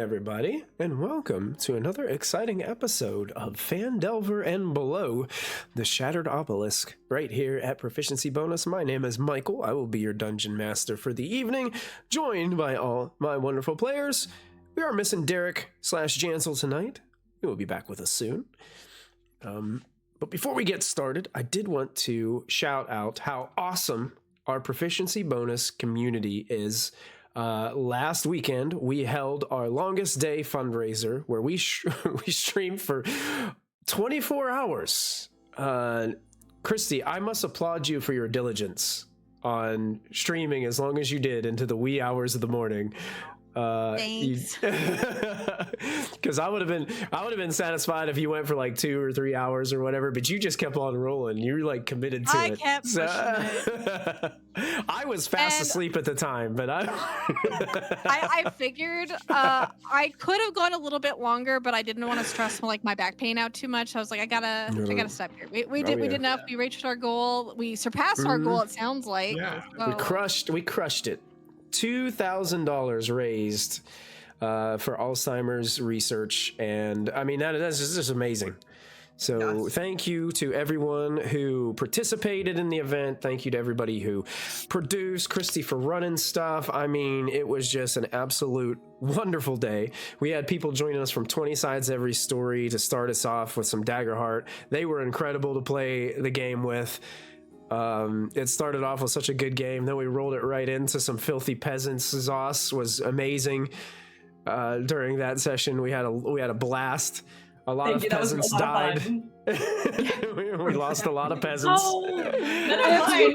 everybody, and welcome to another exciting episode of Phandelver and Below, the Shattered Obelisk, right here at Proficiency Bonus. My name is Michael. I will be your dungeon master for the evening, joined by all my wonderful players. We are missing Derek/Jansel tonight. He will be back with us soon. But before we get started, I did want to shout out how awesome our Proficiency Bonus community is. Last weekend, we held our longest day fundraiser where we streamed for 24 hours. Kristy, I must applaud you for your diligence on streaming as long as you did into the wee hours of the morning. Thanks. Because I would have been satisfied if you went for like 2 or 3 hours or whatever, but you just kept on rolling. You were like committed to it. I kept pushing it. I was fast asleep at the time, but I figured I could have gone a little bit longer, but I didn't want to stress my back pain out too much. I was like, I gotta stop here. We did enough. We reached our goal. We surpassed our goal. It sounds like. Yeah. So. We crushed it. $2,000 raised for Alzheimer's research, and I mean that's just amazing. So yes. Thank you to everyone who participated in the event. Thank you to everybody who produced, Kristy for running stuff. I mean, it was just an absolute wonderful day. We had people joining us from 20 Sides Every Story to start us off with some Daggerheart. They were incredible to play the game with. It started off with such a good game, then we rolled it right into some Filthy Peasants. Zos was amazing. During that session, we had a blast. A lot of peasants died. we lost a lot of peasants.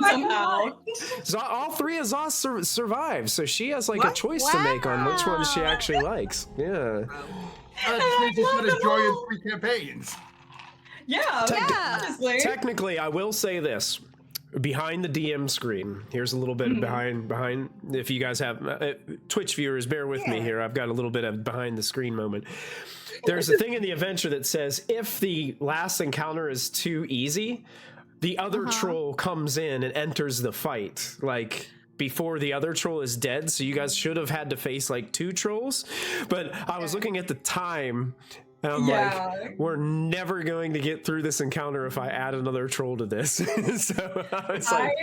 Somehow. So all three of Zos survived, so she has like a choice to make on which one she actually likes. Yeah. She just had a joy in 3 campaigns. Yeah. Technically, I will say this. Behind the DM screen, here's a little bit behind. If you guys have Twitch viewers, bear with me here. I've got a little bit of behind the screen moment. There's a thing in the adventure that says if the last encounter is too easy, the other troll comes in and enters the fight, like before the other troll is dead. So you guys should have had to face like 2 trolls. But I was looking at the time. And I'm like, we're never going to get through this encounter if I add another troll to this. So I was like,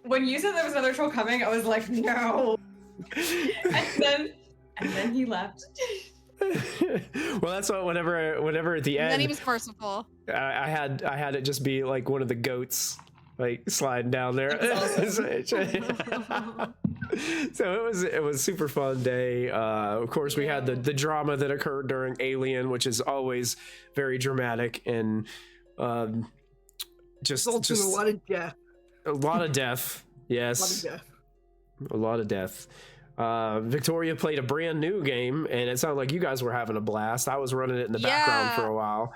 when you said there was another troll coming, I was like, no. and then he left. Well, that's what whenever at the end. And then he was merciful. I had it just be like one of the goats like sliding down there. So it was super fun day. Of course, we had the drama that occurred during Alien, which is always very dramatic and just a lot of death. A lot of death. Yes, a lot of death. Victoria played a brand new game, and it sounded like you guys were having a blast. I was running it in the background for a while.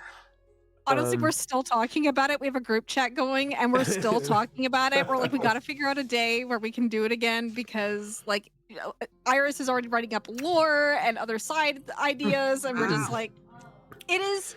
Honestly, we're still talking about it. We have a group chat going, and we're still talking about it. We're like, we got to figure out a day where we can do it again because, like, Iris is already writing up lore and other side ideas, and we're just like, it is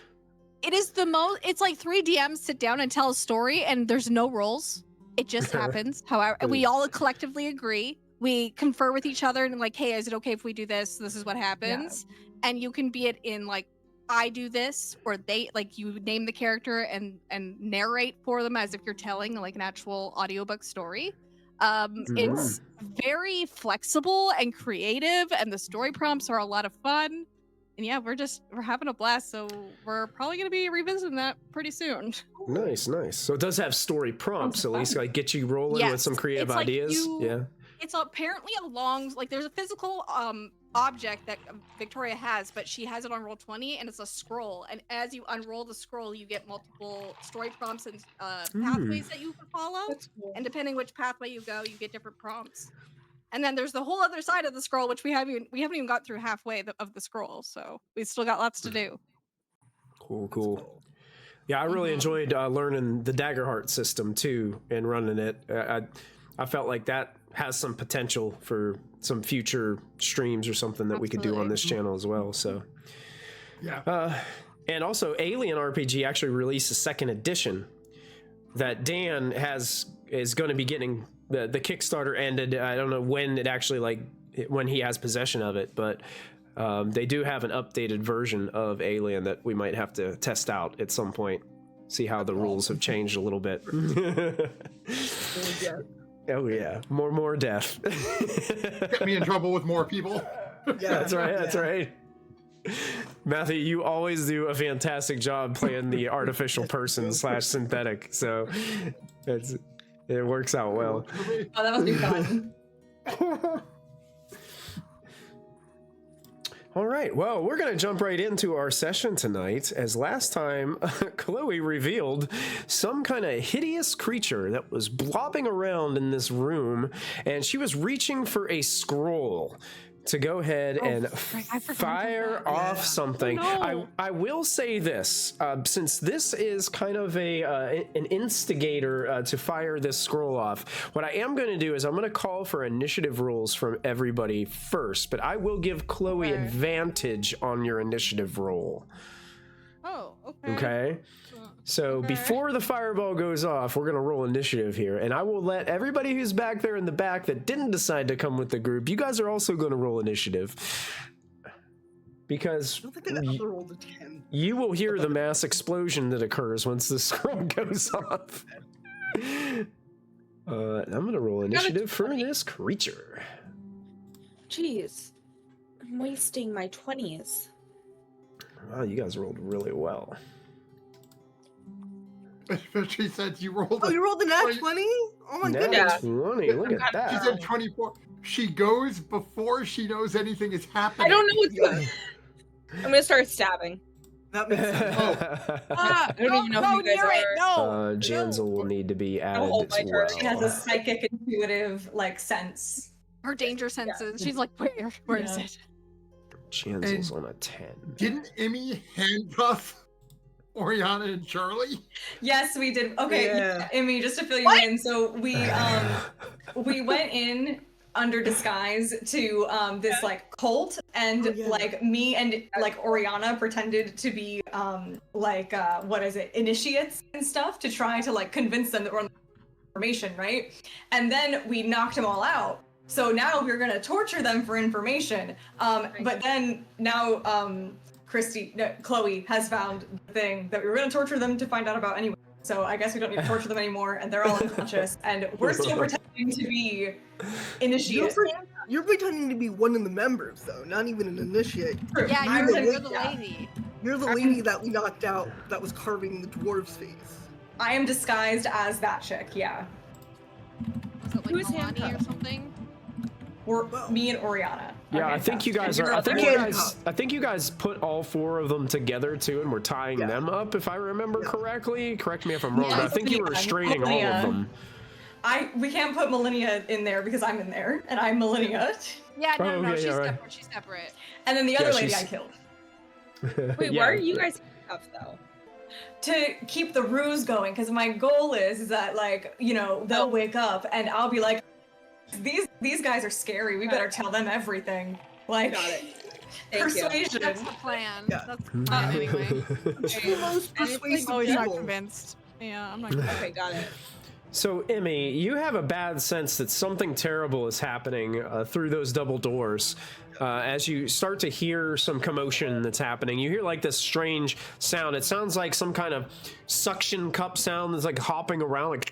the most. It's like 3 DMs sit down and tell a story, and there's no roles. It just happens. However, we all collectively agree. We confer with each other and like, hey, is it okay if we do this? This is what happens, and you can be it in like. I do this, or they like you name the character and narrate for them as if you're telling like an actual audiobook story. It's very flexible and creative, and the story prompts are a lot of fun. And yeah, we're having a blast, so we're probably gonna be revisiting that pretty soon. Nice. So it does have story prompts, at least like get you rolling with some creative ideas. It's apparently there's a physical object that Victoria has, but she has it on Roll20, and it's a scroll. And as you unroll the scroll, you get multiple story prompts and pathways that you can follow. Cool. And depending which pathway you go, you get different prompts. And then there's the whole other side of the scroll, which we haven't even got through halfway of the scroll, so we still got lots to do. Cool. Yeah, I really enjoyed learning the Daggerheart system too and running it. I felt like that has some potential for some future streams or something that we could do on this channel as well. So and also Alien RPG actually released a 2nd edition that Dan is going to be getting. The Kickstarter ended. I don't know when it actually when he has possession of it, but They do have an updated version of Alien that we might have to test out at some point. See how the rules have changed a little bit. Oh yeah, more death. Get me in trouble with more people. Yeah, that's right. That's right. Matthew, you always do a fantastic job playing the artificial person / synthetic, so it works out well. Oh, that must be fun. All right, well, we're going to jump right into our session tonight, as last time Chloe revealed some kind of hideous creature that was blobbing around in this room, and she was reaching for a scroll to go ahead and fire off something. Oh, no. I will say this, since this is kind of an instigator to fire this scroll off, what I am going to do is I'm going to call for initiative rules from everybody first, but I will give Chloe advantage on your initiative roll. Oh, okay. Okay? So before the fireball goes off, we're going to roll initiative here, and I will let everybody who's back there in the back that didn't decide to come with the group, you guys are also going to roll initiative. Because you will hear the mass explosion that occurs once the scroll goes off. I'm going to roll initiative for this creature. Jeez. I'm wasting my 20s. Wow, you guys rolled really well. She said you rolled. Oh, you rolled a nat 20? Oh my Nat goodness. 20, look at She that. said 24. She goes before she knows anything is happening. I don't know what's going on. I'm gonna start stabbing. That makes sense. I don't even know who you guys are. No. Janzel will need to be added hold my as turn. She has a well. psychic, intuitive sense. Her danger senses. She's like, where is it? Janzel's on a 10. Didn't Emmy handcuff Oriana and Charlie? Yes, we did. Okay, Yeah. Emmy, just to fill you in, so we went in under disguise to this like cult, and like me and like Oriana pretended to be initiates and stuff to try to like convince them that we're on the information, right? And then we knocked them all out. So now we're gonna torture them for information. But then now Chloe has found the thing that we were going to torture them to find out about anyway. So I guess we don't need to torture them anymore, and they're all unconscious, and we're still pretending to be initiates. You're pretending to be one of the members, though, not even an initiate. Yeah, I'm you're the the lady. You're the lady that we knocked out that was carving the dwarf's face. I am disguised as that chick, yeah. Was it like Who's Milani or handcuffed? something? We're me and Oriana. Yeah, Okay, I think you guys and are. you're I think you guys put all 4 of them together too, and we're tying them up, if I remember correctly. Correct me if I'm wrong, but I think you were restraining all of them. We can't put Millennia in there because I'm in there, and I'm Millennia. Yeah, no, Oh, no, yeah, she's yeah, right. separate. She's separate. And then the other lady she's- I killed. Wait, Yeah. why are you guys handcuffed though? To keep the ruse going, because my goal is that, like, you know, they'll wake up and I'll be like, these guys are scary. We better tell them everything. Like, Got it. Thank you. persuasion. That's the plan. Yeah. That's the plan anyway. The most persuasive Always not people. convinced. Yeah, I'm not Okay, got it. So, Emmy, you have a bad sense that something terrible is happening through those double doors. As you start to hear some commotion that's happening, you hear like this strange sound. It sounds like some kind of suction cup sound that's like hopping around,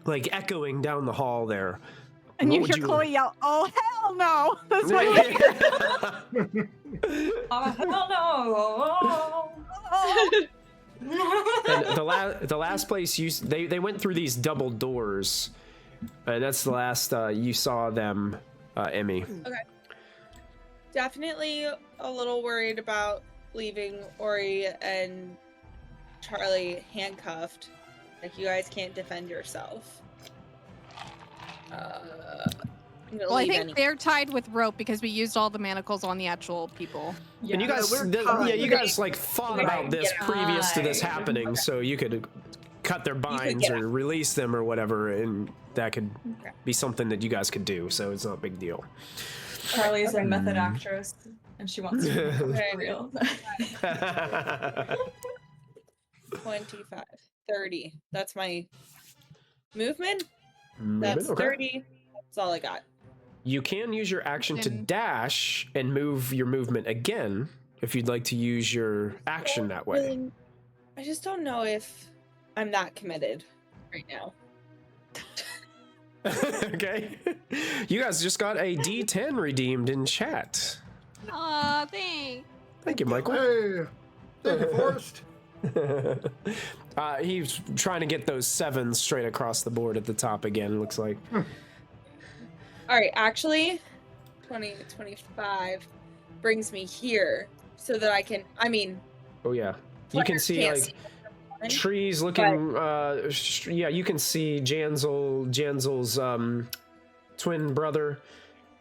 like echoing down the hall there. And What you would hear Chloe yell, "Oh hell no!" That's what you hear. Oh, hell no. And the last place they went through these double doors, and that's the last you saw them, Emmy. Definitely a little worried about leaving Ori and Charlie handcuffed. Like, you guys can't defend yourself. I'm gonna Well, I leave think anyway. they're tied with rope because we used all the manacles on the actual people. And you guys, you guys like thought about this previous to this happening, so you could cut their binds or release them or whatever, and that could be something that you guys could do. So it's not a big deal. Charlie's a method actress, and she wants to be Okay. for real. 25, 30. That's my movement. Movement, That's okay. 30. That's all I got. You can use your action to Then- dash and move your movement again if you'd like to use your action that way. Really- I just don't know if I'm that committed right now. Okay. You guys just got a D10 redeemed in chat. Aw, thanks. Thank you, Michael. Hey, thank you, Forrest. He's trying to get those 7s straight across the board at the top again, looks like. All right, actually, 25 brings me here so that I can. I mean, Oh, yeah. You can players see, can't like, see what trees looking, yeah, you can see Janzel's twin brother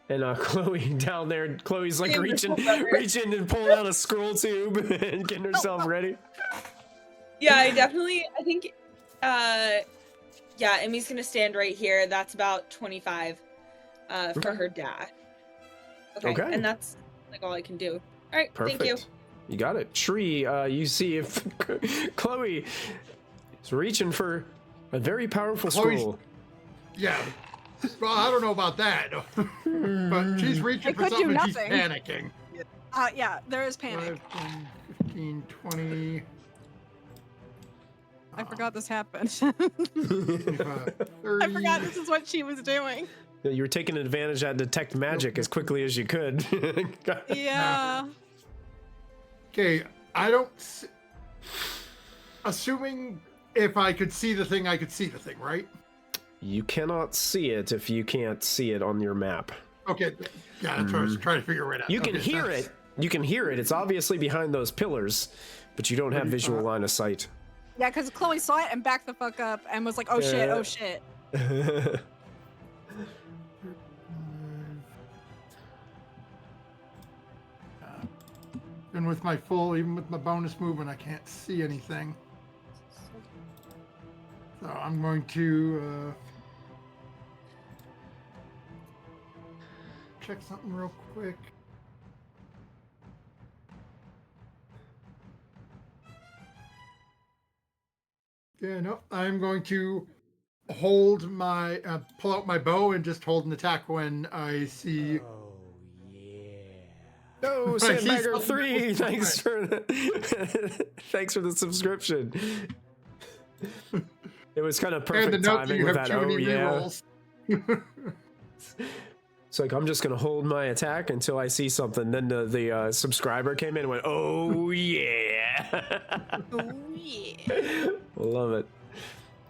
and Chloe down there. Chloe's like reaching and pulling out a scroll tube and getting herself ready. Yeah, I think, yeah, Emmy's gonna stand right here. That's about 25 for Okay. her dash. Okay. And that's like all I can do. All right, Perfect. thank you. You got it. Tree, you see if Chloe is reaching for a very powerful Chloe's- scroll. Yeah. Well, I don't know about that, but she's reaching It for could do something. She's nothing. panicking. Yeah, there is panic. 5, 10, 15, 20. I forgot this happened. 25, 30. I forgot this is what she was doing. You were taking advantage of detect magic as quickly as you could. Yeah. Okay, I don't. Assuming if I could see the thing, I could see the thing, right? You cannot see it if you can't see it on your map. Okay, yeah, that's what I was trying to figure right out. You can Okay, hear that's- it. You can hear it. It's obviously behind those pillars, but you don't have visual line of sight. Yeah, because Chloe saw it and backed the fuck up and was like, oh shit, oh shit. And with my full, even with my bonus movement, I can't see anything. So I'm going to check something real quick. Yeah, no, I'm going to hold my, pull out my bow and just hold an attack when I see. Oh, Right, he's Sandbagger so 3, cool. thanks for the, thanks for the subscription. It was kind of And perfect the note that timing you with have that. too Oh many yeah. rerolls. It's like I'm just gonna hold my attack until I see something. Then the subscriber came in and went, "Oh yeah, Oh yeah. love it."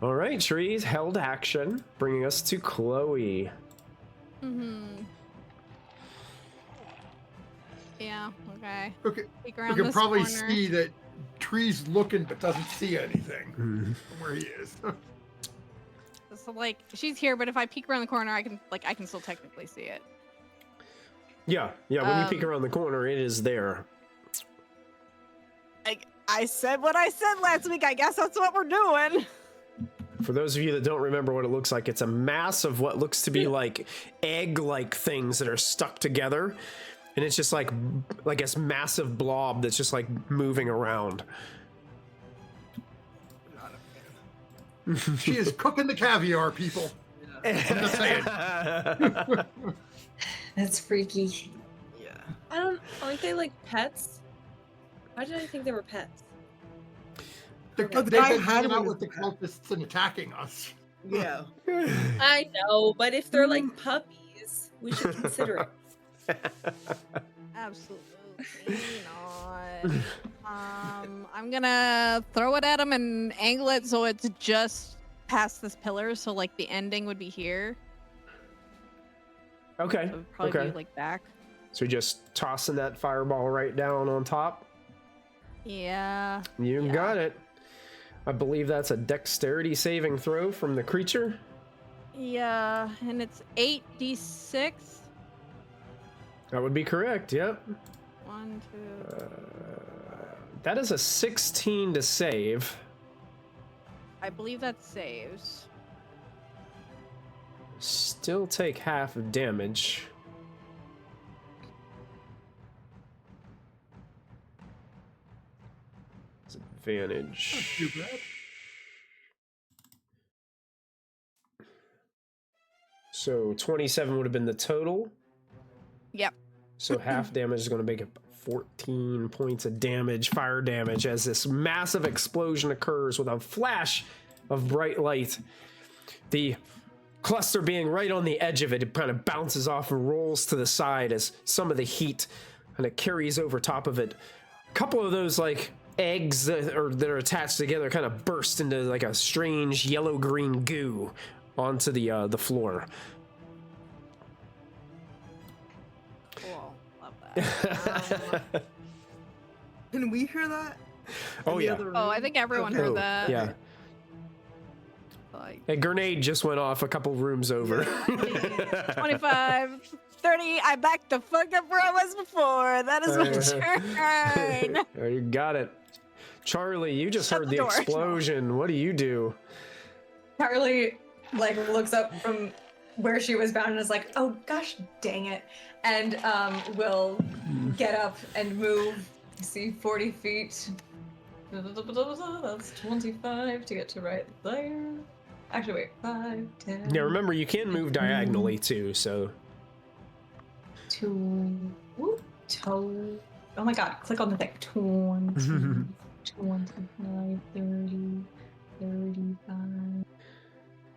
All right, trees held action, bringing us to Chloe. Mm-hmm. Yeah, okay. Okay, Peek you around can this probably corner. see that Tree's looking but doesn't see anything from where he is. So like she's here, but if I peek around the corner, I can still technically see it. Yeah. When you peek around the corner, it is there. I said what I said last week. I guess that's what we're doing. For those of you that don't remember what it looks like, it's a mass of what looks to be like egg-like things that are stuck together. And it's just like this massive blob that's just like moving around. She is cooking the caviar, people. I'm just saying. That's freaky. Aren't they like pets? Why did I think they were pets? They've The guy been had hanging out one with the of them. cultists and attacking us. Yeah. I know, but if they're like puppies, we should consider it. Absolutely not. I'm gonna throw it at him and angle it so it's just past this pillar. So like the ending would be here. Okay. It would probably Okay. be like back. So you're just tossing that fireball right down on top. Yeah. You Yeah. got it. I believe that's a dexterity saving throw from the creature. Yeah, and it's 8d6. That would be correct. Yep. 1, 2. That is a 16 to save. I believe that saves. Still take half of damage. Advantage. Not too bad. So 27 would have been the total. Yep. So half damage is going to make it 14 points of damage, fire damage, as this massive explosion occurs with a flash of bright light. The cluster being right on the edge of it, it kind of bounces off and rolls to the side as some of the heat kind of carries over top of it. A couple of those like eggs that are attached together kind of burst into like a strange yellow-green goo onto the floor. Cool. Love that. Can we hear that? Oh, In the yeah. other Oh, I room? think everyone Okay. heard that. Yeah. Like A grenade just went off a couple rooms over. 25, 30. I'm back to fuck up where I was before. That is my turn. Oh, you got it. Charlie, you just Shut heard the the door. explosion. What do you do? Charlie like looks up from where she was bound and is like, "Oh gosh, dang it!" And will get up and move. See, 40 feet. That's 25 to get to right there. Actually, wait, 5, 10. Yeah, remember you can move diagonally too, so 2, toe. Oh my god, click on the thing. 20, 25, 30, 35.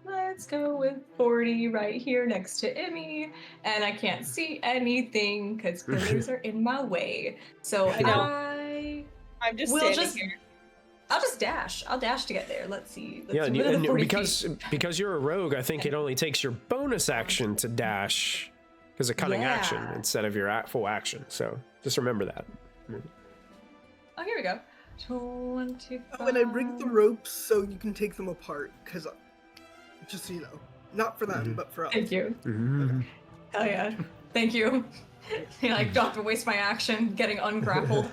Let's go with 40 right here next to Emmy. And I can't see anything because pillars are in my way. So I know. I'm just We'll standing just- here. I'll just dash. I'll dash to get there. Let's see. Let's yeah, do and, another and 40 because you're a rogue, I think it only takes your bonus action to dash because of cunning action Yeah. instead of your full action. So just remember that. Oh, here we go. 25. Oh, and I bring the ropes so you can take them apart, because, just so you know, not for them, but for us. Thank you. Mhm. Hell yeah. Thank you. Like, don't have to waste my action getting ungrappled.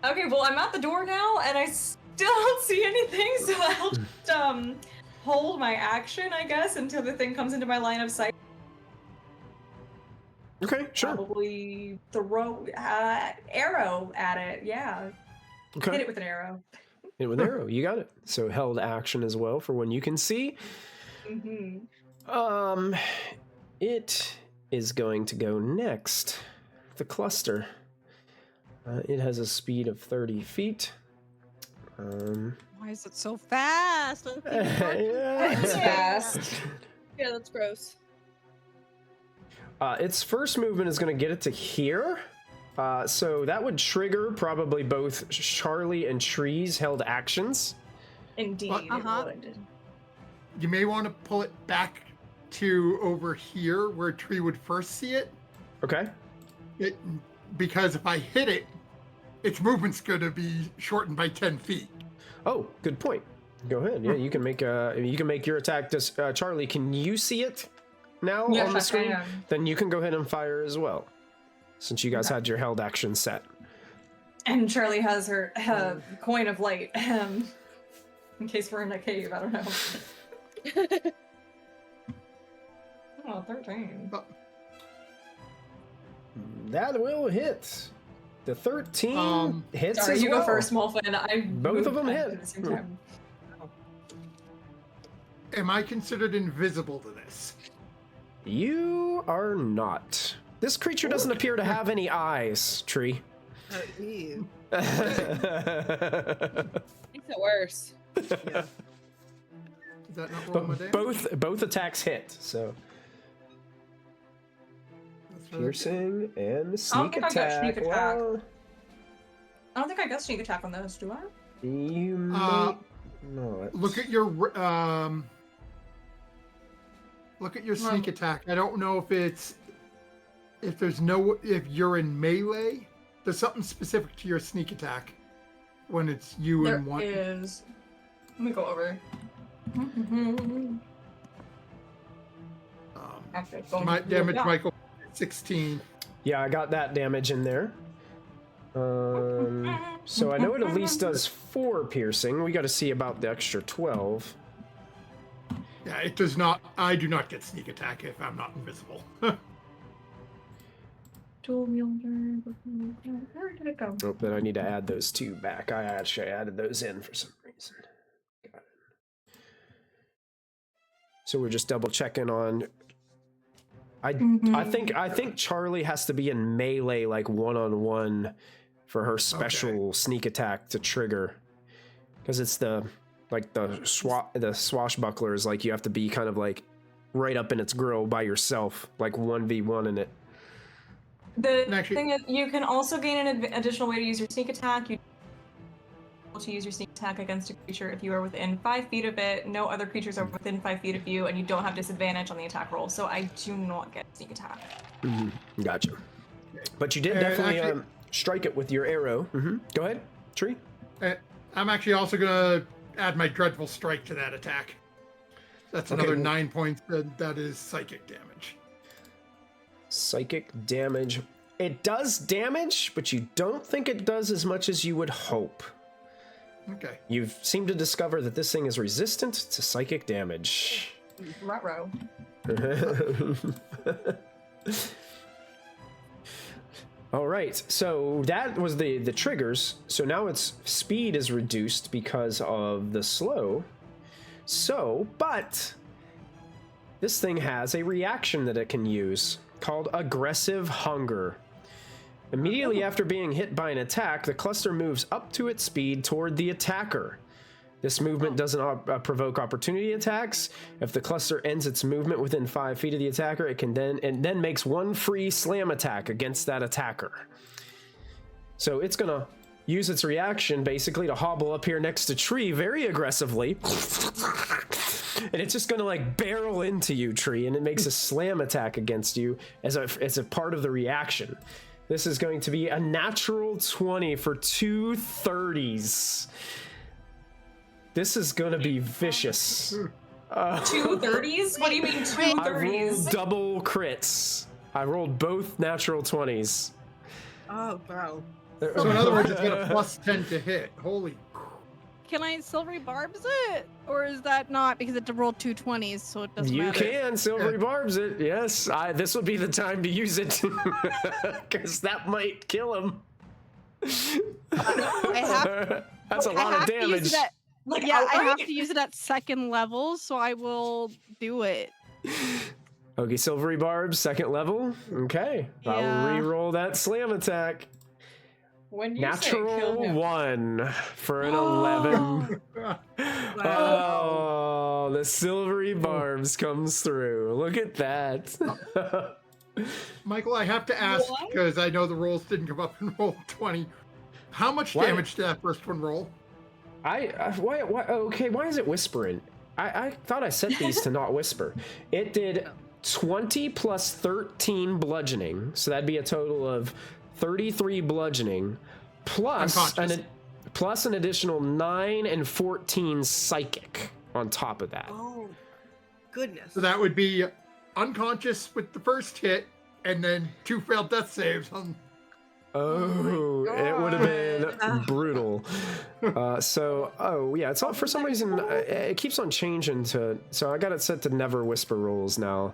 Okay, well, I'm at the door now, and I still don't see anything, so I'll just hold my action, I guess, until the thing comes into my line of sight. Okay, sure. Probably throw arrow at it. Yeah, hit Okay, it with an arrow. hit with arrow. You got it. So held action as well for when you can see. Mm-hmm. It is going to go next. The cluster. It has a speed of 30 feet. Why is it so fast? It's fast. Yeah, that's gross. Its first movement is going to get it to here. So that would trigger probably both Charlie and Tree's held actions. Indeed, it would. You may want to pull it back to over here where Tree would first see it. Okay. Because if I hit it, its movement's going to be shortened by 10 feet. Oh, good point. Go ahead. Yeah, you can make your attack. Charlie, can you see it now Yes, on the I screen? can. Then you can go ahead and fire as well, since you guys had your held action set. And Charlie has her coin of light. In case we're in a cave, I don't know. Oh, 13. That will hit. The 13 hits Sorry, as you well. go first, Smallfin. Both of them hit. At the same time. Am I considered invisible to this? You are not. This creature doesn't appear to have any eyes, Tree. Ew. Makes it worse. Yeah. Is that not rolling my But damage? both attacks hit, so That's really piercing and sneak think I got attack. sneak attack. Well, I don't think I got sneak attack on those, do I? you may not. Look at your sneak attack. I don't know if you're in melee. There's something specific to your sneak attack when it's you There and one. is. Let me go over. Actually, My damage, Michael, 16. Yeah, I got that damage in there. So I know it at least does 4 piercing. We got to see about the extra 12. Yeah, it does not. I do not get sneak attack if I'm not invisible. Where did it go? Oh, then I need to add those 2 back. I actually added those in for some reason. So we're just double checking on. I think Charlie has to be in melee, like 1-on-1, for her special sneak attack to trigger, because it's the swashbucklers. Like you have to be kind of like right up in its grill by yourself, like 1v1 in it. The thing is, you can also gain an additional way to use your sneak attack. You to use your sneak attack against a creature if you are within 5 feet of it. No other creatures are within 5 feet of you, and you don't have disadvantage on the attack roll. So I do not get sneak attack. Gotcha. But you did definitely strike it with your arrow. Go ahead, Tree. I'm actually also gonna add my dreadful strike to that attack. That's another 9 points. That is psychic damage. Psychic damage. It does damage, but you don't think it does as much as you would hope. Okay. You've seemed to discover that this thing is resistant to psychic damage. Ruh-roh. All right, so that was the triggers. So now its speed is reduced because of the slow. So, but this thing has a reaction that it can use called aggressive hunger. Immediately after being hit by an attack, the cluster moves up to its speed toward the attacker. This movement doesn't provoke opportunity attacks. If the cluster ends its movement within 5 feet of the attacker, it can then makes one free slam attack against that attacker. So it's gonna use its reaction basically to hobble up here next to Tree very aggressively. And it's just gonna like barrel into you, Tree, and it makes a slam attack against you as a part of the reaction. This is going to be a natural 20 for 2 30s. This is going to be vicious. 2 30s? What do you mean 2 30s? I rolled double crits. I rolled both natural 20s. Oh, wow. So in other words, it's got a +10 to hit. Holy. Can I silvery barbs it? Or is that not because it rolled 2 20s, so it doesn't matter? You can silvery barbs it, yes. This would be the time to use it, because that might kill him. That's a lot of damage. I have to use it at 2nd level, so I will do it. Okay, silvery barbs, 2nd level. Okay, Yeah. I'll re-roll that slam attack. When you Natural 1 for an 11. Oh, the silvery barbs comes through. Look at that. Michael, I have to ask, because I know the rolls didn't come up in roll 20. How much damage did that first one roll? Why is it whispering? I thought I set these to not whisper. It did 20 plus 13 bludgeoning, so that'd be a total of 33 bludgeoning, plus an additional 9 and 14 psychic on top of that. Oh, goodness. So that would be unconscious with the first hit, and then 2 failed death saves on. Oh, it would have been brutal. It's all, for some reason it keeps on changing to. So I got it set to never whisper rolls now.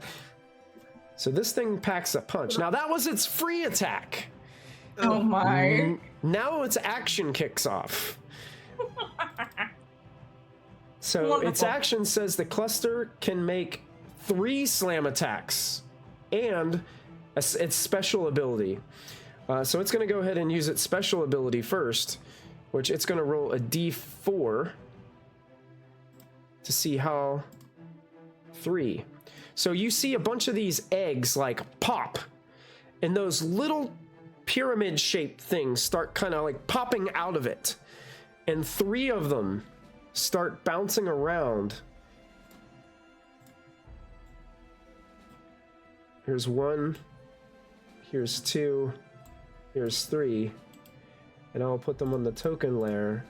So this thing packs a punch. Now that was its free attack. Oh my. Now its action kicks off. So Wonderful. its action says the cluster can make 3 slam attacks and its special ability. So it's going to go ahead and use its special ability first, which it's going to roll a d4 to see how 3. So you see a bunch of these eggs like pop, and those little pyramid-shaped things start kind of like popping out of it, and 3 of them start bouncing around. Here's 1, here's 2, here's 3, and I'll put them on the token layer.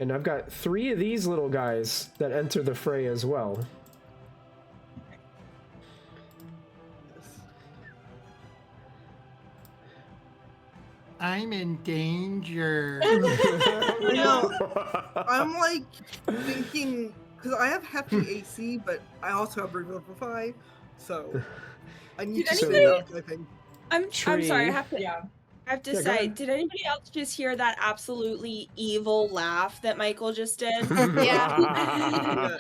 And I've got 3 of these little guys that enter the fray as well. I'm in danger. You know, I'm like thinking, because I have hefty AC, but I also have Revivify, so I need to Did see anybody- that, I think. I'm sorry, I have to. Yeah. I have to Yeah, go say, ahead. did anybody else just hear that absolutely evil laugh that Michael just did? Yeah.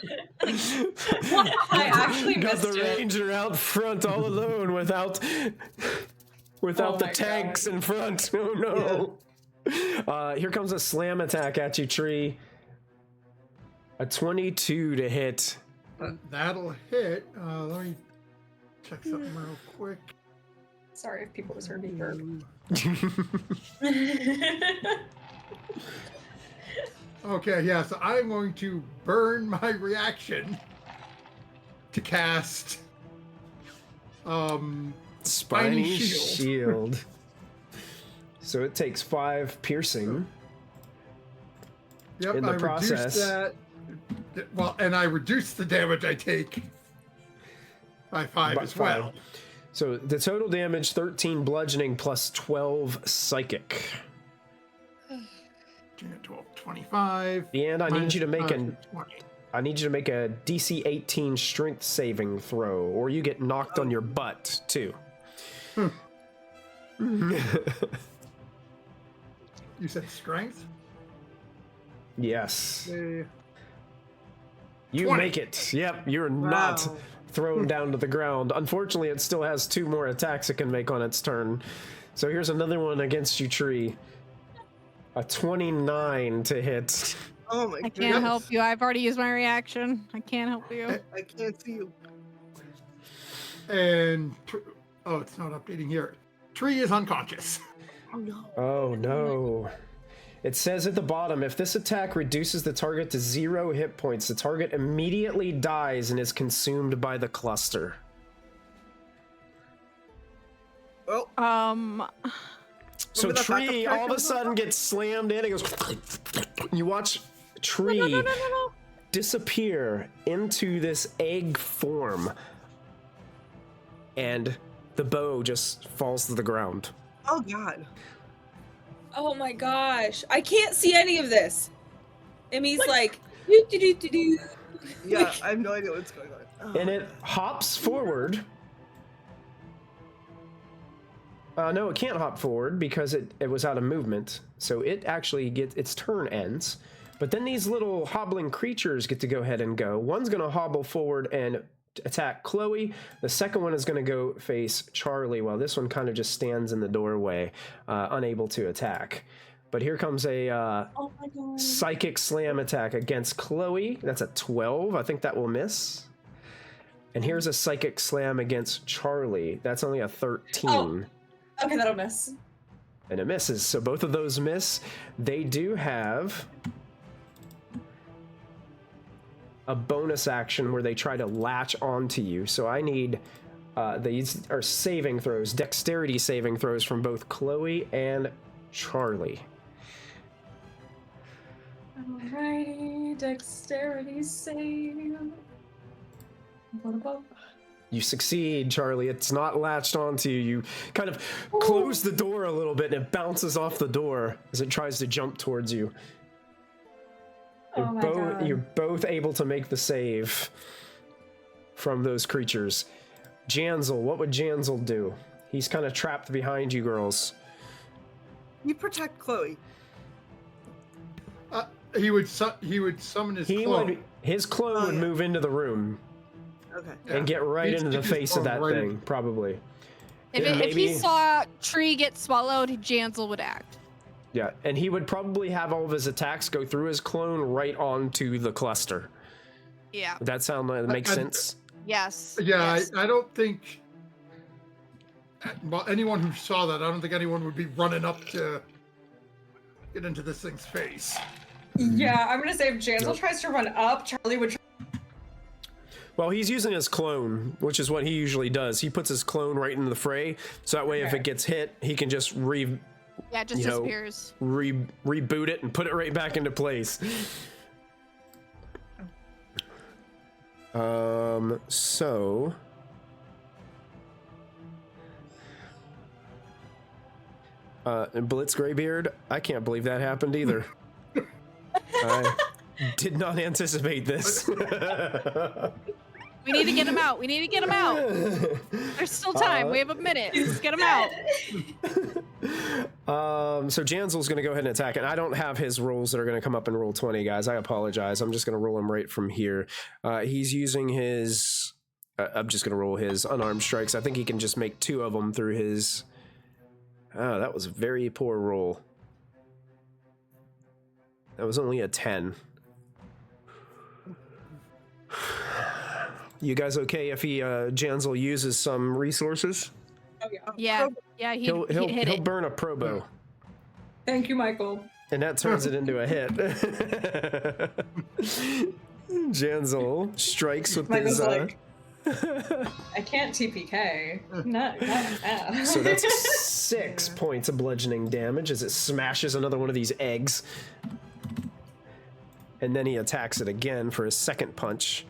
I actually got missed the it. ranger out front all alone without Oh the my tanks God. in front. Oh no. Here comes a slam attack at you, Tree. A 22 to hit. That'll hit. Let me check something real quick. Sorry if people just heard me burp. Okay, yeah, so I'm going to burn my reaction to cast Spiny shield. shield. So it takes 5 piercing. Yep, In the I process. reduced that. Well, and I reduced the damage I take by 5 By as well. 5. So the total damage 13 bludgeoning plus 12 psychic. 12, 25. And I need you to make 20. I need you to make a DC 18 strength saving throw, or you get knocked on your butt too. You said strength? Yes. Okay. You 20. make it. Yep, you're not Wow. thrown down to the ground. Unfortunately, it still has 2 more attacks it can make on its turn. So here's another one against you, Tree. A 29 to hit. Oh my I god. can't help you. I've already used my reaction. I can't help you. I can't see you. And oh, it's not updating here. Tree is unconscious. Oh no. Oh no. It says at the bottom, if this attack reduces the target to 0 hit points, the target immediately dies and is consumed by the cluster. Well, So Remember that Tree backup all of a track? sudden gets slammed in. It goes. You watch Tree No. disappear into this egg form, and the bow just falls to the ground. oh god. Oh my gosh. I can't see any of this. Emmy's like, do. Yeah, I have no idea what's going on. Oh. And it hops forward. No, it can't hop forward because it was out of movement. So it actually gets its turn ends. But then these little hobbling creatures get to go ahead and go. One's going to hobble forward and attack Chloe. The second one is going to go face Charlie, while this one kind of just stands in the doorway, unable to attack. But here comes a Oh my God. psychic slam attack against Chloe. That's a 12. I think that will miss. And here's a psychic slam against Charlie. That's only a 13. Oh. Okay, that'll miss. And it misses. So both of those miss. They do have a bonus action where they try to latch onto you. So I need these are saving throws, dexterity saving throws from both Chloe and Charlie. Alrighty, dexterity save. What about? You succeed, Charlie. It's not latched onto you. You kind of close the door a little bit and it bounces off the door as it tries to jump towards you. Oh my God. You're both able to make the save from those creatures. Jansel, what would Jansel do? He's kind of trapped behind you girls. You protect Chloe. He would summon his clone. His clone Oh, would yeah. move into the room Okay. and get right He'd into the stick his face of clone that right thing, in. probably. If, Yeah, if he maybe- saw Tree get swallowed, Jansel would act. Yeah, and he would probably have all of his attacks go through his clone right onto the cluster. Yeah. Would that sound like makes I- sense? Yes. Yeah, Yes. I don't think. Well, anyone who saw that, I don't think anyone would be running up to get into this thing's face. Yeah, I'm gonna say if Jansel Nope. tries to run up, Charlie would. Well, he's using his clone, which is what he usually does. He puts his clone right into the fray, so that way if Okay. it gets hit, he can just Yeah, it just you know, disappears. reboot it and put it right back into place. So Blitz Graybeard, I can't believe that happened either. I did not anticipate this. We need to get him out. We need to get him out. There's still time. We have a minute. Let's get him out. So Jansel's going to go ahead and attack, and I don't have his rolls that are going to come up in roll 20, guys. I apologize. I'm just going to roll him right from here. He's using his... I'm just going to roll his unarmed strikes. I think he can just make 2 of them through his... Oh, that was a very poor roll. That was only a 10. You guys okay if he, Jansel uses some resources? Oh yeah. Yeah, He'll hit it. burn a probo. Thank you, Michael. And that turns it into a hit. Jansel strikes with Michael's his... like, I can't TPK. Not now. So that's 6 points of bludgeoning damage as it smashes another one of these eggs. And then he attacks it again for his second punch.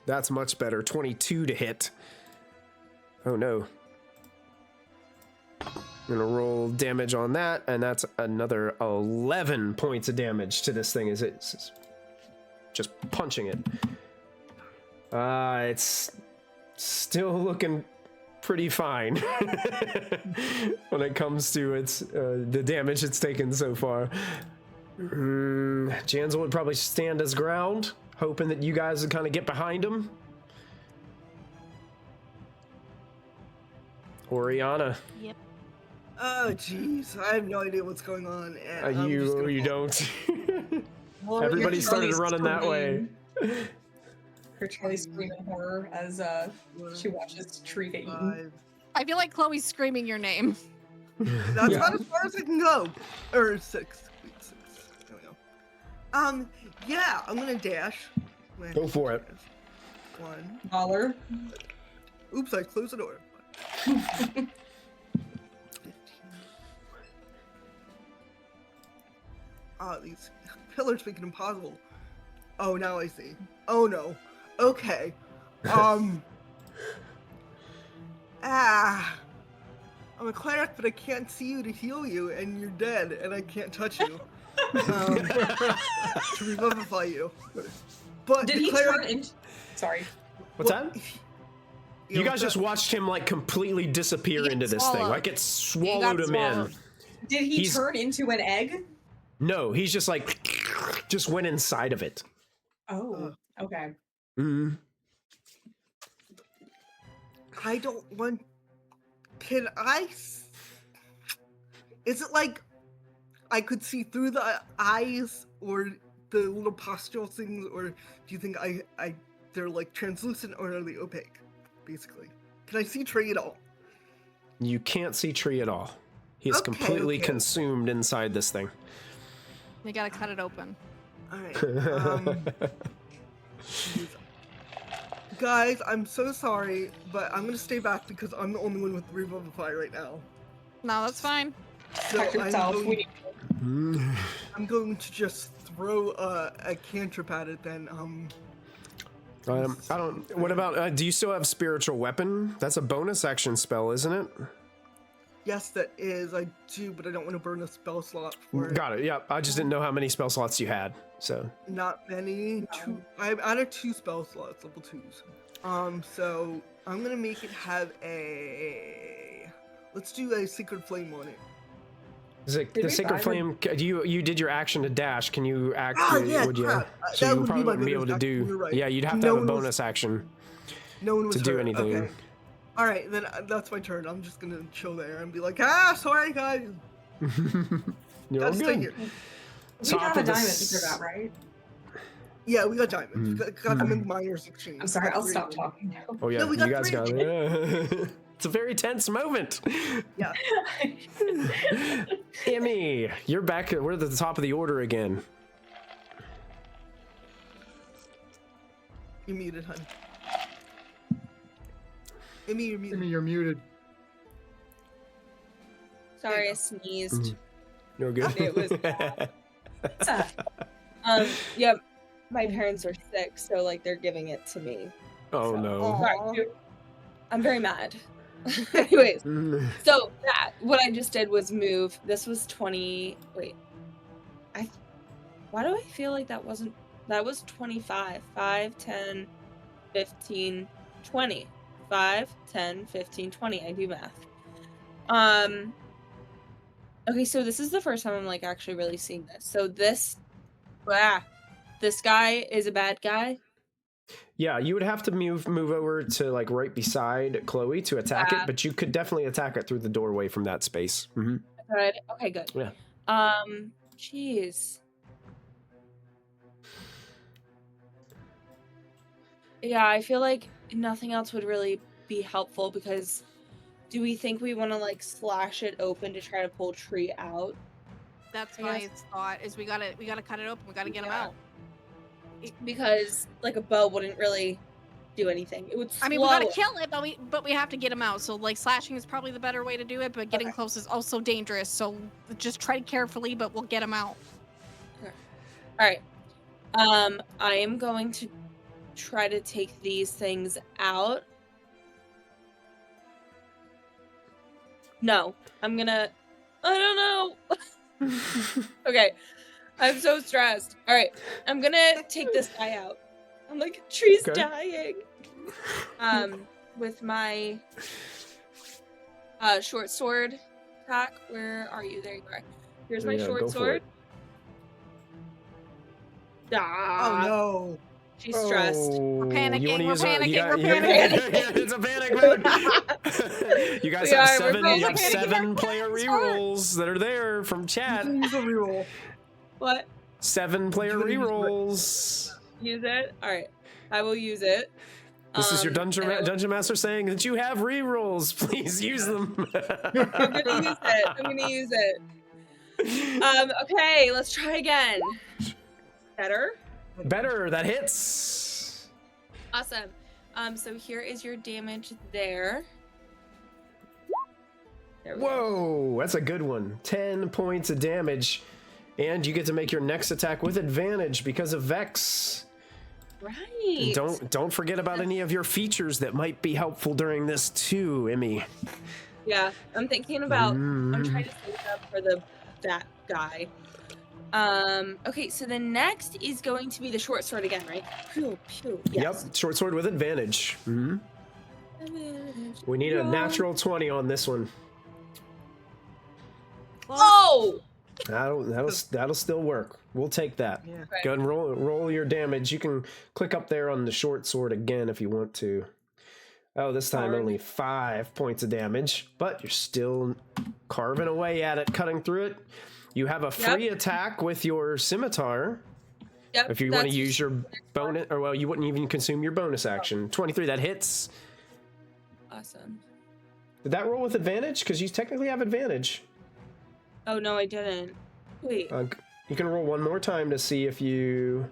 That's much better. 22 to hit. Oh no. I'm gonna roll damage on that, and that's another 11 points of damage to this thing as it's just punching it. It's still looking pretty fine when it comes to its the damage it's taken so far. Jansel would probably stand his ground, hoping that you guys would kind of get behind him. Oriana. Yep. Oh, jeez. I have no idea what's going on. And I'm just gonna You follow. don't. Well, Everybody started Charlie's running that way. Her Charlie scream in horror as she watches the tree get eaten. 5. I feel like Chloe's screaming your name. That's Yeah. not as far as I can go. Or 6. Wait, 6. There we go. Yeah, I'm gonna dash. Go for it. 1. Dollar. Oops, I closed the door. 15. These pillars make it impossible. Oh, now I see. Oh no. Okay. I'm a cleric, but I can't see you to heal you, and you're dead, and I can't touch you. To revivify you. But Did the he cleric, turn into... Sorry. What's well, that? You guys just watched him like completely disappear He into got this thing, swallowed. like it swallowed him swallowed. in. Did he He's- turn into an egg? No, he's just like just went inside of it. Oh, okay. Mm. I don't want. Can I? Is it like I could see through the eyes or the little postural things, or do you think they're like translucent or are they opaque? Basically, can I see Tree at all? You can't see Tree at all. He is Okay, completely okay. consumed inside this thing. We gotta cut it open. All right. Jeez. Guys, I'm so sorry, but I'm gonna stay back because I'm the only one with Revivify right now. No, that's fine. So Protect yourself. I'm going to just throw a cantrip at it then. I don't. What about? Do you still have Spiritual Weapon? That's a bonus action spell, isn't it? Yes, that is. I do, but I don't want to burn a spell slot for it. Got it. Yeah, I just didn't know how many spell slots you had. So Not many. I've added 2 spell slots, level 2s. So I'm gonna make it have a. Let's do a Sacred Flame on it. is it Did the we Sacred buy Flame? You did your action to dash. Can you act? Yeah, would you? crap. So That you would be probably my wouldn't be able bonus to action, do. you're right. Yeah, you'd have to No have a one was- bonus action No one was to do hurt. anything. Okay. All right, then that's my turn. I'm just gonna chill there and be like, sorry guys. You're Gotta stay good. here. We Top got of a the diamond s- for that, right? Yeah, we got diamonds. Mm. Got them in miners exchange. I'm sorry, I'll Got stop 3. talking now. Oh yeah, No, we you got guys 3. got it. Yeah. It's a very tense moment. Yeah. Emmy, you're back. We're at the top of the order again. You're muted, hun. Emmy, you're muted. Jimmy, you're muted. Sorry, I sneezed. You're good. It was yeah, my parents are sick, so like they're giving it to me. Oh So- no. Sorry, I'm very mad. Anyways, Mm. so what I just did was move. This was 20. Wait, why do I feel like that wasn't? That was 25. 5, 10, 15, 20. 5, 10, 15, 20. I do math. Okay, so this is the first time I'm like actually really seeing this. So this guy is a bad guy. Yeah, you would have to move over to like right beside Chloe to attack it, but you could definitely attack it through the doorway from that space. Mm-hmm. Good. Okay, good. Yeah. Jeez. Yeah, I feel like nothing else would really be helpful because do we think we want to like slash it open to try to pull tree out? That's my thought. Is we gotta cut it open. We gotta get him out. Because like a bow wouldn't really do anything. It would. I mean, we gotta kill it, but we have to get him out. So like slashing is probably the better way to do it. But getting close is also dangerous. So just tread carefully, but we'll get him out. Okay. All right. I am going to try to take these things out. No, I'm gonna. I don't know. Okay. I'm so stressed. All right, I'm gonna take this guy out. I'm like, tree's dying. With my short sword attack. Where are you? There you are. Here's my short sword. Oh no. She's stressed. We're panicking. We're panicking. It's a panic mode. You guys have seven player rerolls that are there from chat. Use a reroll. What? 7 player rerolls. Use it? Alright. I will use it. This is your dungeon master saying that you have rerolls. Please use them. I'm gonna use it. Okay, let's try again. Better? Better, that hits. Awesome. So here is your damage there. Whoa, that's a good one. 10 points of damage. And you get to make your next attack with advantage because of Vex. Right. Don't forget about any of your features that might be helpful during this too, Emmy. Yeah, I'm thinking about. I'm trying to save up for that guy. Okay, so the next is going to be the short sword again, right? Pew, pew. Yes. Yep, short sword with advantage. Mm-hmm. We need a natural 20 on this one. Oh! That'll still work. We'll take that. Yeah. Okay. Go and roll your damage. You can click up there on the short sword again if you want to. Oh, this time only 5 points of damage, but you're still carving away at it, cutting through it. You have a free attack with your scimitar. Yep. If you want to use your bonus, or well, you wouldn't even consume your bonus action. 23, that hits. Awesome. Did that roll with advantage? Because you technically have advantage. Oh no, I didn't. Wait. You can roll one more time to see if you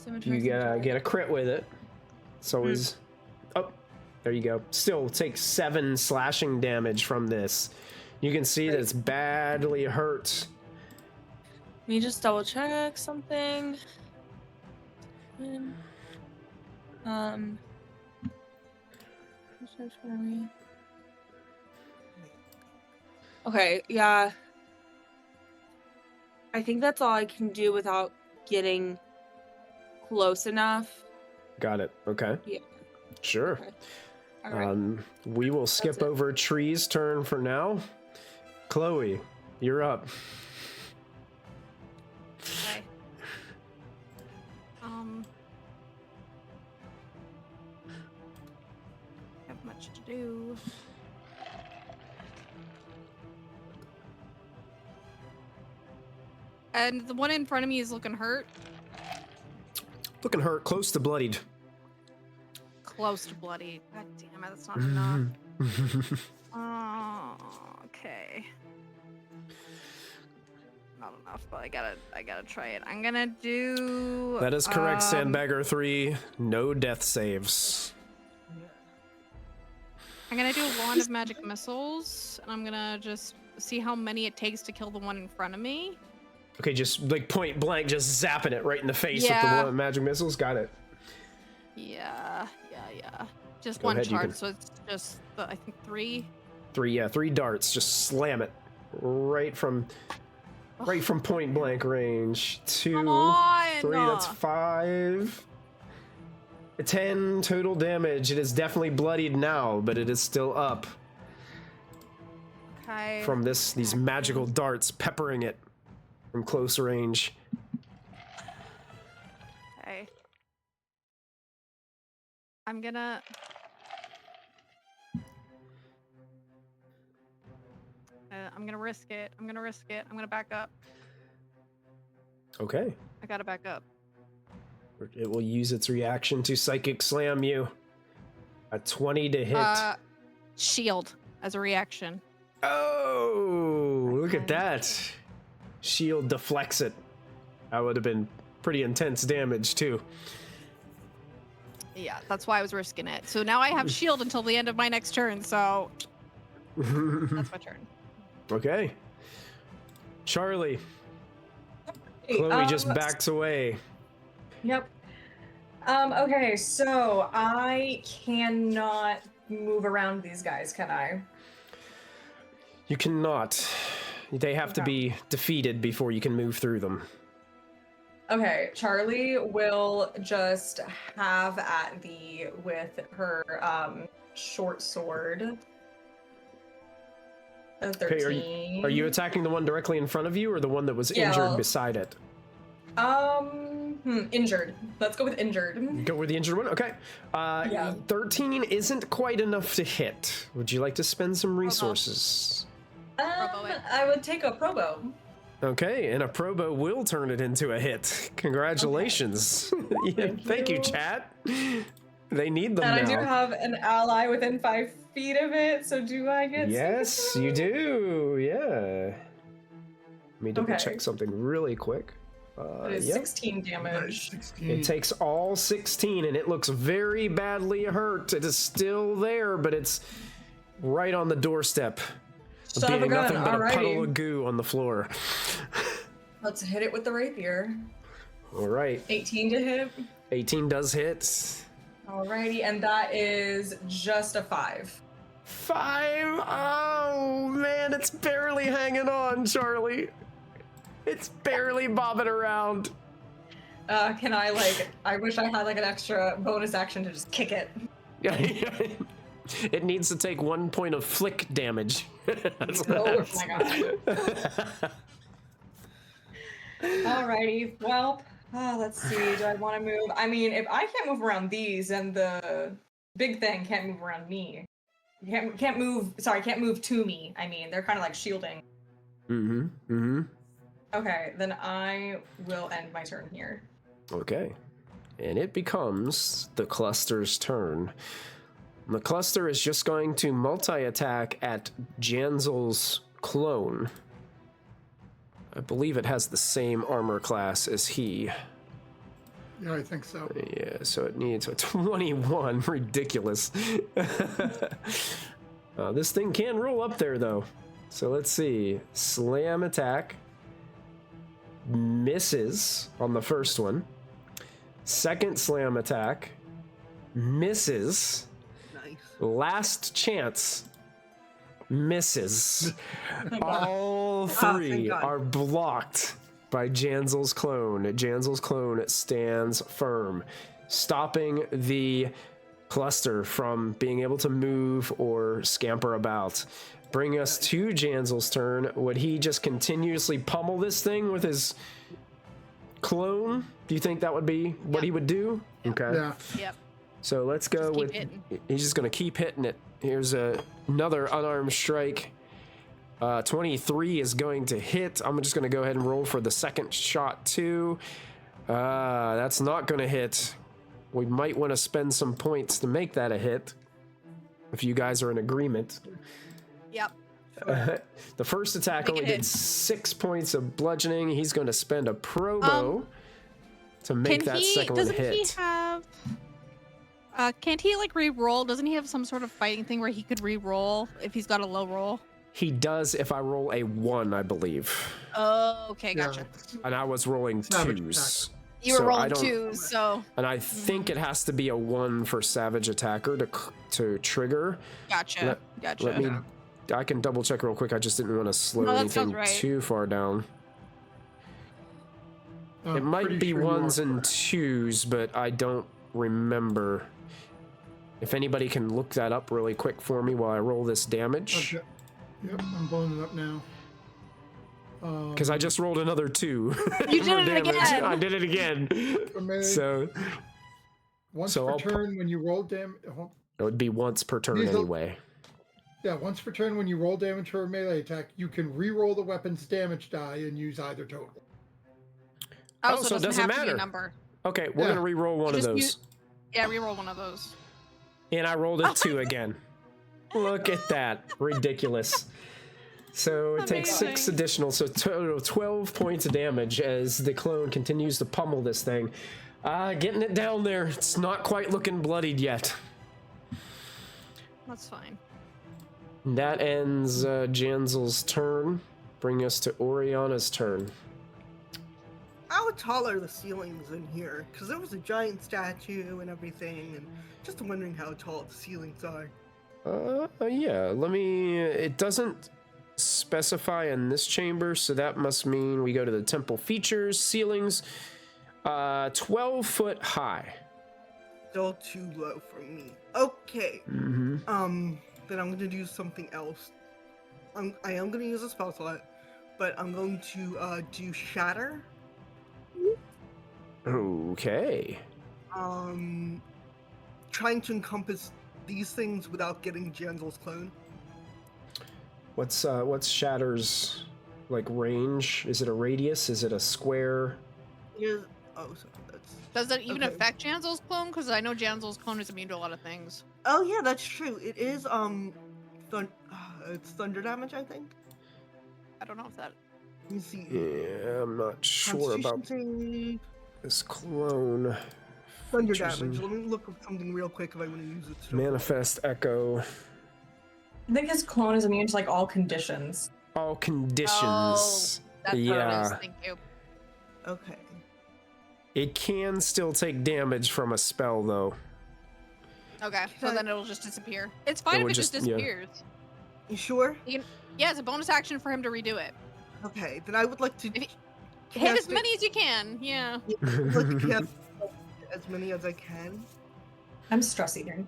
get a crit with it. It's always oh, there you go. Still take 7 slashing damage from this. You can see that it's badly hurt. Let me just double check something. Okay, yeah. I think that's all I can do without getting close enough. Got it. Okay. Yeah. Sure. Okay. All right. We will skip over Tree's turn for now. Chloe, you're up. Okay. Have much to do. And the one in front of me is looking hurt. Looking hurt, close to bloodied. Close to bloody. God damn it, that's not enough. Oh, okay. Not enough, but I gotta try it. I'm gonna do. That is correct, Sandbagger 3. No death saves. I'm gonna do a wand of magic missiles, and I'm gonna just see how many it takes to kill the one in front of me. Okay, just like point blank, just zapping it right in the face with the one magic missiles. Got it. Yeah. Just Go one ahead, charge, so it's just I think 3. 3 darts. Just slam it right from point blank range. 2, Come on! 3. That's 5. 10 total damage. It is definitely bloodied now, but it is still up. Okay. from these magical darts peppering it from close range. Okay. I'm gonna risk it. I'm gonna risk it. I'm gonna back up. Okay. I gotta back up. It will use its reaction to psychic slam you. A 20 to hit. Shield as a reaction. Oh, look at that. Shield deflects it. That would have been pretty intense damage too. Yeah, that's why I was risking it. So now I have shield until the end of my next turn, so that's my turn. Okay. Charlie. Chloe just backs away. Yep. Okay, so I cannot move around these guys, can I? You cannot. They have to be defeated before you can move through them. Okay, Charlie will just have at thee with her short sword. A 13. Okay, are you attacking the one directly in front of you or the one that was injured beside it? Injured. Let's go with injured. Go with the injured one? Okay. 13 isn't quite enough to hit. Would you like to spend some resources? I would take a probo. Okay, and a probo will turn it into a hit. Congratulations. Okay. Thank you, chat. They need them and now. I do have an ally within 5 feet of it, so do I get Yes, you do. Yeah. Let me double check something really quick. It is 16 damage. 16. It takes all 16, and it looks very badly hurt. It is still there, but it's right on the doorstep. Son of a Being gun, nothing but a puddle alrighty. of goo on the floor. Let's hit it with the rapier. All right. 18 to hit. 18 does hit. Alrighty, and that is just a 5. 5. Oh, man, it's barely hanging on, Charlie. It's barely bobbing around. Can I, I wish I had, an extra bonus action to just kick it. It needs to take 1 point of flick damage. That's what Oh happens. my god. Alrighty, well, let's see, do I want to move? I mean, if I can't move around these, then the big thing can't move around me. Can't move to me. I mean, they're kind of shielding. Okay, then I will end my turn here. Okay. And it becomes the cluster's turn. The cluster is just going to multi-attack at Janzel's clone. I believe it has the same armor class as he. Yeah, I think so. Yeah, so it needs a 21. Ridiculous. This thing can roll up there, though. So let's see. Slam attack. Misses on the first one. Second slam attack. Misses. Nice. Last chance. Misses. All thank three God. are blocked by Janzel's clone. Janzel's clone stands firm, stopping the cluster from being able to move or scamper about. Bring us to Janzel's turn. Would he just continuously pummel this thing with his clone? Do you think that would be what he would do? Okay. Yeah. Yep. So let's go Just keep with. hitting. He's just going to keep hitting it. Here's another unarmed strike. 23 is going to hit. I'm just going to go ahead and roll for the second shot, too. That's not going to hit. We might want to spend some points to make that a hit, if you guys are in agreement. Yep. The first attack Make it only did hit. 6 points of bludgeoning. He's going to spend a probo to make that second one doesn't hit. he have can't he re-roll? Doesn't he have some sort of fighting thing where he could re-roll if he's got a low roll? He does if I roll a 1, I believe. Oh, okay, gotcha. And I was rolling Savage 2s. You were So I rolling don't- 2s, so And I think it has to be a 1 for Savage Attacker to trigger. gotcha. Gotcha. Let me. I can double check real quick. I just didn't want to slow No, that anything sounds right. too far down. It might Pretty be sure you are 1s and correct. 2s, but I don't remember. If anybody can look that up really quick for me while I roll this damage. Okay. Yep, I'm blowing it up now. Because I just rolled another 2. You for did it damage. again. I did it again. For melee, So once so per I'll- turn when you roll damage. it would be once per turn These are- anyway. Yeah, once per turn when you roll damage for a melee attack, you can re-roll the weapon's damage die and use either total. Oh, Oh, so so it it doesn't doesn't have to be a matter. number. Okay, we're Yeah. gonna re-roll one of just those. use- Yeah, reroll one of those. And I rolled a 2 again. Look at that. Ridiculous. So it takes 6 Amazing. additional, so total 12 points of damage as the clone continues to pummel this thing. Getting it down there. It's not quite looking bloodied yet. That's fine. That ends Janzel's turn, bringing us to Oriana's turn. How tall are the ceilings in here? Because there was a giant statue and everything, and just wondering how tall the ceilings are. Yeah, it doesn't specify in this chamber, so that must mean we go to the temple features, ceilings, 12 foot high. Still too low for me. Okay. Mm-hmm. Then I'm gonna do something else. I am gonna use a spell slot, but I'm going to do Shatter. Okay. Trying to encompass these things without getting Janzel's clone. What's Shatter's like range? Is it a radius? Is it a square? Here's, oh, sorry, that's. Does that even Okay. affect Janzel's clone? Because I know Janzel's clone is immune to a lot of things. Oh yeah, that's true. It is it's thunder damage, I think. I don't know if that. Let me see. Yeah, I'm not sure about Constitution save, this clone. thunder Features damage. and- Let me look up something real quick if I want to use it. still. Manifest Echo. I think his clone is immune to like all conditions. All conditions. That's what it is. Yeah. Thank you. Okay. It can still take damage from a spell, though. Okay, so Okay. then it'll just disappear. It's fine if would it just just- yeah. disappears. You sure? Yeah, it's a bonus action for him to redo it. Okay, then I would like to If cast Hit as it- many as you can. Yeah. I would like to cast as many as I can. I'm stress eating.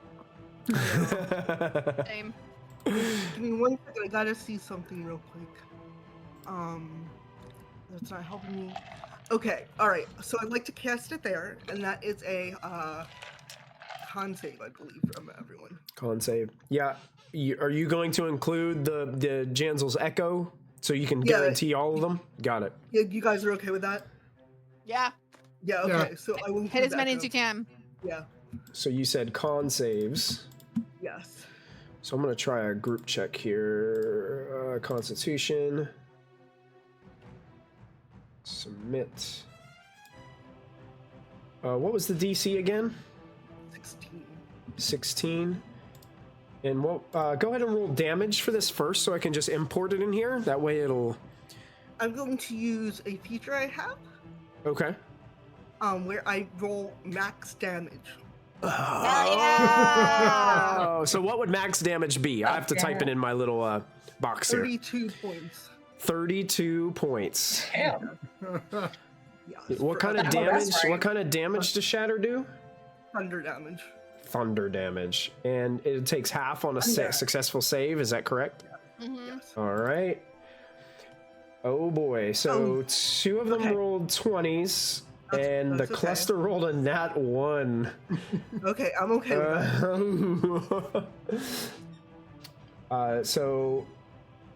Same. Give me 1 second. I gotta see something real quick. That's not helping me. Okay, all right. So I'd like to cast it there, and that is a con save, I believe, from everyone. Con save. Yeah. Are you going to include the Janzel's Echo so you can Yeah. guarantee all of them? Got it. Yeah, you guys are okay with that? Yeah. Yeah. Okay. So I will Hit include as many that, as you though. can. Yeah. So you said con saves. Yes. So I'm going to try a group check here. Constitution. Submit. What was the DC again? 16. 16. And what? Go ahead and roll damage for this first so I can just import it in here. That way it'll... I'm going to use a feature I have, Okay. where I roll max damage. Oh, so what would max damage be? I have to type it in my little box here. 32 points. 32 points. Damn. Yes. What kind of Oh, that's damage? right. What kind of damage does Shatter do? thunder damage? Thunder damage, and it takes half on a successful save. Is that correct? Mm-hmm. Yes. All right. Oh boy. So two of them okay. rolled 20s, and the that's okay. cluster rolled a nat 1. Okay, I'm okay with that. So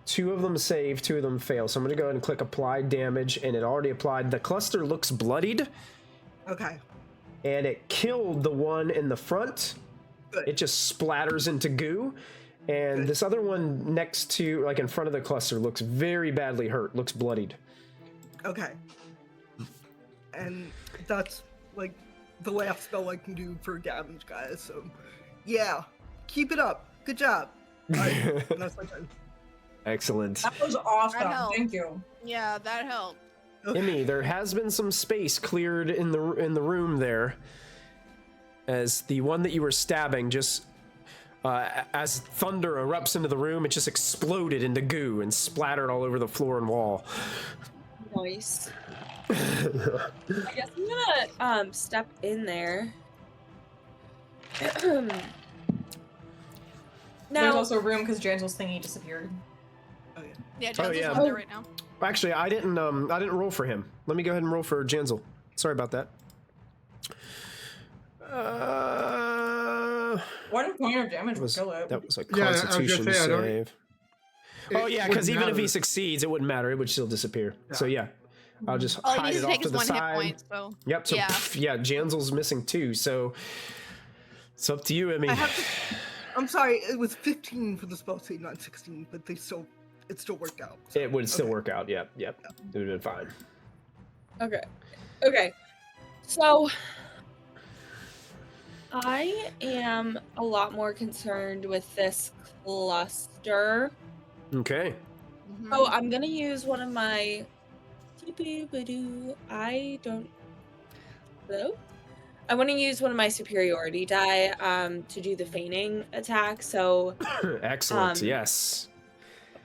2 of them save, 2 of them fail. So I'm going to go ahead and click apply damage, and it already applied. The cluster looks bloodied, Okay. and it killed the one in the front. Good. It just splatters into goo. And Good. this other one next to, like in front of the cluster, looks very badly hurt, looks bloodied. Okay. And that's like the last spell I can do for damage, guys. So, yeah, keep it up. Good job. Alright, that's my turn. Excellent. That was awesome. That helped. Thank you. Yeah, that helped. Okay. Emmy, there has been some space cleared in the room there, as the one that you were stabbing just, as thunder erupts into the room, it just exploded into goo and splattered all over the floor and wall. Nice. I guess I'm gonna step in there. There's Now, also room because Jangel's thingy disappeared. Oh yeah. Yeah, Jansel's yeah. on there right now. Actually, I didn't roll for him. Let me go ahead and roll for Janzel. Sorry about that. 1 point of damage will kill it. That was a Yeah, I was gonna Constitution say, I don't- save. It Oh yeah, because wouldn't even if he matter. succeeds, it wouldn't matter. It would still disappear. So yeah, I'll just All he hide needs it to off take to is the 1 hit side. point. So Yep. So yeah. yeah, Janzel's missing 2. So it's up to you, Emmy. I have to, I'm sorry, it was 15 for the spell save, not 16, but it still worked out. So, It would still okay. work out. Yep. It would have been fine. Okay. So I am a lot more concerned with this cluster. Okay. So I'm gonna use one of my. I want to use one of my superiority die to do the feigning attack. So Excellent. Yes.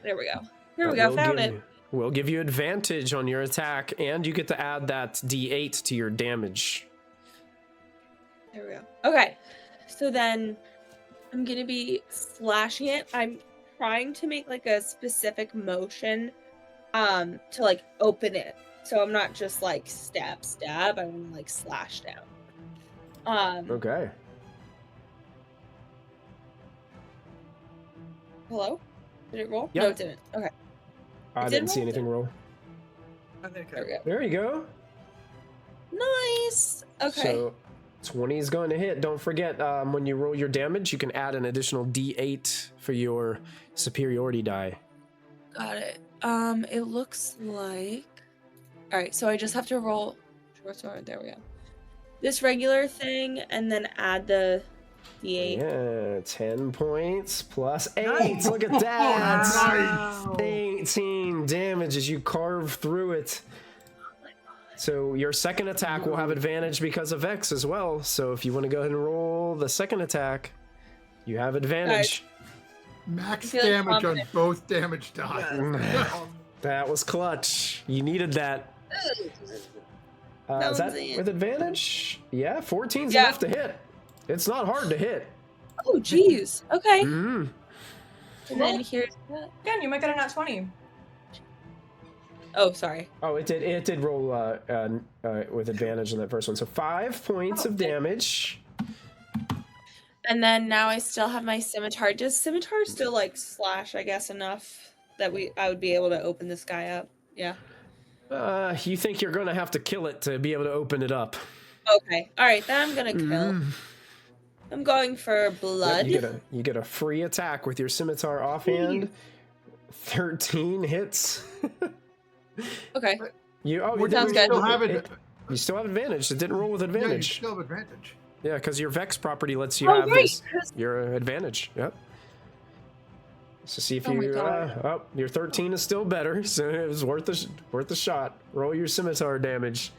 there we go. Here we That go. will Found give it. Will give you advantage on your attack, and you get to add that D8 to your damage. There we go. Okay. So then I'm gonna be slashing it. I'm trying to make like a specific motion to like open it. So I'm not just like stab. I want to like slash down. Okay. Hello? Did it roll? Yep. No, it didn't. Okay. I It didn't did see roll? anything roll. I think There we go. There you go. Nice. Okay. So 20 is going to hit. Don't forget, when you roll your damage, you can add an additional D8 for your superiority die. Got it. It looks like. All right, so I just have to roll. Short sword. There we go. This regular thing, and then add the D8. Yeah, 10 points plus 8. Nice. Look at that. Wow. 18 damage as you carve through it. So your second attack will have advantage because of X as well. So if you want to go ahead and roll the second attack, you have advantage. Max I feel like damage on confident. both damage die. Yeah. That was clutch. You needed that. Is that Sounds with advantage? Yeah, 14's Yeah. enough to hit. It's not hard to hit. Oh, jeez. Okay. Mm. And then here's that. Again, you might get a nat 20. Oh, sorry. Oh, it did roll with advantage on that first one. So 5 points of damage. And then now I still have my scimitar. Does scimitar still like slash? I guess enough that I would be able to open this guy up. Yeah. You think you're gonna have to kill it to be able to open it up? Okay. All right. Then I'm gonna kill. I'm going for Yep, blood. you get a free attack with your scimitar offhand. 13 hits. Okay. You Would Sounds you good. still have it? You still have advantage. It didn't roll with Yeah, you advantage. still have advantage. Yeah, because your Vex property lets you Oh, have right, this, 'cause- your advantage. Yep. So see if Oh my you. God. Your 13 is still better, so it was worth a shot. Roll your scimitar damage.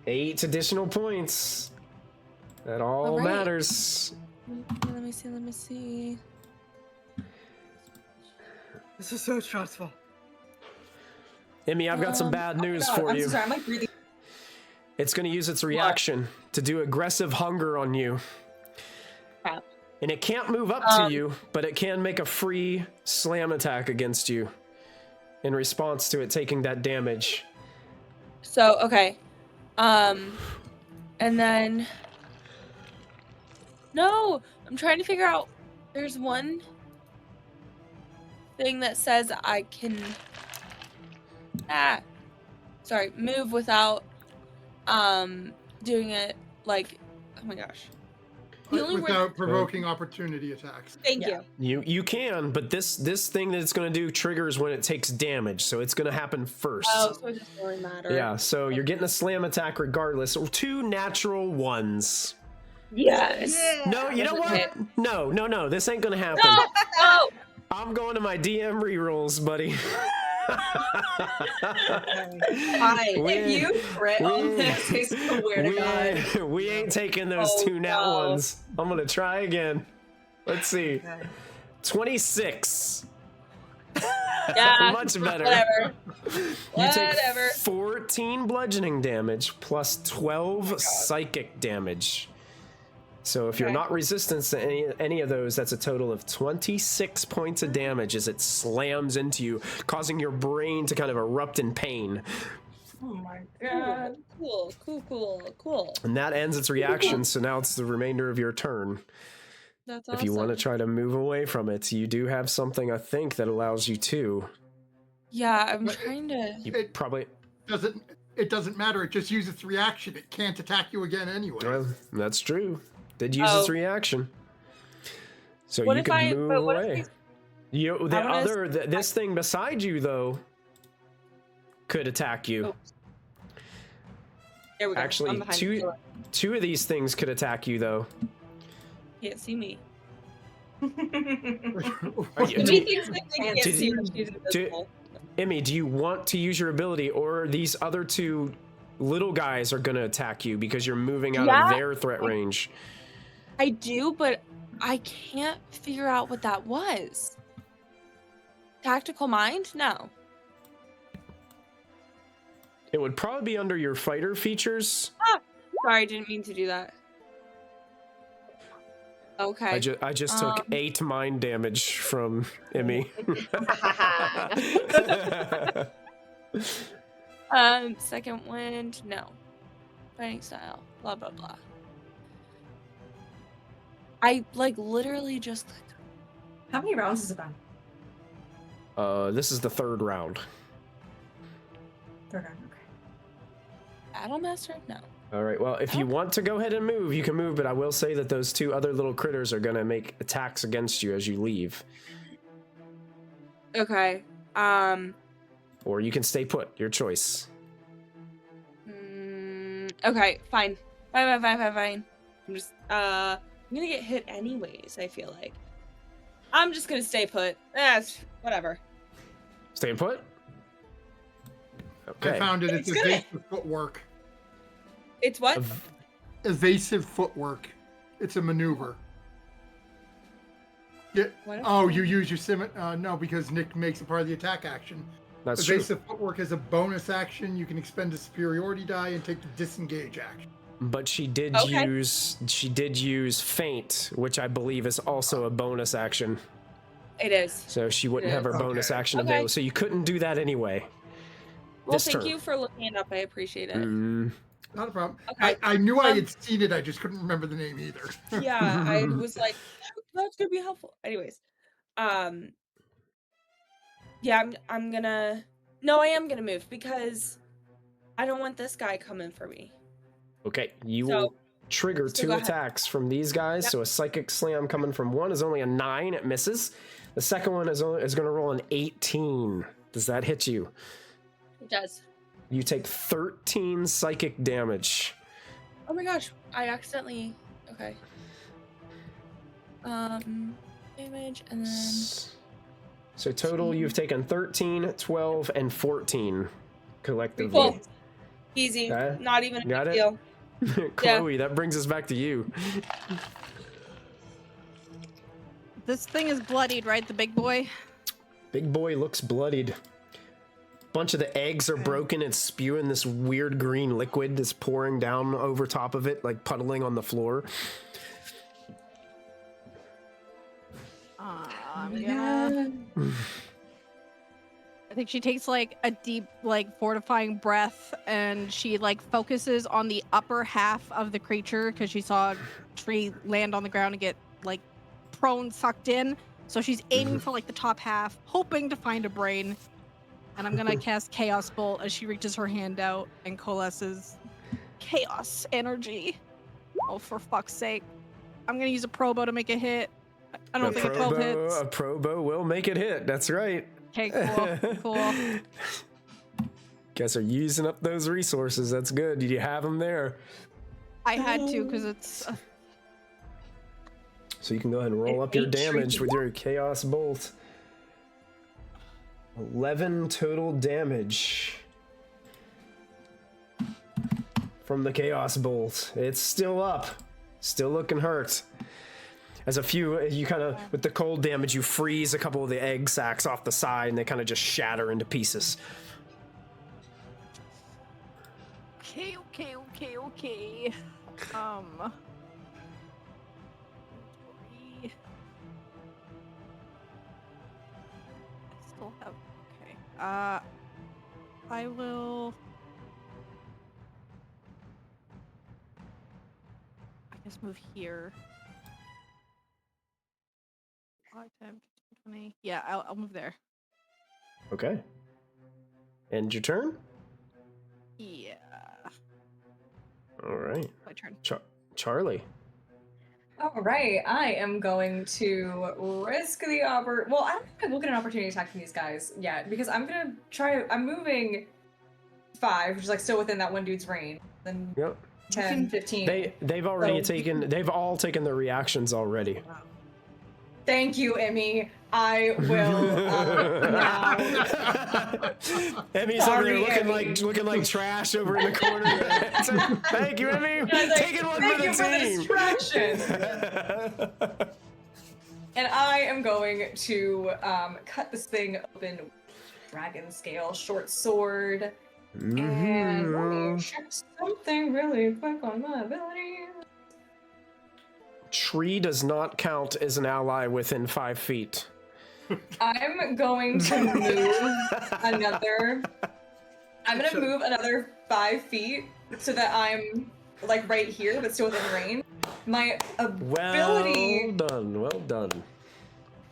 8 additional points. That all right. matters. Let me see. This is so stressful. Emmy, I've got some bad news God, for I'm you. so sorry. I'm like breathing. It's going to use its reaction to do aggressive hunger on you. Crap. And it can't move up to you, but it can make a free slam attack against you in response to it taking that damage. So okay. And then. No, I'm trying to figure out. There's one thing that says I can. Move without doing it like. Oh my gosh. The only word- Without provoking opportunity attacks. Thank Yeah. you. You can, but this thing that it's going to do triggers when it takes damage, so it's going to happen first. Oh, so it doesn't really matter. Yeah, so you're getting a slam attack regardless. 2 natural ones. Yes. No, you know Doesn't what? hit. No, this ain't going to happen. No. I'm going to my DM rerolls, buddy. If you crit on this, I swear to God. we ain't taking those Oh, 2 nat no. ones. I'm going to try again. Let's see. Okay. 26. Yeah. Much better. Whatever. You take Whatever. 14 bludgeoning damage plus 12 psychic damage. So if you're Okay. not resistant to any of those, that's a total of 26 points of damage as it slams into you, causing your brain to kind of erupt in pain. Oh my god. Cool. And that ends its reaction, so now it's the remainder of your turn. That's If you want to try to move away from it, you do have something, I think, that allows you to. Yeah, I'm But trying to. You It- probably... It doesn't matter. It just uses its reaction. It can't attack you again anyway. Well, that's true. Did use its reaction. So What you if can move but what if away. we- This thing beside you, though, could attack you. Oh. There we go. Actually, I'm behind the door. two of these things could attack you, though. Can't see me. Are you- Emmy thinks that they can't Did- see her. She's invisible. Emmy, do you want to use your ability, or these other two little guys are going to attack you because you're moving out of their threat range? I do, but I can't figure out what that was. Tactical mind? No. It would probably be under your fighter features. Sorry, I didn't mean to do that. Okay. I just took 8 mind damage from Emmy. Second wind, no. Fighting style, blah blah blah. I literally just clicked. How many rounds is it been? This is the 3rd round. Third round, okay. Battle Master? No. All right. Well, if you want to go ahead and move, you can move, but I will say that those 2 other little critters are going to make attacks against you as you leave. Okay. Or you can stay put. Your choice. Okay, fine. Fine. I'm just I'm gonna get hit anyways, I feel like. I'm just gonna stay put. Whatever. Staying put? Okay. I found it. It's It's good. evasive footwork. It's what? Evasive footwork. It's a maneuver. Yeah. What? Oh, you use your sim. No, because Nick makes it part of the attack action. That's true. Evasive footwork is a bonus action. You can expend a superiority die and take the disengage action. But she did use feint, which I believe is also a bonus action. It is. So she wouldn't have her bonus Okay. action Okay. available. So you couldn't do that anyway. Well, This thank turn. you for looking it up. I appreciate it. Not a problem. Okay. I knew I had seen it. I just couldn't remember the name either. Yeah, I was like, that's gonna be helpful. Anyways, yeah, I'm gonna. No, I am gonna move because I don't want this guy coming for me. Okay, you So- will trigger so 2 go ahead. attacks from these guys. Yep. So a psychic slam coming from one is only a 9, it misses. The second one is going to roll an 18. Does that hit you? It does. You take 13 psychic damage. Oh my gosh, I accidentally. Okay. Damage and then. So total, you've taken 13, 12, and 14 collectively. Cool. Easy. Okay. Not even a Got big it? deal. Chloe, that brings us back to you. This thing is bloodied, right? The big boy? Big boy looks bloodied. Bunch of the eggs are broken and spewing this weird green liquid that's pouring down over top of it, like puddling on the floor. I'm gonna... I think she takes like a deep, like fortifying breath, and she like focuses on the upper half of the creature because she saw a tree land on the ground and get like prone, sucked in. So she's aiming for like the top half, hoping to find a brain. And I'm gonna cast Chaos Bolt as she reaches her hand out and coalesces chaos energy. Oh, for fuck's sake! I'm gonna use a Probo to make a hit. I don't think a 12 hits. A Probo will make it hit. That's right. Okay, cool. Guess are using up those resources. That's good. Did you have them there? I had to because it's. So you can go ahead and roll up your damage with your Chaos Bolt. 11 total damage from the Chaos Bolt. It's still up. Still looking hurt. As a few, you kind of, with the cold damage, you freeze a couple of the egg sacs off the side and they kind of just shatter into pieces. Okay. still have. Okay. I will. I guess move here. 5, 10, 15, 20. Yeah, I'll move there. Okay. End your turn? Yeah. All right. My turn. Charlie. All right, I am going to risk the Well, I don't think I will get an opportunity attack from these guys yet because I'm gonna try. I'm moving 5, which is like still within that one dude's range. Then Yep. 10, 15. They've already taken. They've all taken their reactions already. Thank you, Emmy. I will now. Emmy's over there looking like trash over in the corner. Thank you, Emmy. Taking one for the team. Distraction. And I am going to cut this thing open. Dragon scale, short sword, and let me check something really quick on my ability. Tree does not count as an ally within 5 feet. I'm going to move another. I'm gonna move another 5 feet so that I'm like right here, but still within range. My ability. Well done.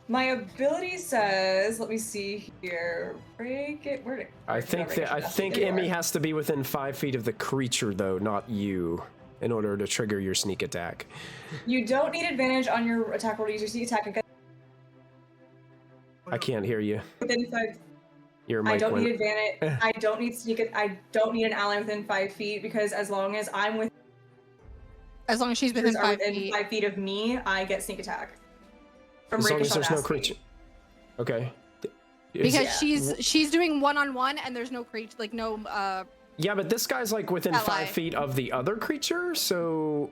My ability says, let me see here. Break it. Where did I think Emmy has to be within 5 feet of the creature, though, not you, in order to trigger your sneak attack. You don't need advantage on your attack roll to use your sneak attack. I can't hear you. Within 5. Your mic I don't went. need advantage. I don't need I don't need an ally within 5 feet because as long as I'm with. As long as she's within 5 within feet. 5 feet of me, I get sneak attack. From As long as there's no Rachel creature. Okay. Because she's doing one-on-one and there's no creature, like no. Yeah, but this guy's like within ally. 5 feet of the other creature, so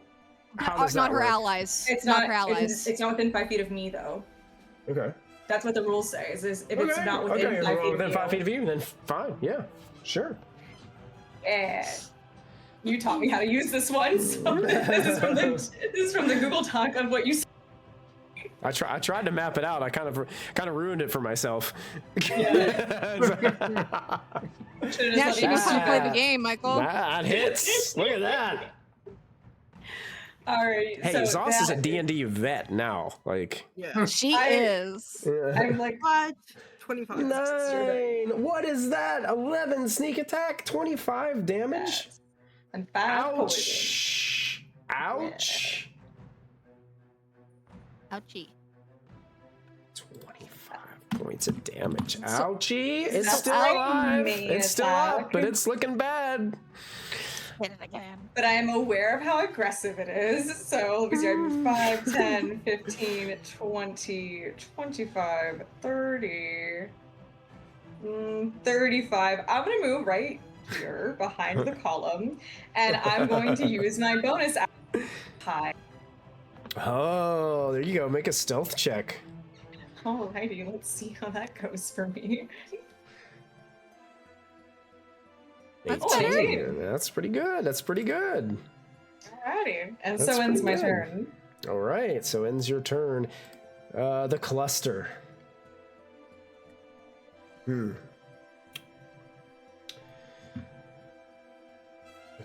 how does that not her work? allies. It's not not her allies. It's not within 5 feet of me though. Okay. That's what the rules say. Is if it's not within 5 feet. Within of 5 feet of you, then fine. Yeah, sure. And you taught me how to use this one. So this is from the Google Doc of what you. I tried to map it out. I kind of ruined it for myself. Yeah, she needs to play the game, Michael. That hits. Look at that. All right. Hey, so Zoss is a D&D vet now. Like, Yeah. She is. I'm like, What? 25. 9. What is that? 11 sneak attack, 25 damage. and 5 poison. Ouch. Ouchie. 25 points of damage. Ouchie. It's It's still not alive. me It's still attack. up, but it's looking bad. Hit it again. But I am aware of how aggressive it is. So let me see. I move 5, 10, 15, 20, 25, 30, 35. I'm going to move right here behind the column. And I'm going to use my bonus action. Hi. Oh, there you go. Make a stealth check. Alrighty, let's see how that goes for me. That's 18. That's pretty good. Alrighty. And That's so ends pretty my good. turn. All right, so ends your turn. The cluster. The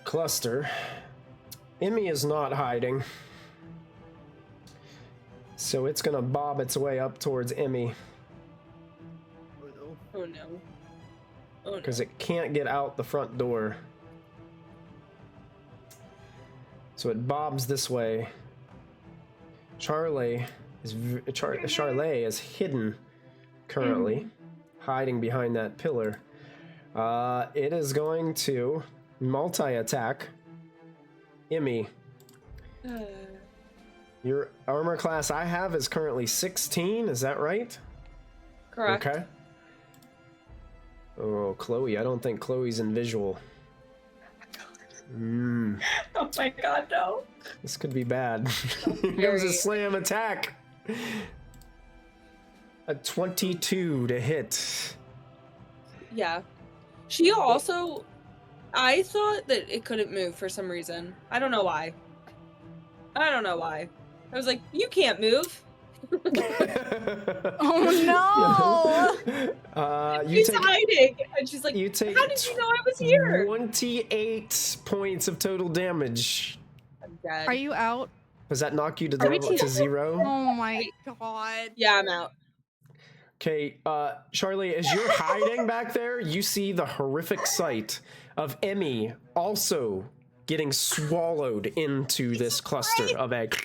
cluster. Emmy is not hiding. So it's gonna bob its way up towards Emmy Oh, no. Oh no. Oh no. because it can't get out the front door. So it bobs this way. Charlie is hidden currently, hiding behind that pillar. It is going to multi-attack Emmy. Your armor class I have is currently 16, is that right? Correct. Okay. Oh, Chloe, I don't think Chloe's in visual. Oh my god, no. This could be bad. Here comes a slam attack. A 22 to hit. Yeah. She also, I thought that it couldn't move for some reason. I don't know why. I was like, you can't move. Oh no! You She's take hiding, and she's like, you take "How did you know I was here?" 28 points of total damage. I'm dead. Are you out? Does that knock you to Are we level to 0? Oh my god. Yeah, I'm out. Okay, Charlie, as you're hiding back there, you see the horrific sight of Emmy also getting swallowed into this cluster of egg.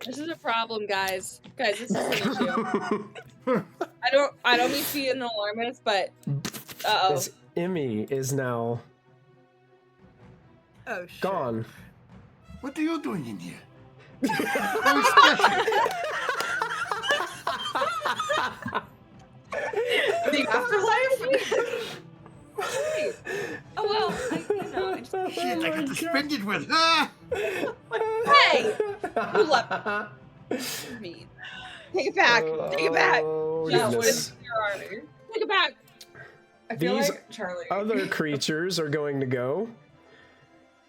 This is a problem, guys. Guys, this is an issue. I don't mean to be an alarmist, but This Emmy is now Oh shit. gone. What are you doing in here? The afterlife? oh well. I just, Shit, I got suspended with. Ah! hey, who left me? Take it back. Take it back. Oh, No, what goodness. is your army? Take it back. I feel These like Charlie. Other creatures are going to go,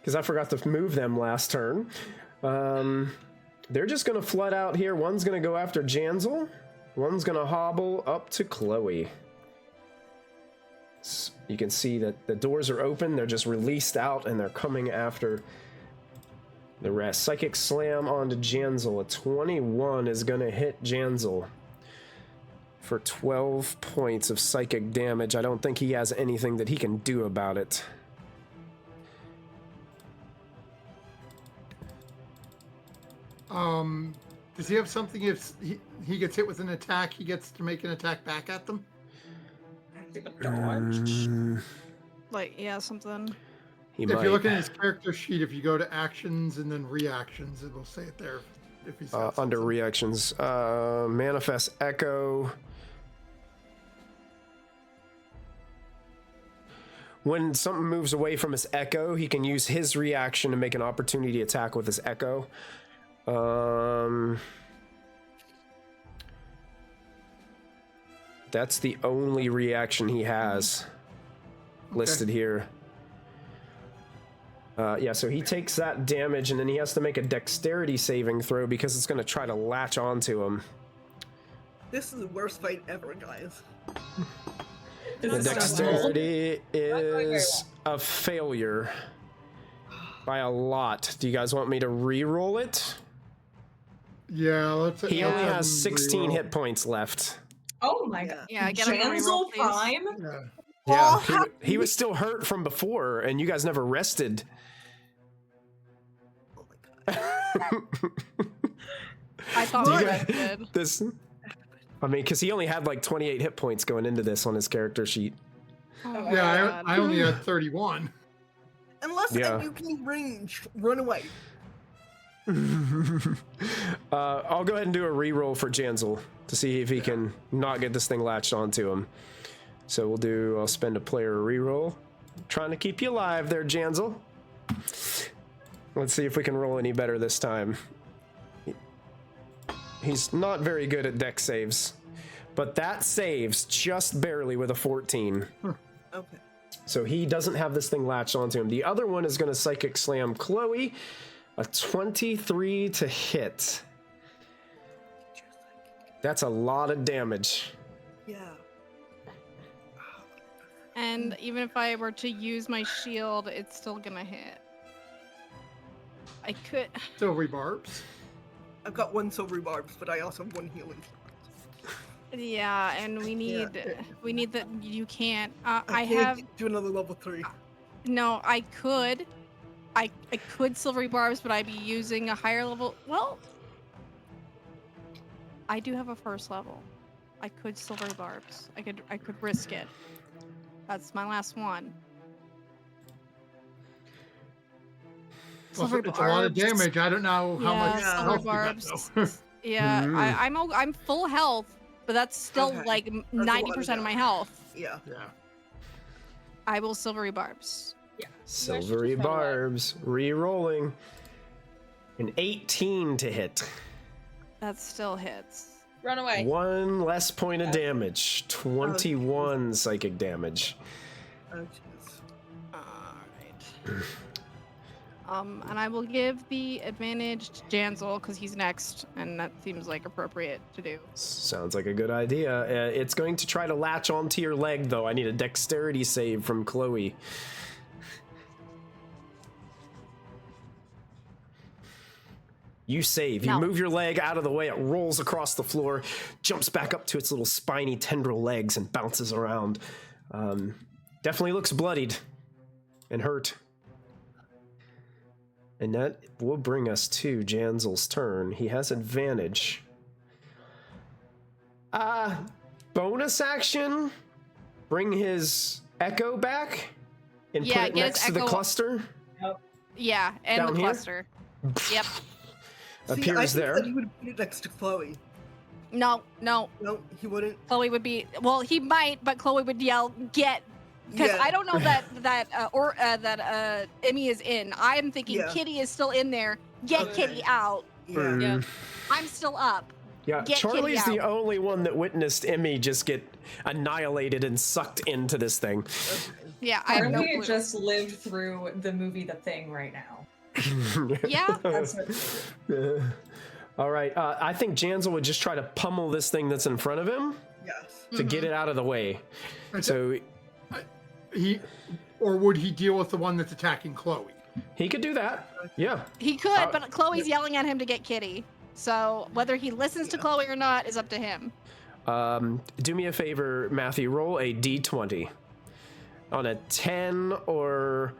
because I forgot to move them last turn. They're just going to flood out here. One's going to go after Janzel. One's going to hobble up to Chloe. You can see that the doors are open. They're just released out, and they're coming after the rest. Psychic Slam onto Janzel. A 21 is going to hit Janzel for 12 points of psychic damage. I don't think he has anything that he can do about it. Does he have something if he gets hit with an attack, he gets to make an attack back at them? Like, yeah, something. He If might. you look at his character sheet, if you go to actions and then reactions, it will say it there. If he's got Under something. reactions, Manifest Echo. When something moves away from his echo, he can use his reaction to make an opportunity attack with his echo. That's the only reaction he has listed here. Yeah, so he takes that damage, and then he has to make a dexterity saving throw because it's going to try to latch onto him. This is the worst fight ever, guys. This The is so dexterity very is a failure by a lot. Do you guys want me to re-roll it? Yeah, let's. He only let's has 16 reroll. hit points left. Oh my god. Yeah, get him a reroll, Janzel please. Prime? Yeah. Yeah, he was still hurt from before, and you guys never rested. Oh my god. I thought Do we you guys guys- did. This, I mean, because he only had like 28 hit points going into this on his character sheet. Oh my Yeah, God. I only had 31. Unless Yeah. you can range, run away. I'll go ahead and do a re-roll for Janzel to see if he can not get this thing latched onto him. So I'll spend a player re-roll. Trying to keep you alive there, Janzel. Let's see if we can roll any better this time. He's not very good at dex saves, but that saves just barely with a 14. Okay. So he doesn't have this thing latched onto him. The other one is going to Psychic Slam Chloe. A 23 to hit. That's a lot of damage. Yeah. And even if I were to use my shield, it's still gonna hit. I could. Silvery barbs. I've got one silver barbs, but I also have one healing. Yeah, and we need that. You can't. I can't have. do another level 3. No, I could. I could silvery barbs, but I'd be using a higher level. Well, I do have a first level. I could silvery barbs. I could risk it. That's my last one. Well, Silver it's a lot of barbs. damage. I don't know how Yeah, much silver health barbs. you got, Yeah, Mhm. I'm full health, but that's still Okay. like a lot of 90% of my health. Yeah. though. Yeah. I will silvery barbs. Silvery barbs. Re-rolling. An 18 to hit. That still hits. Run away. One less point of damage. 21 psychic damage. Oh, jeez. Alright. And I will give the advantage to Janzel because he's next, and that seems like appropriate to do. Sounds like a good idea. It's going to try to latch onto your leg, though. I need a dexterity save from Chloe. You save. You move your leg out of the way. It rolls across the floor, jumps back up to its little spiny tendril legs, and bounces around. Definitely looks bloodied and hurt. And that will bring us to Janzel's turn. He has advantage. Bonus action. Bring his echo back and put it next to the cluster. Yeah, and Down the here? cluster. Yep. Appears I think there. that he would put it next to Chloe. No. No, he wouldn't. Chloe would be. Well, he might, but Chloe would yell, "Get!" Because I don't know that Emmy is in. I'm thinking Kitty is still in there. Get Kitty out. Yeah. I'm still up. Yeah, Get Charlie's Kitty the out. only one that witnessed Emmy just get annihilated and sucked into this thing. Yeah, I have no Charlie clue. just lived through the movie The Thing right now. Yeah. That's what. All right, I think Janzel would just try to pummel this thing that's in front of him Yes. to get it out of the way. So would he deal with the one that's attacking Chloe? he could do that. Yeah. He could, but Chloe's yelling at him to get Kitty. So whether he listens to Chloe or not is up to him. Do me a favor, Matthew. Roll a d20. On a 10 or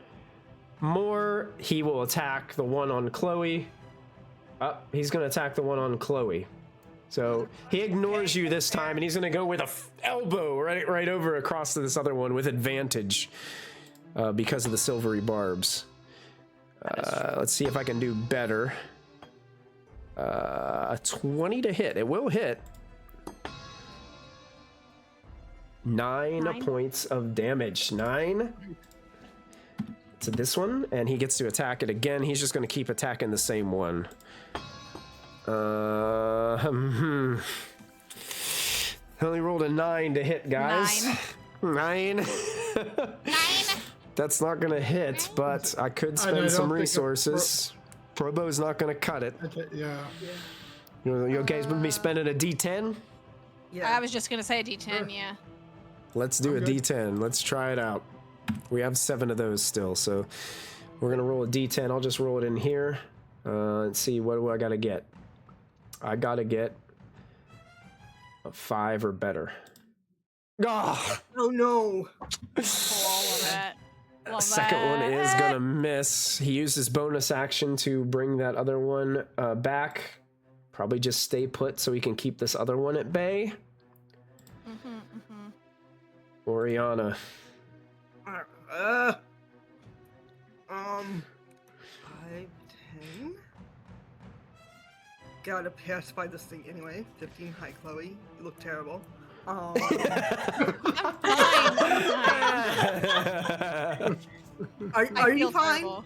more, he will attack the one on Chloe. He's going to attack the one on Chloe. So he ignores you this time, and he's going to go with a elbow right over across to this other one with advantage because of the silvery barbs. Let's see if I can do better. A 20 to hit. It will hit. 9 points of damage. 9 to this one, and he gets to attack it again. He's just going to keep attacking the same one. Only rolled a 9 to hit, guys. 9. That's not going to hit, but I could spend some resources. Probo's not going to cut it. Yeah. You guys with me spending a D10? Yeah. I was just gonna say a D10. Yeah. Let's do a D10. Let's try it out. We have 7 of those still, so we're going to roll a D10. I'll just roll it in here. Let's see, what do I got to get? I got to get a 5 or better. Oh no. Love that. Love Second one that. is going to miss. He used his bonus action to bring that other one back. Probably just stay put so he can keep this other one at bay. Oriana. 5, 10. Gotta pass by this thing anyway. 15. Hi, Chloe. You look terrible. I'm Are you fine? Terrible.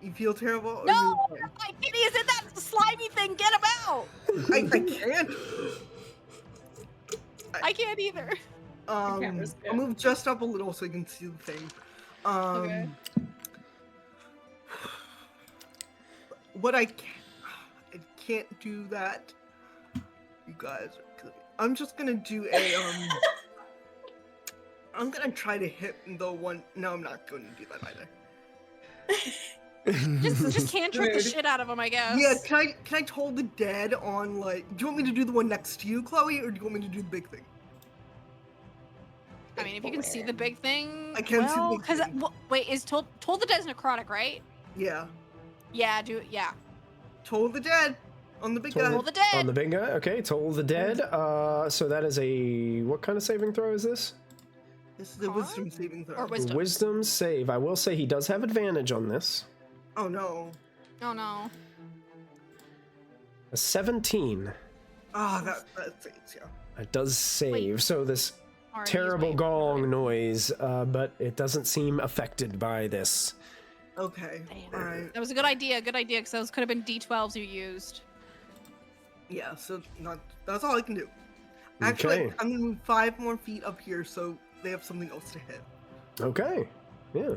You feel terrible? Or No, you my Kitty is in that slimy thing. Get him out. I can't. I can't either. I'll move just up a little so you can see the thing. Okay. What I can't do that. You guys are good. I'm just gonna do a I'm gonna try to hit the one. No, I'm not going to do that either. just cantrip the shit out of him, I guess. Yeah, can I toll the dead on, like, do you want me to do the one next to you, Chloe, or do you want me to do the big thing? I mean, if you can see the big thing. I can see the big because thing. wait, is toll the dead's necrotic, right? Yeah. Yeah, yeah. Toll the dead on the big guy. Toll the dead. On the big guy? Okay, Toll the Dead. So that is a... What kind of saving throw is this? This is the wisdom saving throw. Or wisdom. Wisdom save. I will say he does have advantage on this. Oh no. Oh no. A 17. Ah, that saves, yeah. It does save. So this Alright, he's terrible waiting. gong noise, but it doesn't seem affected by this. Okay. Damn. Alright. That was a good idea, because those could have been D12s you used. Yeah, so that's all I can do. Actually, Okay. I'm gonna move 5 more feet up here so they have something else to hit. Okay. Yeah.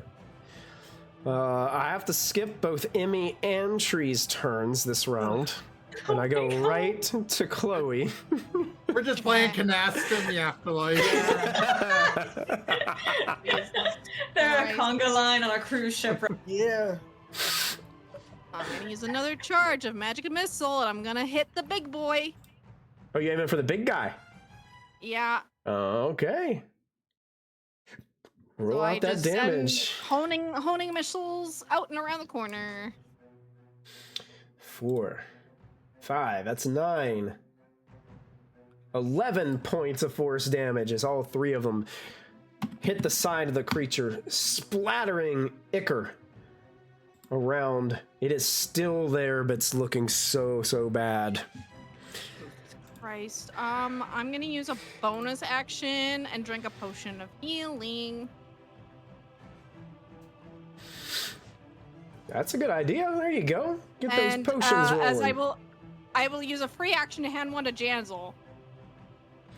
I have to skip both Emmy and Tree's turns this round. And I go right to Chloe. We're just playing canasta in the afterlife. They're a conga line on a cruise ship. Yeah. I'm gonna use another charge of magic missile, and I'm gonna hit the big boy. Oh, you aiming for the big guy? Yeah. Okay. Roll So I out that just damage. honing missiles out and around the corner. 4, 5, that's 9. 11 points of force damage as all 3 of them hit the side of the creature, splattering ichor around. It is still there, but it's looking so bad. Christ. I'm gonna use a bonus action and drink a potion of healing. That's a good idea. There you go. Get And those potions rolling. as I will use a free action to hand one to Janzel.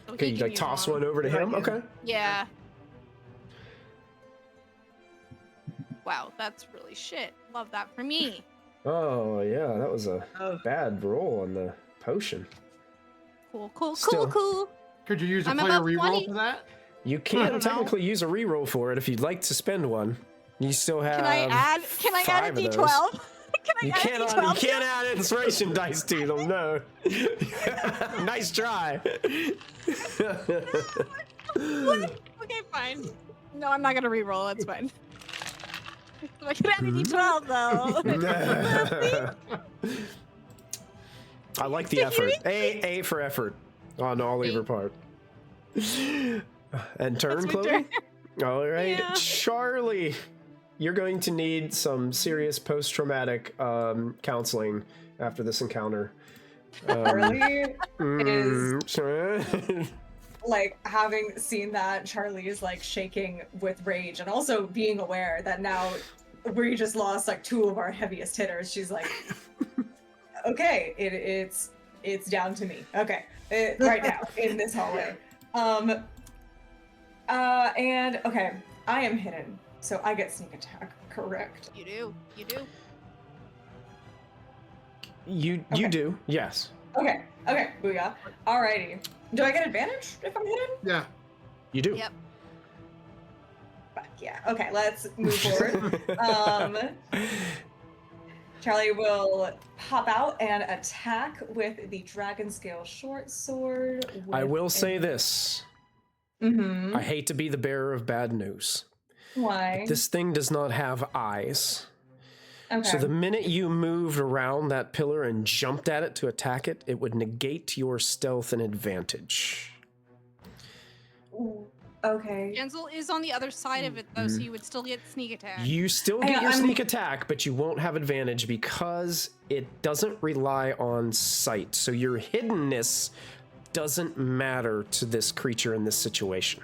So Okay, he you can like use toss one over to him? Yeah. Okay. Yeah. Wow, that's really shit. Love that for me. Oh, yeah, that was a Oh. bad roll on the potion. Cool. Still. Could you use a I'm player about reroll 20. for that? You I can don't know. technically use a reroll for it if you'd like to spend one. You still have Can I add a 5 of those. D12? Can I You add a can't, D12? you can't add inspiration dice to them, no. Nice try. Okay, fine. No, I'm not gonna reroll. That's fine. I can add a D12 though. I like the effort. A for effort on Oliver part. And turn, That's my Chloe? turn. All right. Yeah. Charlie, you're going to need some serious post-traumatic counseling after this encounter. Charlie is mm, like, having seen that, Charlie is like shaking with rage and also being aware that now we just lost like 2 of our heaviest hitters. She's like, okay, it's down to me. Okay, right now in this hallway. And okay, I am hidden, so I get sneak attack. Correct. You do. you Okay. do, yes. Okay. Booyah. Alrighty. Do I get advantage if I'm hidden? Yeah. You do. Yep. But yeah. Okay. Let's move forward. Charlie will pop out and attack with the dragon scale short sword. I will say this. Mm-hmm. I hate to be the bearer of bad news. Why? This thing does not have eyes. Okay. So the minute you moved around that pillar and jumped at it to attack it, it would negate your stealth and advantage. Ooh, okay. Janzel is on the other side of it though, so you would still get sneak attack. You still Hang get on, your I'm- sneak attack, but you won't have advantage because it doesn't rely on sight. So your hiddenness doesn't matter to this creature in this situation.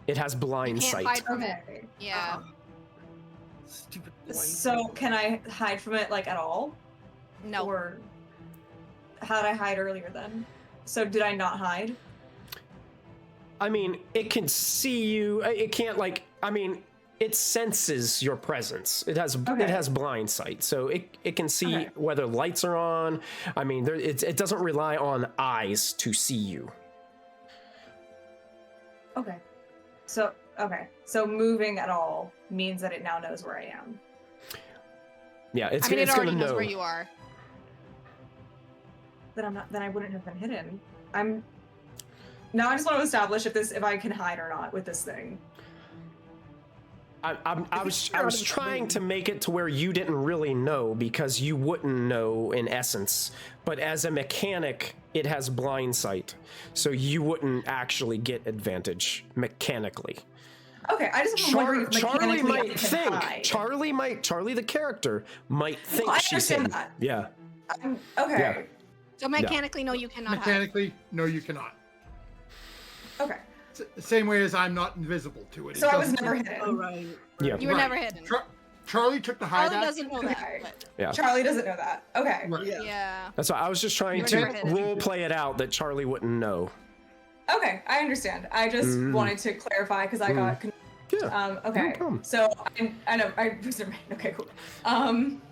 It has blind Can't sight. hide from it. Okay. Yeah. Stupid blind. So can I hide from it like at all? No. Or how did I hide earlier then? So did I not hide? I mean, it can see you. It can't it senses your presence. It has blind sight, so it can see Okay. whether lights are on. I mean, it doesn't rely on eyes to see you. Okay. So moving at all means that it now knows where I am. Yeah, it's I mean, it it's gonna already knows know. where you are. Then I wouldn't have been hidden. Now I just want to establish if I can hide or not with this thing. I was trying to make it to where you didn't really know because you wouldn't know in essence. But as a mechanic, it has blind sight, so you wouldn't actually get advantage mechanically. Okay, I just wondering if Charlie mechanically I might can think. hide. Charlie the character might think I she's understand hidden. that. Yeah. Okay. Yeah. So mechanically, no, you cannot hide. Mechanically, no, you cannot. Okay. Same way as I'm not invisible to it. So It I was doesn't- never hidden. Oh, right. Yeah. You were Right. never hidden. Charlie took the hide Charlie action. doesn't know that. Okay. But Yeah. Charlie doesn't know that. Okay. Right. Yeah. yeah. That's why I was just trying You were to never hidden. role play it out that Charlie wouldn't know. Okay, I understand. I just wanted to clarify because I got Yeah. Okay. No problem. So I know I boosted my. Okay, cool.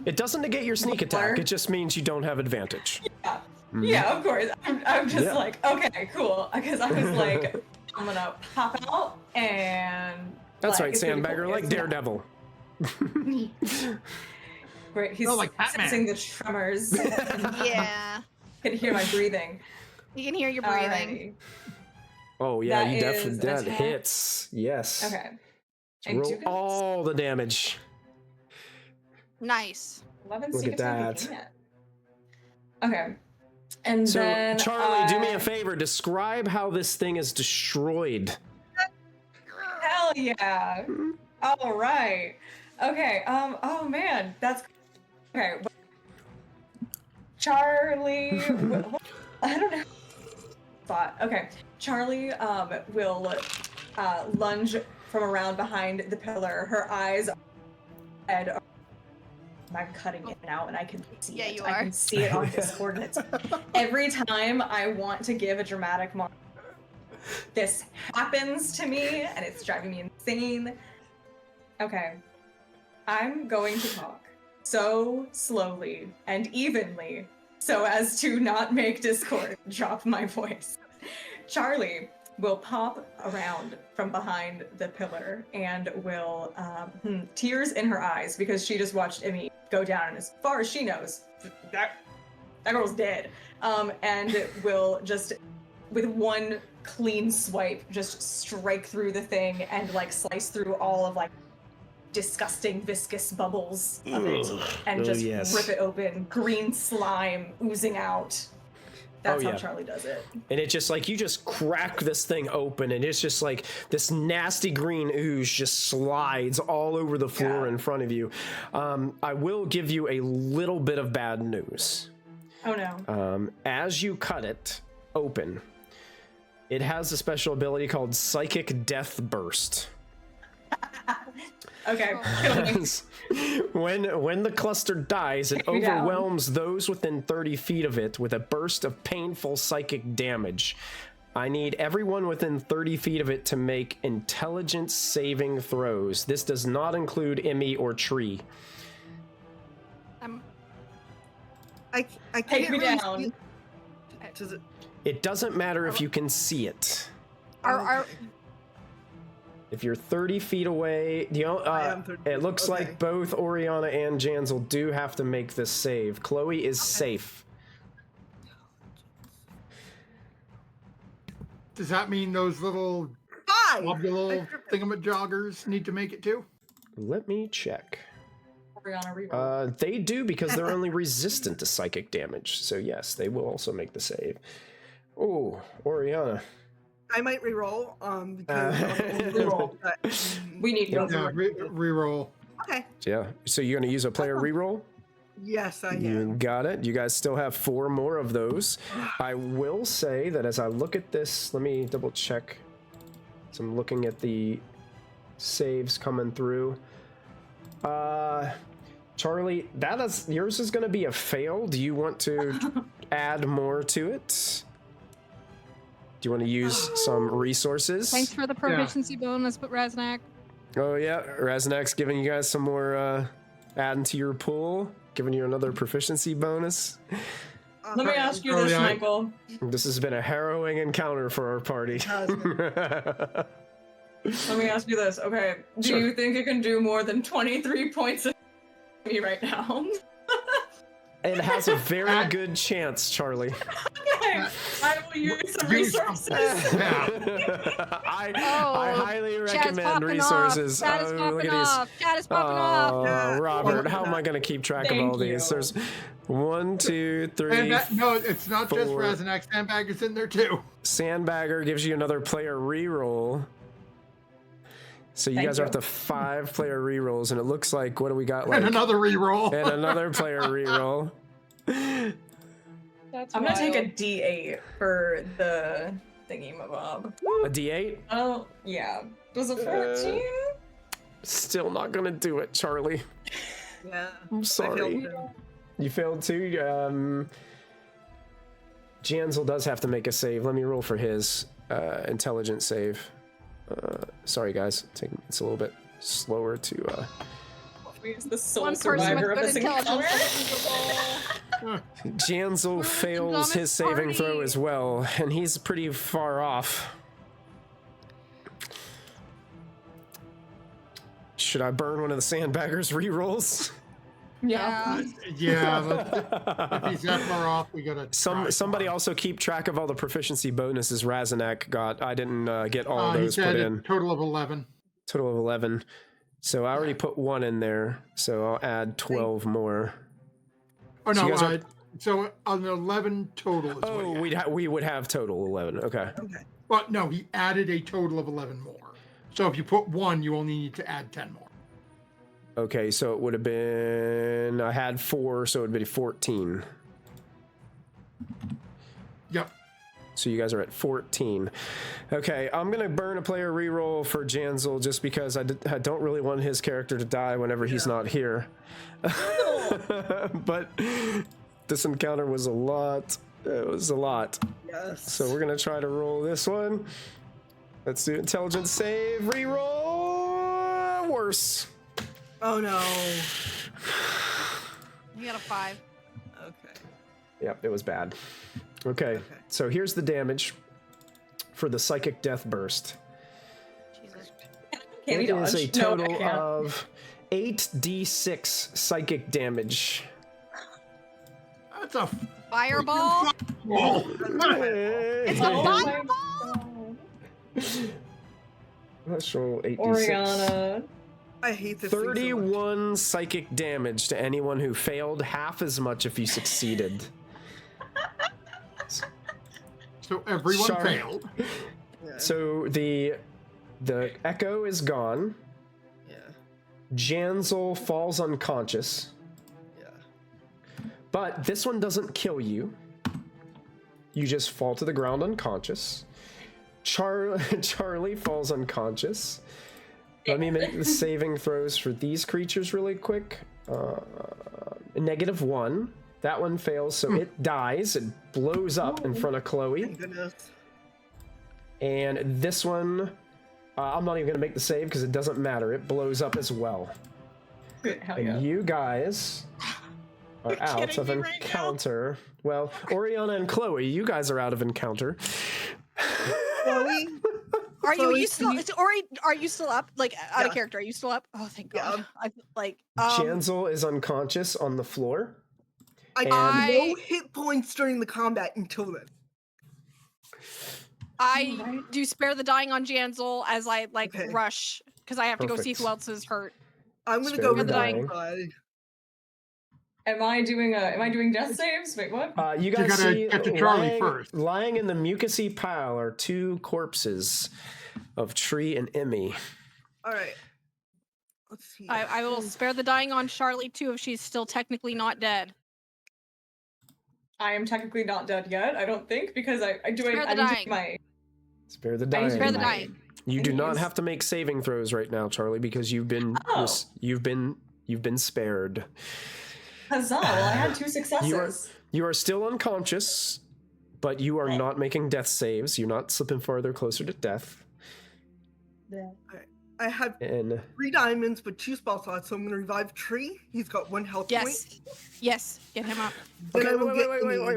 It doesn't negate your sneak attack. It just means you don't have advantage. Yeah. Yeah, of course. I'm just Yeah. like, okay, cool. Because I was like, I'm gonna pop out and. That's like, right, it's gonna be Sandbagger, cool. like It's- Daredevil. Great. He's Oh, like Batman. sensing the tremors. Yeah. Can hear my breathing. You can hear your breathing. Alrighty. Oh yeah, That you is definitely an that attack? hits. Yes. Okay. Roll And all the damage. Nice. 11 Look sneak at attack that. again. Okay. And So then Charlie, do me a favor. Describe how this thing is destroyed. Hell yeah. All right. Okay. Oh man, that's okay. Charlie. I don't know. Thought. Okay. Charlie will lunge from around behind the pillar. Her eyes are I'm cutting it now and I can see Yeah, it. you I are. can see it on Discord. And it's every time I want to give a dramatic moment, this happens to me and it's driving me insane. Okay. I'm going to talk so slowly and evenly so as to not make Discord drop my voice. Charlie will pop around from behind the pillar and will, tears in her eyes because she just watched Emmy go down, and as far as she knows, that girl's dead. And will just, with one clean swipe, just strike through the thing and like slice through all of like disgusting viscous bubbles of it and just rip it open, green slime oozing out. That's how Charlie does it. And it's just like you just crack this thing open, and it's just like this nasty green ooze just slides all over the floor in front of you. I will give you a little bit of bad news. Oh no. As you cut it open, it has a special ability called Psychic Death Burst. Okay. When the cluster dies, it overwhelms those within 30 feet of it with a burst of painful psychic damage. I need everyone within 30 feet of it to make intelligence saving throws. This does not include Emmy or Tree. I can't Take me really down. see- Does it? It doesn't matter if you can see it. If you're 30 feet away, I am 30 it looks feet, okay. like both Oriana and Janzel do have to make this save. Chloe is safe. Does that mean those little 5! little thingamajoggers need to make it too? Let me check. Oriana reroll. They do because they're only resistant to psychic damage. So yes, they will also make the save. Oh, Oriana. I might reroll, because Reroll. We need Yeah, both of them. reroll. Okay. Yeah. So you're gonna use a player reroll? Yes, I You am. got it. You guys still have 4 more of those. I will say that as I look at this, let me double check. So I'm looking at the saves coming through. Charlie, yours is gonna be a fail. Do you want to add more to it? Do you want to use some resources? Thanks for the proficiency bonus, but Raznak. Oh yeah, Raznak's giving you guys some more adding to your pool, giving you another proficiency bonus. Let me ask you this, Michael. This has been a harrowing encounter for our party. Let me ask you this. Okay, do Sure. you think it can do more than 23 points of me right now? It has a very good chance, Charlie. Okay, I will use some resources. I highly Chat is recommend popping resources. off. Chat is Oh, popping look at off. Chat is popping off. Oh, Robert, how am I going to keep track of all Thank these? you. There's 1, 2, 3. No, it's not just 4. Raznac. Sandbagger's in there too. Sandbagger gives you another player reroll. So you Thank guys are you. up to 5 player rerolls, and it looks like, what do we got? Like, And another reroll. and another player reroll. That's I'm gonna take a wild. D8 for the thingy-mabob. A D8? Oh, yeah. Was it 14? Still not gonna do it, Charlie. Yeah. I'm sorry. You failed too. Janzel does have to make a save. Let me roll for his intelligence save. Sorry, guys. It's a little bit slower to. He's the sole One person survivor with of good this encounter. intelligence. Janzel fails his saving throw as well, and he's pretty far off. Should I burn one of the sandbaggers' rerolls? Yeah. Yeah, if he's that far off, we gotta. Somebody also keep track of all the proficiency bonuses Razanak got. I didn't get all those he put said in. a total of 11. Total of 11. So I already put 1 in there, so I'll add 12 more. Oh So no, you guys are- so an 11 total is Oh, what he had. we would have total 11. Okay. Okay. But no, he added a total of 11 more. So if you put 1, you only need to add 10 more. Okay, so it would have been... I had 4, so it would be 14. Yep. So you guys are at 14. Okay, I'm going to burn a player reroll for Janzel just because I don't really want his character to die whenever he's not here. But this encounter was a lot. It was a lot. Yes. So we're going to try to roll this one. Let's do intelligence save. Reroll. Worse. Oh no. We got a 5. Okay. Yep, it was bad. Okay, so here's the damage for the Psychic Death Burst. Jesus. Can we It is dodge? a total No, I can't. of 8d6 psychic damage. That's a Fireball. wall. It's a Oh my fireball. Let's roll 8d6. Oriana. I hate this thing so much. 31 psychic damage to anyone who failed, half as much if you succeeded. So everyone Sorry. failed. Yeah. So the echo is gone. Yeah. Janzel falls unconscious. Yeah. But this one doesn't kill you. You just fall to the ground unconscious. Charlie falls unconscious. Let me make the saving throws for these creatures really quick. -1. That one fails, so it dies. It blows up in front of Chloe. Thank goodness. And this one, I'm not even going to make the save because it doesn't matter. It blows up as well. Hell And yeah. you guys are out of encounter. Well, Oriana and Chloe, you guys are out of encounter. Chloe? Are you Chloe, still? can you- Is Ori, are you still up? Like out Yeah. of character? Are you still up? Oh, thank Yeah. God. I like. Janzel is unconscious on the floor. I And- got no hit points during the combat until then. I do spare the dying on Janzel as I like Okay. rush because I have to go see Perfect. who else is hurt. I'm gonna Spare go the with dying. the Am I doing death saves? Wait, what? You guys gotta see get to Charlie lying, first. lying in the mucousy pile are 2 corpses of Tree and Emmy. All right. Let's see. I will spare the dying on Charlie too if she's still technically not dead. I am technically not dead yet, I don't think, because I Spare need the to dying. do my... Spare the I need dying. to Spare do the my- dying. You do not Yes. have to make saving throws right now, Charlie, because you've been Oh. you've been spared. Huzzah, well, I had 2 successes. You are still unconscious, but you are not making death saves. You're not slipping farther closer to death. I have And 3 diamonds, but 2 spell slots, so I'm gonna revive Tree. He's got 1 health point. Yes. Yes. Get him up. Then okay, I will get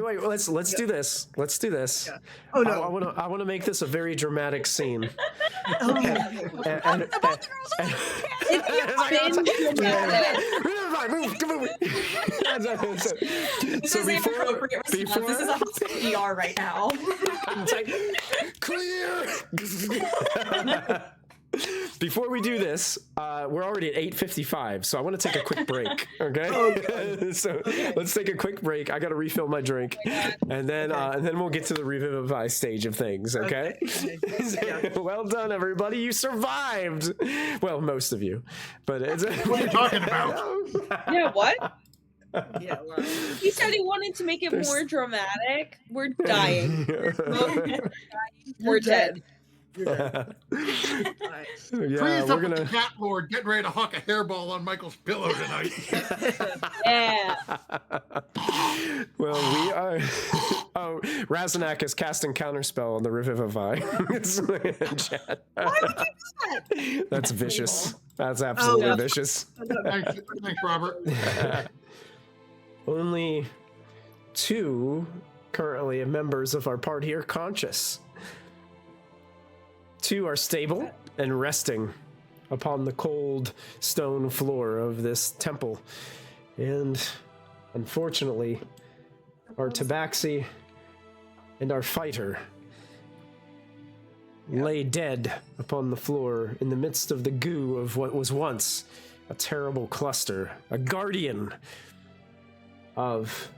wait. Let's do this. Let's do this. Yeah. Oh no. I want to make this a very dramatic scene. Okay. And- The both girls are This So is an before- appropriate response. This is a hospital ER right now. It's like, clear. Before we do this, we're already at 8:55, so I want to take a quick break. Okay, so let's take a quick break. I got to refill my drink, and then we'll get to the revivify stage of things. Okay. Well done, everybody. You survived. Well, most of you, but it's. What are you talking about? Yeah, what? Yeah, well, He said he wanted to make it more dramatic. We're dying. We're dead. You're good. Alright. Yeah, Tree's we're up with gonna. the cat lord getting ready to huck a hairball on Michael's pillow tonight. Yeah. Well, we are. Oh, Razanak is casting counterspell on the Revivify. Chat. Why would you do that? That's vicious. That's absolutely yeah. vicious. Thanks, Robert. Only 2 currently members of our party are conscious. 2 are stable and resting upon the cold stone floor of this temple. And unfortunately, our tabaxi and our fighter lay dead upon the floor in the midst of the goo of what was once a terrible cluster, a guardian of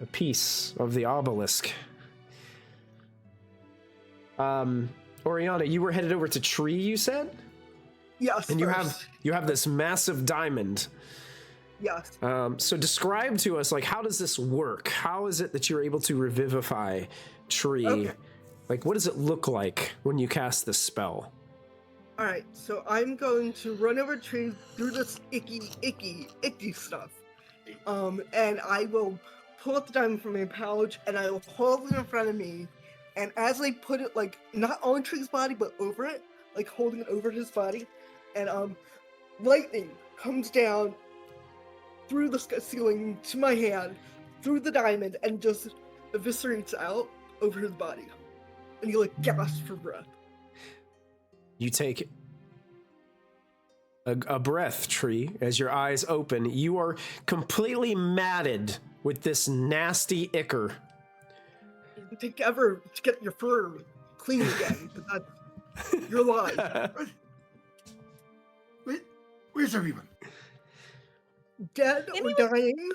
a piece of the obelisk. Oriana, you were headed over to Tree, you said? Yes. And first. you have this massive diamond. Yes. So describe to us, like, how does this work? How is it that you're able to revivify Tree? Okay. Like, what does it look like when you cast this spell? All right. So I'm going to run over trees, do this icky stuff, and I will pull up the diamond from my pouch, and I will hold it in front of me. And as I put it, like, not on Tree's body, but over it, like holding it over his body, and lightning comes down through the ceiling to my hand, through the diamond, and just eviscerates out over his body. And he, like, gasps for breath. You take a breath, Tree, as your eyes open. You are completely matted with this nasty ichor. It would take ever to get your fur clean again, but that's your life. Wait, where's everyone? Dead or dying?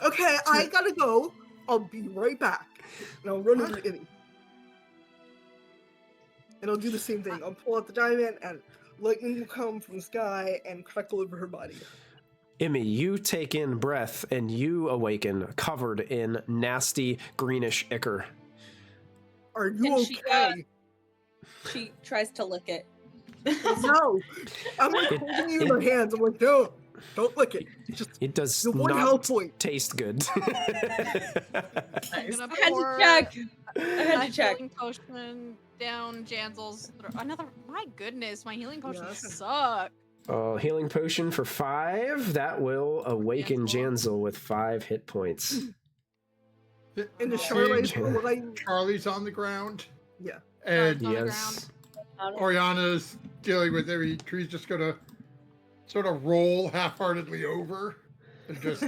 Okay, I gotta go. I'll be right back. And I'll run into Innie. And I'll do the same thing. I'll pull out the diamond, and lightning will come from the sky and crackle over her body. Emmy, you take in breath and you awaken covered in nasty greenish ichor. Are you And okay? She tries to lick it. No! I'm like holding you in my hands. I'm like, no, don't lick it. Just It does the one not health point. taste good. I'm I gonna had to pour check. I a had to check. healing potion down Jansel's another. My goodness, my healing potions Yes. suck. Healing potion for 5. That will awaken Jansel with 5 hit points. In the See, shoreline for like, Charlie's on the ground. yeah. And On the Yes. Oriana's dealing with every Tree's just gonna sort of roll half-heartedly over and just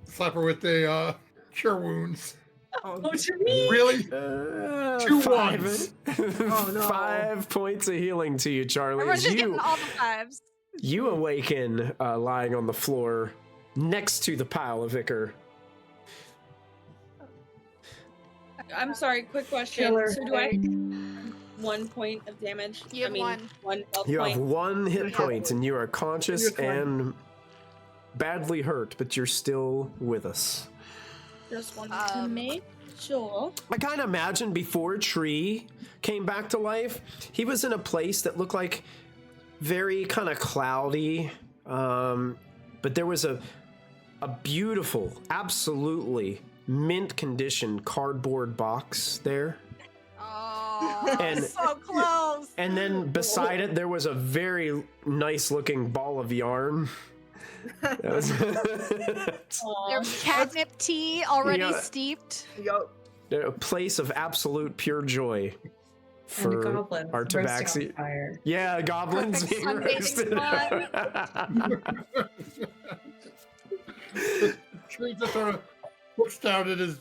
slap her with the cure wounds. What you mean? Really? 2 5, ones. Oh, no. 5 points of healing to you, Charlie. Everyone's As just you, getting all the fives. you awaken lying on the floor next to the pile of ichor. I'm sorry, quick question. Killer. So do I 1 point of damage? You have one. 1 health You point. have 1 hit Good point and you are conscious You're fine. and badly hurt, but you're still with us. Just wanted to Um, make sure. I kind of imagine before Tree came back to life, he was in a place that looked like very kind of cloudy, but there was a beautiful, absolutely mint condition cardboard box there. Oh, And- so close. And then beside it, there was a very nice looking ball of yarn. That was- Aw. There's catnip tea already Yeah. steeped. Yup. a place of absolute pure joy And for goblins our roasting tabaxi. on fire. Yeah, goblins Perfect being sunbathing roasted. Tree just sort of looks down at his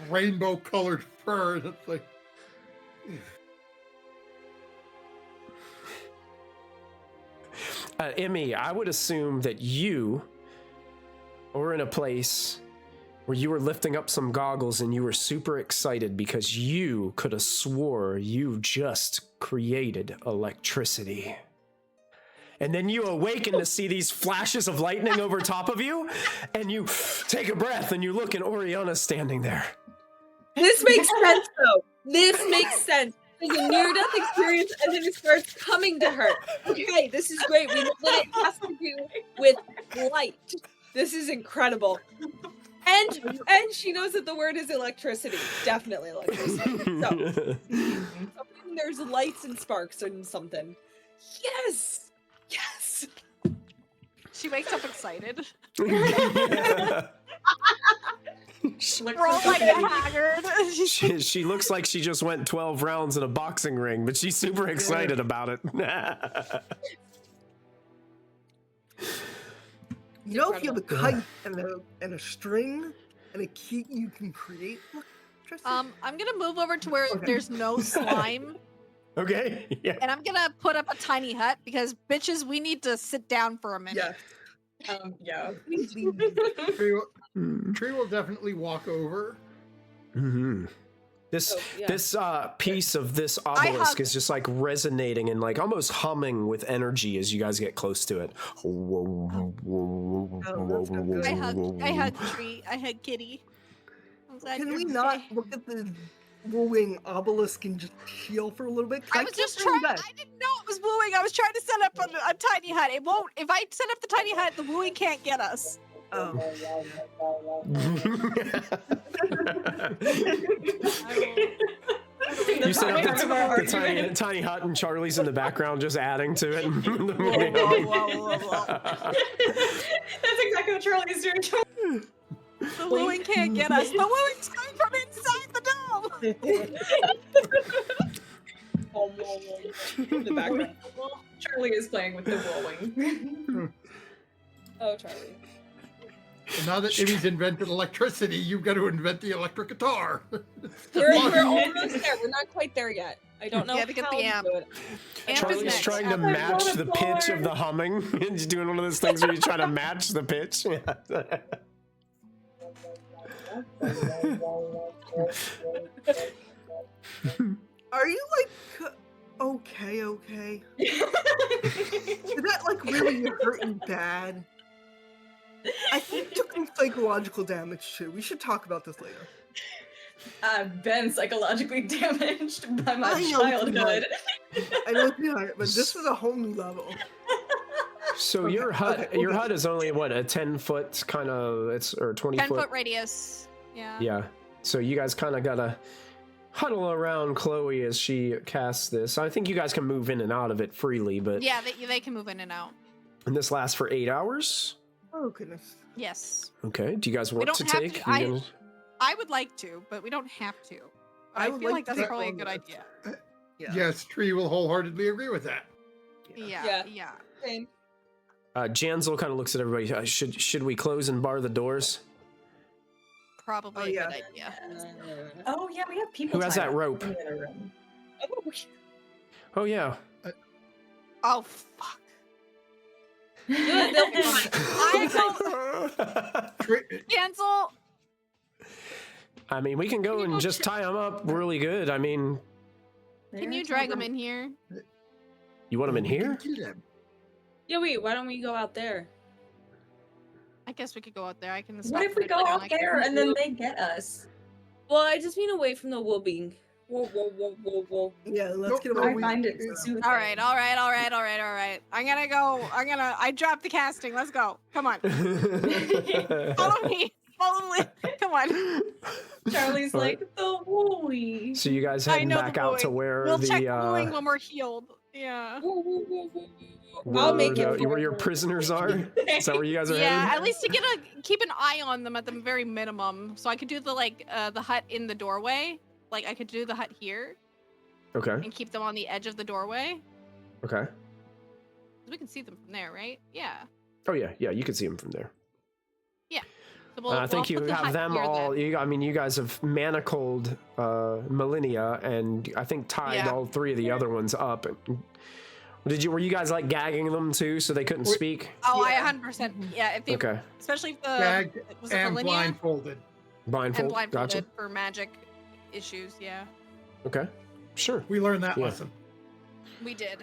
rainbow-colored fur, and it's like, Emmy, I would assume that you were in a place where you were lifting up some goggles and you were super excited because you could have swore you just created electricity. And then you awaken to see these flashes of lightning over top of you, and you take a breath and you look, and Oriana's standing there. This makes sense, though. This makes sense. There's a near-death experience, and then it starts coming to her. Okay, this is great. We know that it has to do with light. This is incredible. And she knows that the word is electricity. Definitely electricity. So there's lights and sparks and something. Yes! Yes! She wakes up excited. We're all like haggard. She looks like she just went 12 rounds in a boxing ring, but she's super excited about it. You know, if you have a kite and a string and a key, you can create electricity? I'm gonna move over to where there's no slime. Okay. Yeah. And I'm gonna put up a tiny hut because bitches, we need to sit down for a minute. Yeah. Yeah. Tree will definitely walk over. Mm-hmm. This piece of this obelisk is just like resonating and like almost humming with energy as you guys get close to it. I hug Tree. I hug Kitty. I'm glad Can you're we okay. not look at the wooing obelisk and just chill for a little bit? I was just trying. I didn't know it was wooing. I was trying to set up a tiny hut. It won't. If I set up the tiny hut, the wooing can't get us. Oh. You set up the tiny hut and Charlie's in the background just adding to it. That's exactly what Charlie's doing. The wooing can't get us. The wooing's coming from inside the dome. In the background. Charlie is playing with the wooing. Oh, Charlie. And now that Immy's invented electricity, you've got to invent the electric guitar. We're almost there. We're not quite there yet. I don't know You gotta get how the to amp. do it. Amp is Charlie's next. trying to match the pitch of the humming. He's doing one of those things where you try to match the pitch. Are you like okay? Did that like really hurt you bad? I think you took some psychological damage too. We should talk about this later. I've been psychologically damaged by my I know childhood. I know you are, but this was a whole new level. So your hut is only what, a 10-foot kind of, or 20 foot. 10-foot radius. Yeah. Yeah. So you guys kind of gotta huddle around Chloe as she casts this. I think you guys can move in and out of it freely, but Yeah, they can move in and out. and this lasts for 8 hours. Oh goodness. Yes. Okay. Do you guys want don't to have take? to- You gonna- I would like to, but we don't have to. I would feel like to that's take probably a on good this. idea. Yeah. Yes, Tree will wholeheartedly agree with that. Yeah. Same. Jansel kind of looks at everybody. Should we close and bar the doors? Probably Oh, a yeah. good idea. Oh yeah, we have people. Who has tied that up rope? in the other room. Oh, Oh yeah. Oh fuck. good. They'll be fine. Cancel. I mean, we can go and just tie them up really good. I mean, Can you drag them in here? you want them in here? Yeah, wait. Why don't we go out there? I guess we could go out there. I can. What if we go out there and then they get us? Well, I just mean away from the wobbing. Whoa. Yeah, let's Nope, get no, away. I find it soothing. All right. I dropped the casting. Let's go. Come on. Follow me. Follow me. Come on. Charlie's All like the woolly. So you guys I heading know back the out to wooing. where We'll the check the wooing when we're healed. Yeah. I'll make it. where your prisoners are? Is that where you guys are Yeah. heading? At least to keep an eye on them at the very minimum. So I could do the hut in the doorway. Like I could do the hut here Okay. and keep them on the edge of the doorway. Okay. We can see them from there, right? Yeah. Oh yeah, you can see them from there. So I think you put the have hut them here all. then. You guys have manacled Millennia, and I think tied Yeah. all three of the other ones up. Were you guys like gagging them too, so they couldn't speak? Oh, Yeah. I 100%. Yeah. If they, Okay. especially if Gagged was it and Millennia? blindfolded. Blindfold. And blindfolded Gotcha. for magic issues. Yeah, Okay. Sure. We learned that Yeah. lesson. we did.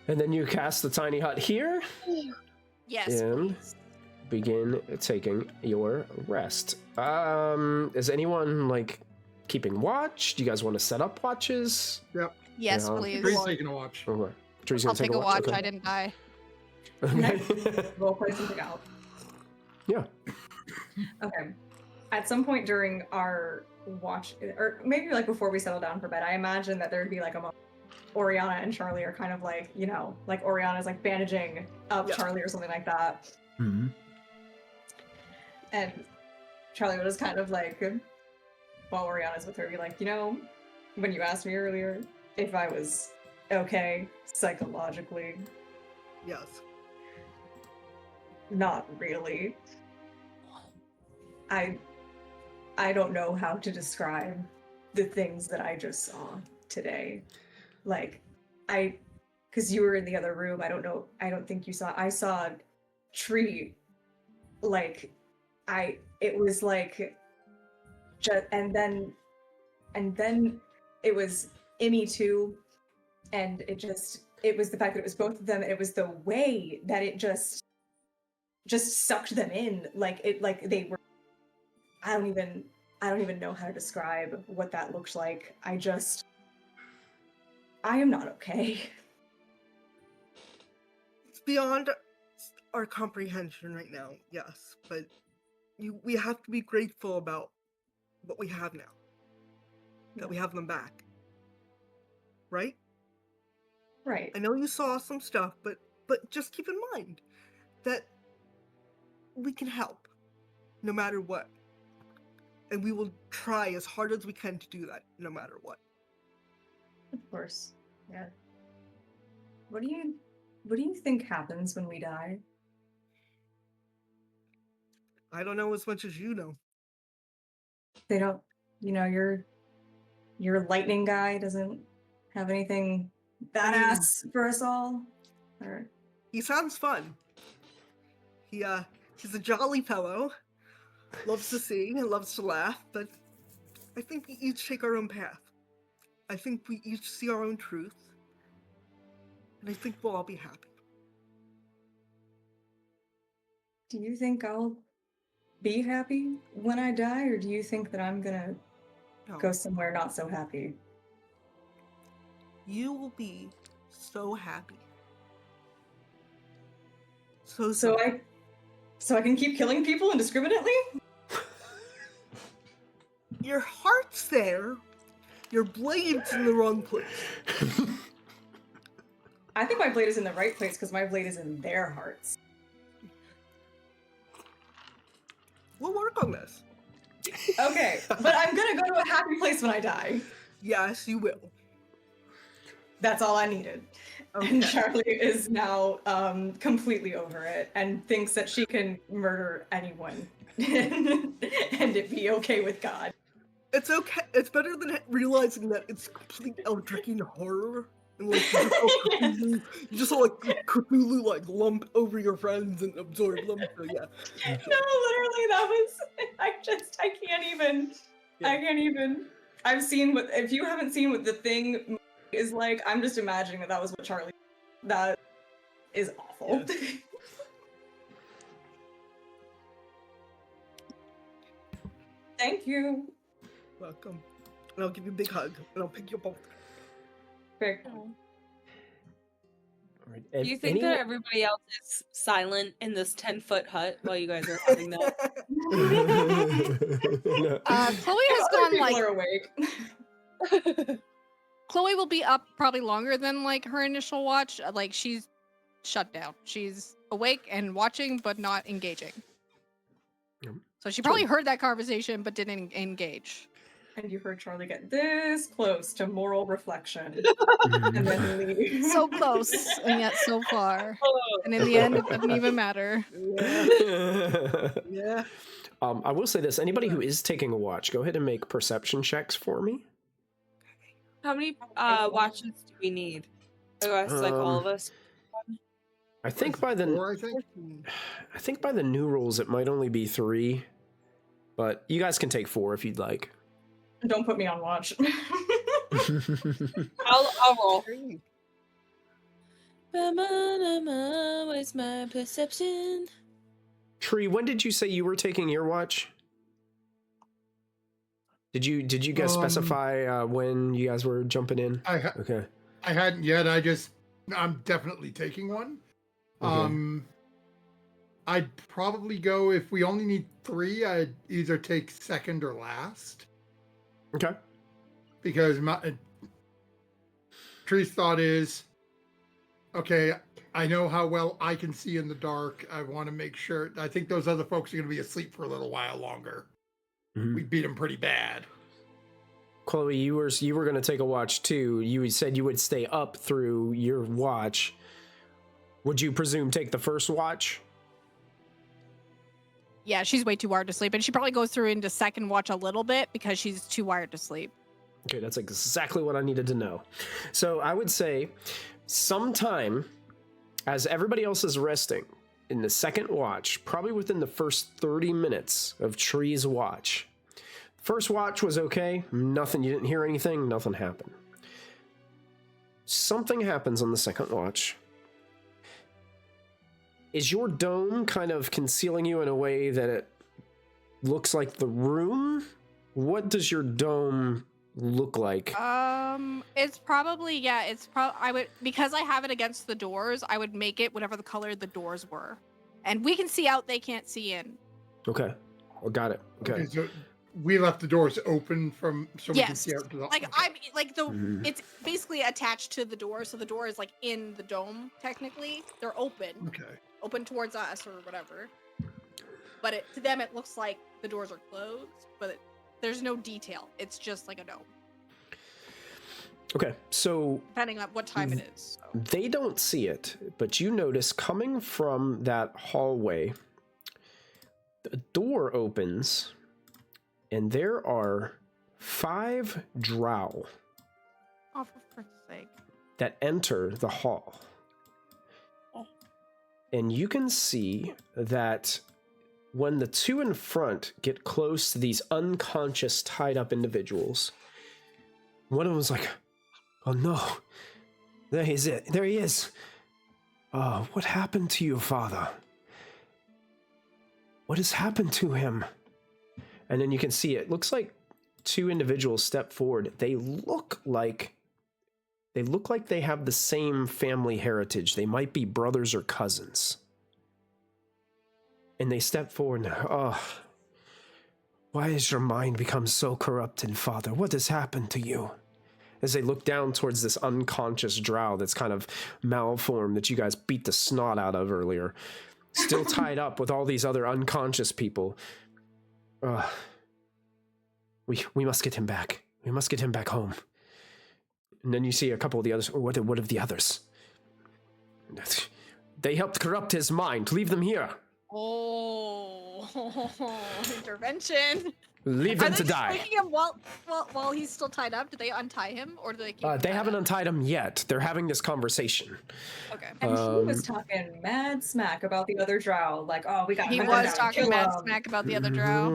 And then you cast the tiny hut here Yes. and please. begin taking your rest. Is anyone like keeping watch? Do you guys want to set up watches? Yep. Yes, Yeah. please. Tree's taking a watch. Okay. Tree's I'll gonna take take a watch. Okay. I didn't die. Okay. We'll play something out. Yeah. Okay. At some point during our watch, or maybe like before we settle down for bed, I imagine that there'd be like a moment. Oriana and Charlie are kind of like, you know, like Oriana's like bandaging up Charlie or something like that. Mm-hmm. And Charlie would just kind of like, while Oriana's with her, be like, you know, when you asked me earlier if I was okay psychologically, Yes. not really. I don't know how to describe the things that I just saw today. Like, because you were in the other room, I don't think you saw, I saw Tree, like, it was like, and then it was Emmy too, and it was the fact that it was both of them, and it was the way that it just sucked them in, like they were, I don't even know how to describe what that looked like. I am not okay. It's beyond our comprehension right now, yes, but we have to be grateful about what we have now. That we have them back. Right? Right. I know you saw some stuff, but just keep in mind that we can help no matter what. And we will try as hard as we can to do that, no matter what. Of course. Yeah. What do you think happens when we die? I don't know as much as you know. They don't, you know, your lightning guy doesn't have anything badass for us all? Or He sounds fun. He's a jolly fellow. Loves to sing and loves to laugh, but I think we each take our own path. I think we each see our own truth. And I think we'll all be happy. do you think I'll be happy when I die, or do you think that I'm gonna No, go somewhere not so happy? you will be so happy. So So I can keep killing people indiscriminately? your heart's there. Your blade's in the wrong place. I think my blade is in the right place because my blade is in their hearts. We'll work on this. Okay, but I'm gonna go to a happy place when I die. Yes, you will. That's all I needed. And Charlie is now completely over it and thinks that she can murder anyone and it be okay with God. It's okay. It's better than realizing that it's complete Eldritchian horror. And like you just all like Cthulhu like lump over your friends and absorb them. So yeah. No, literally, that was. I can't even. Yeah. I can't even. I've seen what. If you haven't seen what the thing is like, I'm just imagining that was what Charlie. That is awful. Yeah. Thank you. Welcome. And I'll give you a big hug. And I'll pick you up off. Very All right. Do you think that everybody else is silent in this 10-foot hut while you guys are having that? No. Chloe has Other gone people like are awake. Chloe will be up probably longer than like her initial watch. Like she's shut down. She's awake and watching, but not engaging. Yep. So she probably heard that conversation, but didn't engage. And you heard Charlie get this close to moral reflection and then leave. So close, and yet so far. And in the end, it doesn't even matter. Yeah. Yeah. I will say this: anybody who is taking a watch, go ahead and make perception checks for me. How many watches do we need? I guess like all of us. I think by the Four, I think by the new rules it might only be 3, but you guys can take 4 if you'd like. Don't put me on watch. I'll roll. Where's my perception? Tree, when did you say you were taking your watch? Did you guys specify when you guys were jumping in? Okay. I hadn't yet. I'm definitely taking one. Okay. I'd probably go, if we only need 3, I'd either take second or last. Okay. Because Tree's thought is, okay, I know how well I can see in the dark. I want to make sure. I think those other folks are going to be asleep for a little while longer. Mm-hmm. We beat them pretty bad. Chloe, you were going to take a watch too. You said you would stay up through your watch. Would you presume take the first watch? Yeah, she's way too wired to sleep, and she probably goes through into second watch a little bit because she's too wired to sleep. Okay, that's exactly what I needed to know. So I would say sometime as everybody else is resting in the second watch, probably within the first 30 minutes of Tree's watch. First watch was okay. Nothing, you didn't hear anything. Nothing happened. Something happens on the second watch. Is your dome kind of concealing you in a way that it looks like the room? What does your dome look like? It's probably, yeah, I would, because I have it against the doors, I would make it whatever the color the doors were. And we can see out, they can't see in. Okay. Well, got it. Okay. So we left the doors open so we can see out to the... Like, it's basically attached to the door, so the door is like in the dome, technically. They're open. Okay. Open towards us or whatever. But to them, it looks like the doors are closed, but there's no detail. It's just like a dome. Okay, so... Depending on what time it is. So. They don't see it, but you notice coming from that hallway, the door opens, and there are 5 drow Oh, for frick's sake. that enter the hall. And you can see that when the 2 in front get close to these unconscious, tied-up individuals, one of them's like, "Oh no, there he is. Oh, what happened to you, father? What has happened to him?" And then you can see it looks like 2 individuals step forward. They look like they have the same family heritage. They might be brothers or cousins. And they step forward and, "Oh, why has your mind become so corrupted, father? What has happened to you?" As they look down towards this unconscious drow that's kind of malformed that you guys beat the snot out of earlier. Still tied up with all these other unconscious people. We must get him back. We must get him back home. And then you see a couple of the others. What of the others? They helped corrupt his mind. Leave them here. Oh, intervention. Leave them to die. Waking him while he's still tied up? Do they untie him, or do they keep They haven't untied him yet. They're having this conversation. Okay. And he was talking mad smack about the other drow. Like, oh, we got. He was talking mad smack about the other drow.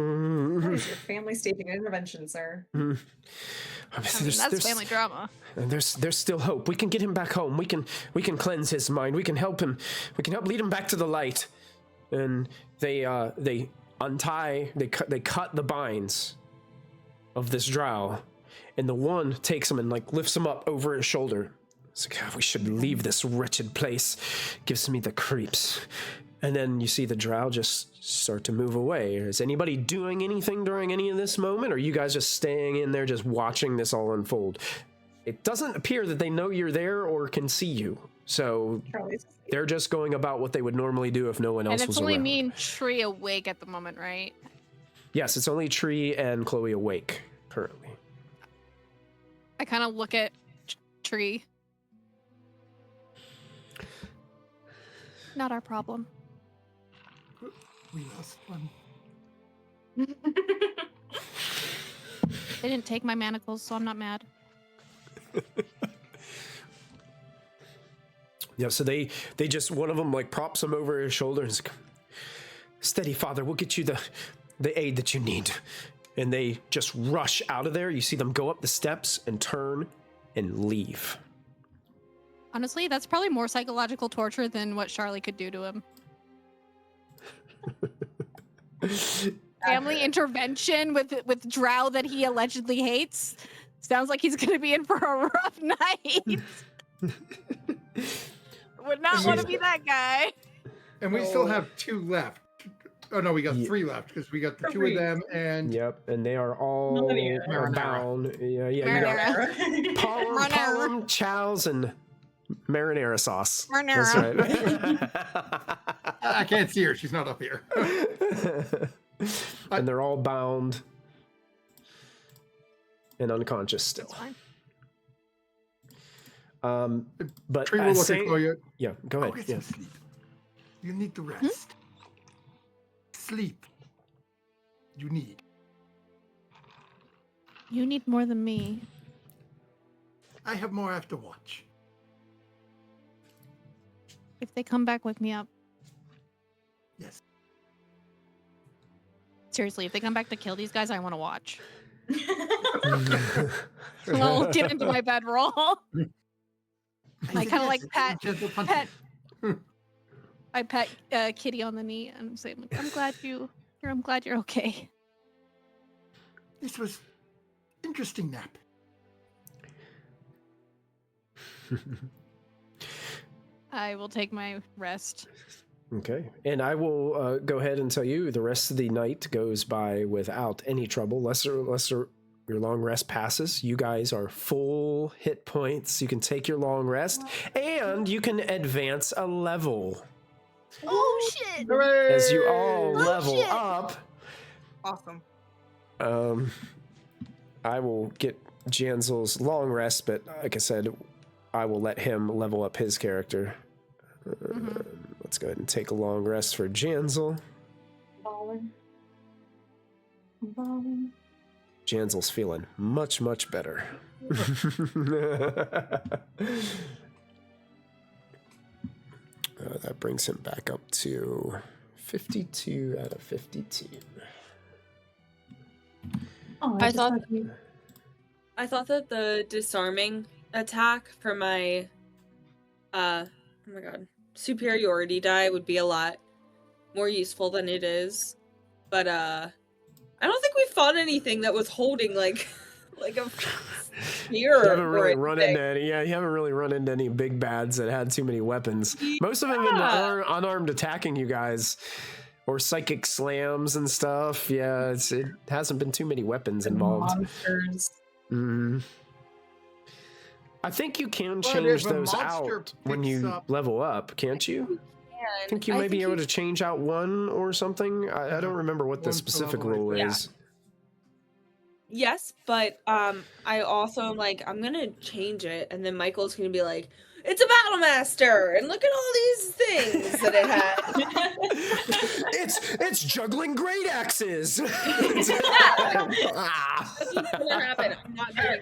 That is your family staging an intervention, sir. I mean, that's family drama. And there's still hope. We can get him back home. We can cleanse his mind. We can help him. We can help lead him back to the light. And they cut the binds of this drow, and the one takes him and lifts him up over his shoulder. It's like, "God, we should leave this wretched place. Gives me the creeps." And then you see the drow just start to move away. Is anybody doing anything during any of this moment, or are you guys just staying in there just watching this all unfold? It doesn't appear that they know you're there or can see you, so they're just going about what they would normally do if no one else was around. And it's only me and Tree awake at the moment, right? Yes, it's only Tree and Chloe awake currently. I kind of look at Tree. Not our problem. We lost one. They didn't take my manacles, so I'm not mad. Yeah, so they just, one of them props him over his shoulder and is like, "Steady, father, we'll get you the aid that you need." And they just rush out of there. You see them go up the steps and turn and leave. Honestly, that's probably more psychological torture than what Charlie could do to him. Family intervention with Drow that he allegedly hates. Sounds like he's going to be in for a rough night. Would not want to be that guy. And we still have 2 left. Oh no, we got 3 left because we got the 2 of them and Yep, and they are all Marinara. bound. Yeah, you got Palm, chows, and marinara sauce. That's right. I can't see her. She's not up here. And they're all bound and unconscious still. But Tree will look at Chloe. yeah, go ahead. Get Yeah. some sleep. You need to rest. Sleep. You need. You need more than me. I have more after watch. If they come back, wake me up. Yes. Seriously, if they come back to kill these guys, I want to watch. I'll get into my bedroll. I kind of like pet. I pet Kitty on the knee and I'm saying, "I'm glad you're okay." This was interesting nap. I will take my rest. Okay, and I will go ahead and tell you the rest of the night goes by without any trouble. Lesser your long rest passes. You guys are full hit points. You can take your long rest, and you can advance a level. Oh shit! Hooray! As you all level shit. up. Awesome. I will get Janzel's long rest, but like I said, I will let him level up his character. Let's go ahead and take a long rest for Janzel. Balling. Janzel's feeling much, much better. That brings him back up to 52 out of 52. Oh, I thought that the disarming attack for my oh my god, superiority die would be a lot more useful than it is. But I don't think we fought anything that was holding like a spear. You haven't really run into any. Yeah, you haven't really run into any big bads that had too many weapons. Most of them have been unarmed attacking you guys, or psychic slams and stuff. Yeah, it hasn't been too many weapons involved. Monsters. I think you can But change if a those monster out when picks you up- level up, can't you? I think you may be able to change out one or something. I don't remember what the One per specific level, I rule think. is. Yes, but I also am like, I'm gonna change it, and then Michael's gonna be like, it's a battle master, and look at all these things that it has. It's juggling great axes. That's what's gonna happen. I'm not doing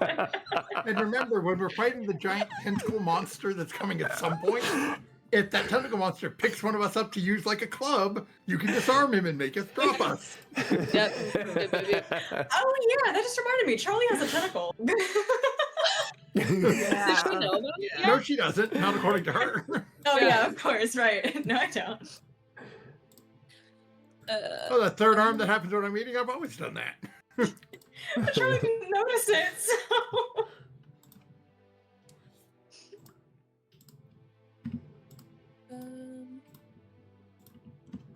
that. And remember, when we're fighting the giant tentacle monster that's coming at some point, if that tentacle monster picks one of us up to use like a club, you can disarm him and make us drop us. Yep. Oh yeah, that just reminded me. Charlie has a tentacle. Does she know about it? No, she doesn't. Not according to her. Oh yeah, of course, right. No, I don't. Oh, the third arm that happens when I'm eating, I've always done that. But Charlie didn't notice it, so.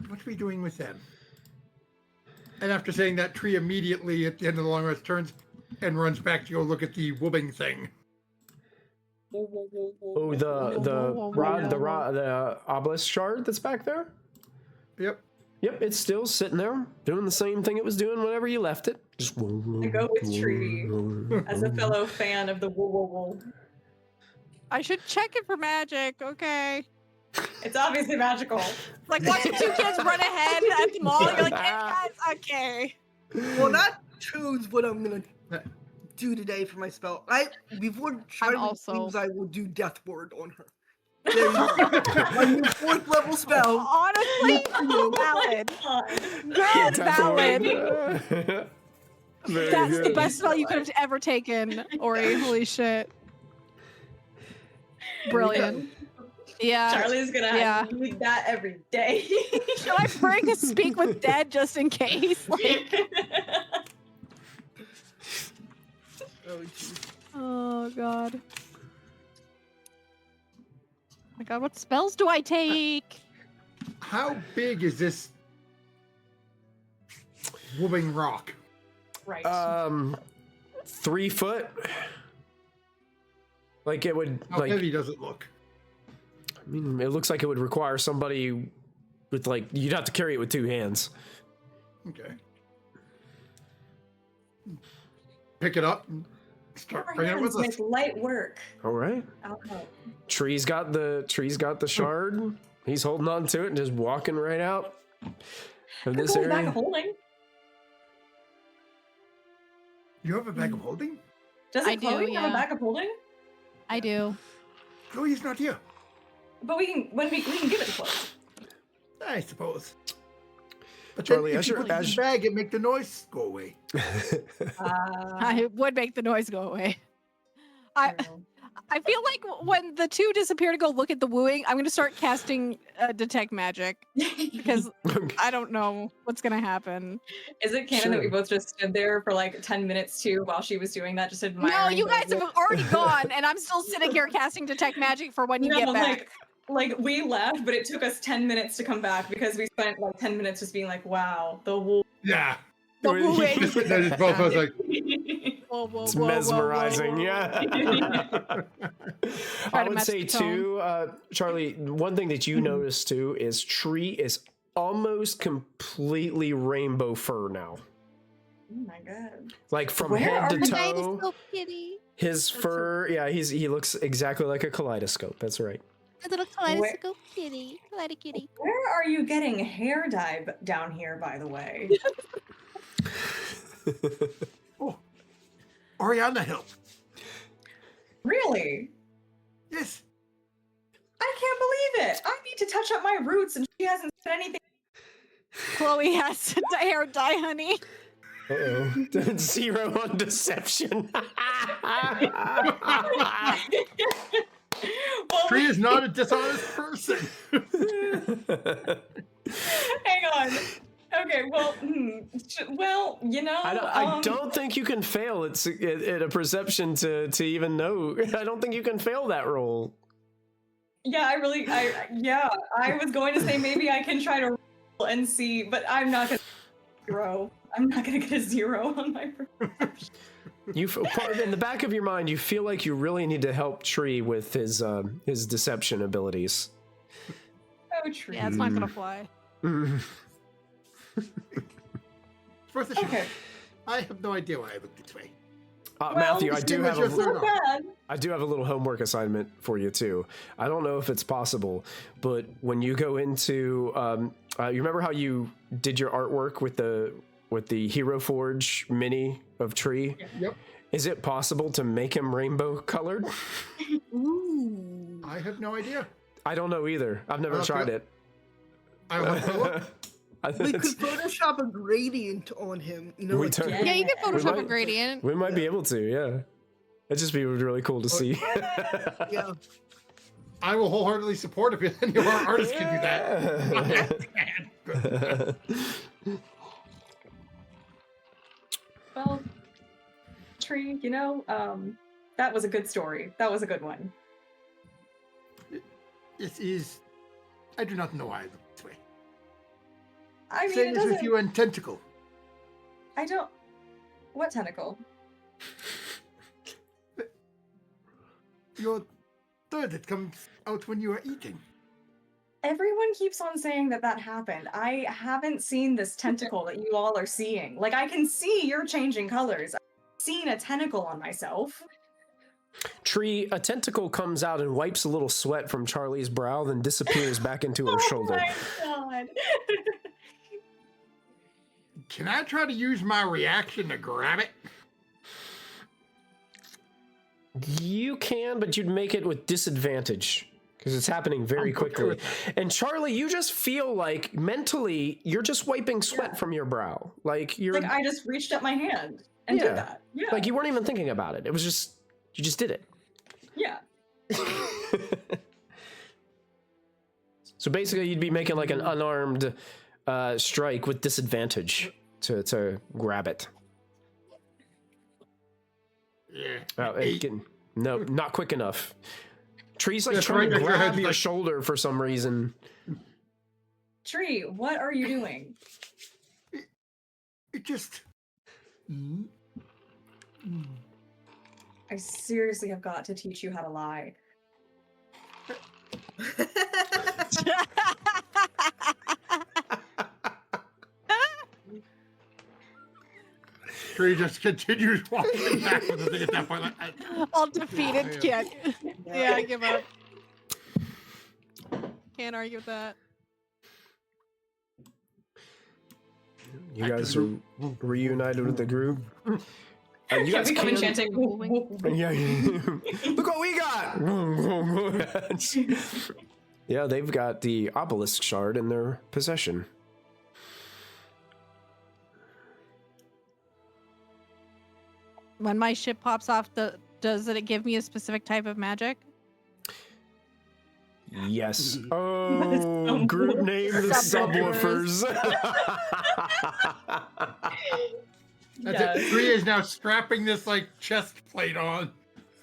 What are we doing with them? And after saying that, Tree immediately at the end of the long rest turns and runs back to go look at the wobbing thing. Oh, the obelisk shard that's back there? Yep. Yep, it's still sitting there, doing the same thing it was doing whenever you left it. Just I go with Tree as a fellow fan of the woo woo woo. I should check it for magic. Okay. It's obviously magical. Like watching two kids run ahead at the mall. You're like, hey guys, okay. Well, that choose what I'm gonna do today for my spell. Before Charlie also- leaves, I will do Death Ward on her. There you go. My new 4th level spell. Honestly, valid. Girl, valid. That's the best spell you could have ever taken, Ori. Holy shit. Brilliant. Yeah. Charlie's gonna have to do that every day. Should I bring a speak with dead just in case? Like, Oh, geez. oh god. My god, what spells do I take? How big is this wobbling rock? Right. 3 foot. Like it would. How like heavy does it look? I mean, it looks like it would require somebody with like you'd have to carry it with 2 hands. Okay. Pick it up and start Our bringing it with hands us. make light work. All right. I'll help. Tree's got the shard. He's holding on to it and just walking right out of this Could go back area. of holding. You have a bag of holding? Doesn't I do, Chloe have a yeah. bag of holding? I do. Chloe's not here. But we can give it to Chloe. I suppose. But Charlie, then as if you you're- put it in as the bag, it make the noise go away. I would make the noise go away. I feel like when the two disappear to go look at the wooing, I'm going to start casting detect magic because I don't know what's going to happen. Is it canon that we Sure. both just stood there for like 10 minutes too while she was doing that, just admiring? No, you the guys have look? already gone, and I'm still sitting here casting detect magic for when you get back. like we left, but it took us 10 minutes to come back because we spent like 10 minutes just being like, wow, the wolf. Yeah. The wooing. Just sitting there, just both of us like, Whoa, whoa, It's whoa, whoa, mesmerizing, whoa. yeah. Try I to would match say the tone. too, Charlie. One thing that you notice too is Tree is almost completely rainbow fur now. Oh my god. Like from Where head are to the toe, kitty. his fur. Yeah, he looks exactly like a kaleidoscope. That's right. A little kaleidoscope kitty. Kitty. Where are you getting hair dye down here, by the way? oh, Oriana Hill. Really? Yes. I can't believe it. I need to touch up my roots and she hasn't said anything. Chloe has hair dye, honey. Uh-oh. 0 on deception. Well, Tree is not a dishonest person. hang on. Okay, well, well, you know, I don't think you can fail at a perception to even know. I don't think you can fail that roll. yeah, I was going to say maybe I can try to roll and see, but I'm not gonna zero. I'm not gonna get a 0 on my perception. In the back of your mind, you feel like you really need to help Tree with his deception abilities. Oh, tree. Yeah, it's not gonna fly. It's worth a shot. Okay. I have no idea why I looked this way. Matthew, I this do game have was just Not bad. a little homework assignment for you too. I don't know if it's possible, but when you go into, you remember how you did your artwork with the Hero Forge mini of Tree? Yep. Is it possible to make him rainbow colored? Ooh. I have no idea. I don't know either. I've never Okay. tried it. I will have to look. We could Photoshop a gradient on him. You know, We like, turn- Yeah, you can We Photoshop a might- gradient. We might be able to, yeah. It'd just be really cool to see. yeah. I will wholeheartedly support if any of our artists can do that. Well, tree, you know, that was a good story. That was a good one. This is. I do not know why I look this way. I mean, Same it as with doesn't. you and Tentacle. I don't. What tentacle? Your third that comes out when you are eating. Everyone keeps on saying that happened. I haven't seen this tentacle that you all are seeing. Like, I can see you're changing colors. I've seen a tentacle on myself. Tree, a tentacle comes out and wipes a little sweat from Charlie's brow, then disappears back into her shoulder. Oh my god. Can I try to use my reaction to grab it? You can, but you'd make it with disadvantage because it's happening very I'm okay quickly. with And Charlie, you just feel like mentally you're just wiping sweat from your brow. Like you're Like, I just reached up my hand and Yeah. did that. Yeah. like you weren't even thinking about it. It was just you just did it. yeah. So basically, you'd be making like an unarmed strike with disadvantage to grab it. Yeah. No, not quick enough. Tree's like That's trying right, to your grab head's your like- shoulder for some reason. Tree, what are you doing? It just. I seriously have got to teach you how to lie. Tree just continues walking back with the thing at that point. Like, I'll defeat it. man. Can't. Yeah, I give up. Can't argue with that. You guys are reunited with the group. You Can guys we come can- enchanting? Yeah. Look what we got! Yeah, they've got the Obelisk shard in their possession. When my ship pops off, does it give me a specific type of magic? Yes. Oh, group name the Subwoofers. That's it. Tree is now strapping this like chest plate on.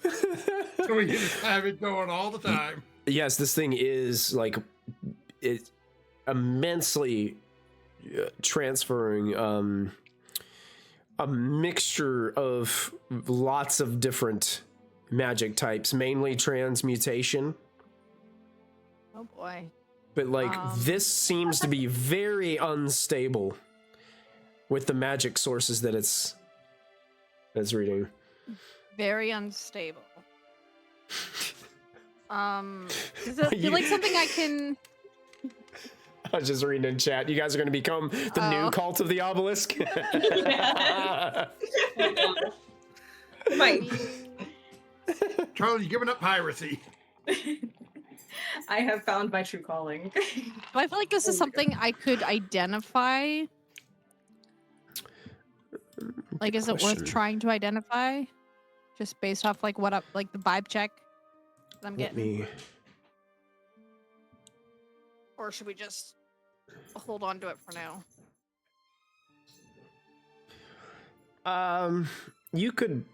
So we can just have it going all the time. Yes, this thing is like it immensely transferring a mixture of lots of different magic types, mainly transmutation. Oh boy. But like this seems to be very unstable with the magic sources that it's reading. Very unstable. Does it feel like something I can? I was just reading in chat. You guys are going to become the new cult of the Obelisk. Right. Charlie, you giving up piracy? I have found my true calling. But I feel like this is something I could identify. Like, is it worth Question. trying to identify? Just based off like what up, like the vibe check that I'm Let getting, me. or should we just hold on to it for now? You could.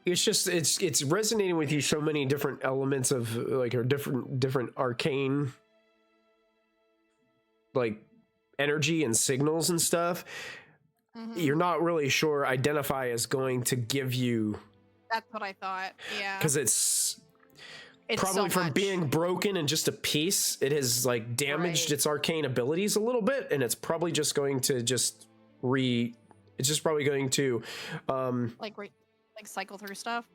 It's just it's resonating with you so many different elements of like or different arcane like energy and signals and stuff. You're not really sure identify is going to give you, That's what I thought. Yeah. because it's It's probably so from much. being broken in just a piece, it has like damaged Right. its arcane abilities a little bit, and it's probably just going to it's just probably going to like cycle through stuff.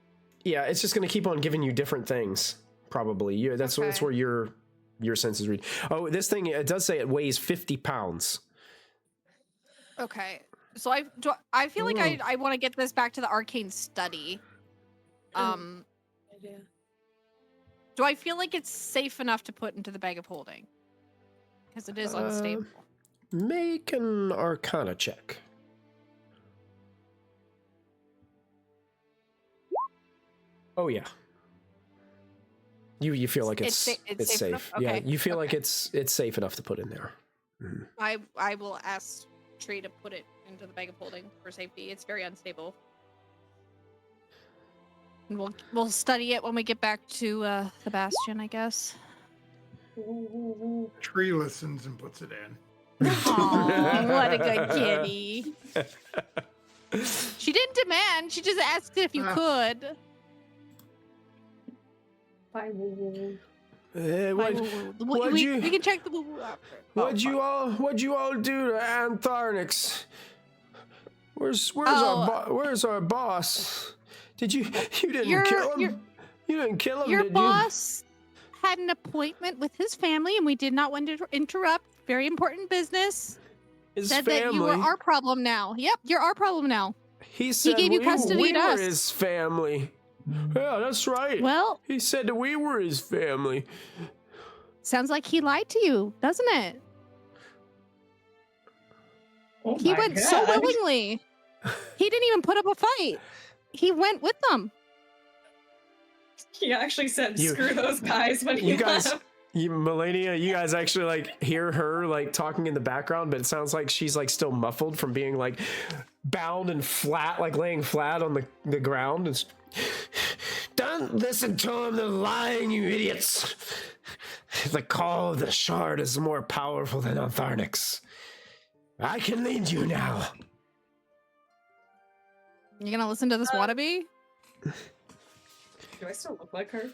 yeah, it's just going to keep on giving you different things probably. That's Okay. where your senses read. Oh, this thing, it does say it weighs 50 pounds. Okay. So I feel like I want to get this back to the arcane study. Idea. Do I feel like it's safe enough to put into the bag of holding? Because it is unstable. Make an Arcana check. Oh yeah. You feel like it's it's safe enough? Yeah, Okay, you feel like okay. it's safe enough to put in there. Mhm. I will ask Tree to put it into the bag of holding for safety. It's very unstable. And we'll study it when we get back to the Bastion, I guess. Tree listens and puts it in. Aw, what a good kitty. She didn't demand. She just asked if you could. Bye, woo-woo. What'd you- We can check the woo-woo after. What'd you all do to Antharnix? Where's our boss? You didn't kill him? You didn't kill him, Your did boss had an appointment with his family, and we did not want to interrupt. Very important business. you? His Said family. that you were our problem now. Yep, you're our problem now. He said gave you custody we to were us. his family. Yeah, that's right. Well, He said that we were his family. sounds like he lied to you, doesn't it? Oh He my went so God. willingly. He didn't even put up a fight. He went with them. He actually said, You- "Screw those guys." When he You guys, left. Melania, you guys actually like hear her like talking in the background, but it sounds like she's like still muffled from being like bound and flat, like laying flat on the ground. It's, don't listen to him, they're lying, you idiots. The call of the shard is more powerful than Altharnix. I can lead you now. You gonna listen to this wannabe? Do I still look like her?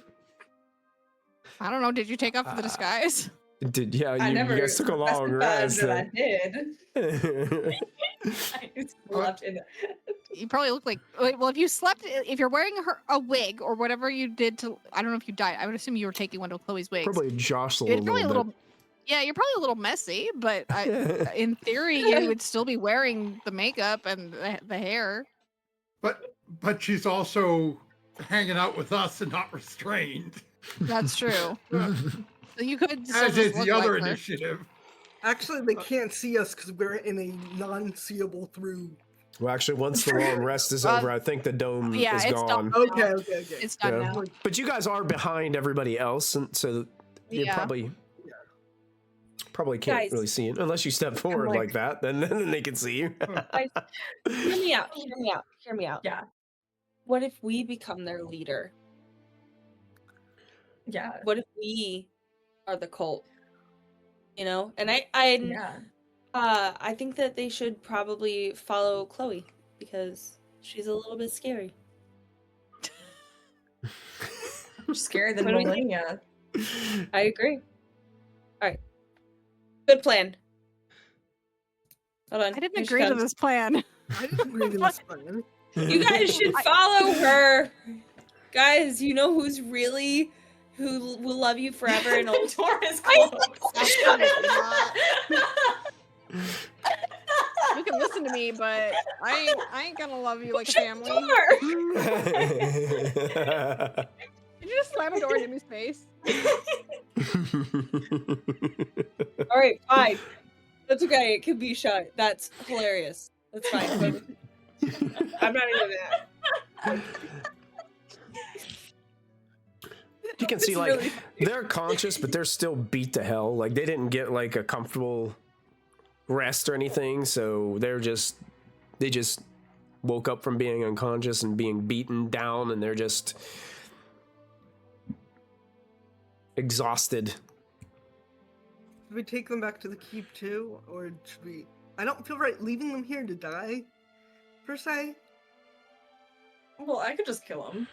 I don't know. Did you take off the disguise? Did you I never guys took a long rest. that I did. I slept in. You probably look like. Well, if you slept, if you're wearing a wig or whatever you did to, I don't know if you died. I would assume you were taking one of Chloe's wigs. Probably jostled It's a probably little bit. Yeah, you're probably a little messy, but in theory, you would still be wearing the makeup and the hair. But she's also hanging out with us and not restrained. That's true. So you could. still As just is look the other like her. initiative. Actually, they can't see us because we're in a non-seeable through. Well, actually, once the long rest is over, I think the dome Yeah, is it's gone. done. Okay. It's done Yeah. now. But you guys are behind everybody else, and so you Yeah. probably can't Guys. really see it unless you step forward like- like that. Then they can see you. Guys, hear me out. Hear me out. Hear me out. Yeah. What if we become their leader? Yeah. What if we are the cult? You know, and I think that they should probably follow Chloe because she's a little bit scary. I'm scared than What do we think? Melania. I agree. All right, good plan. Hold on. I didn't here she agree to comes. this plan. I didn't agree to this plan. You guys should follow her. Guys, you know who will love you forever and always. Door is closed. You can listen to me, but I ain't gonna love you like a family. Did you just slam a door in Jimmy's face? All right, fine. That's okay. It can be shut. That's hilarious. That's fine. But I'm not into that. You can see It's like really funny. they're conscious, but they're still beat to hell. Like they didn't get like a comfortable rest or anything, so they just woke up from being unconscious and being beaten down, and they're just exhausted. Should we take them back to the keep too, or should we? I don't feel right leaving them here to die, per se. Well, I could just kill him.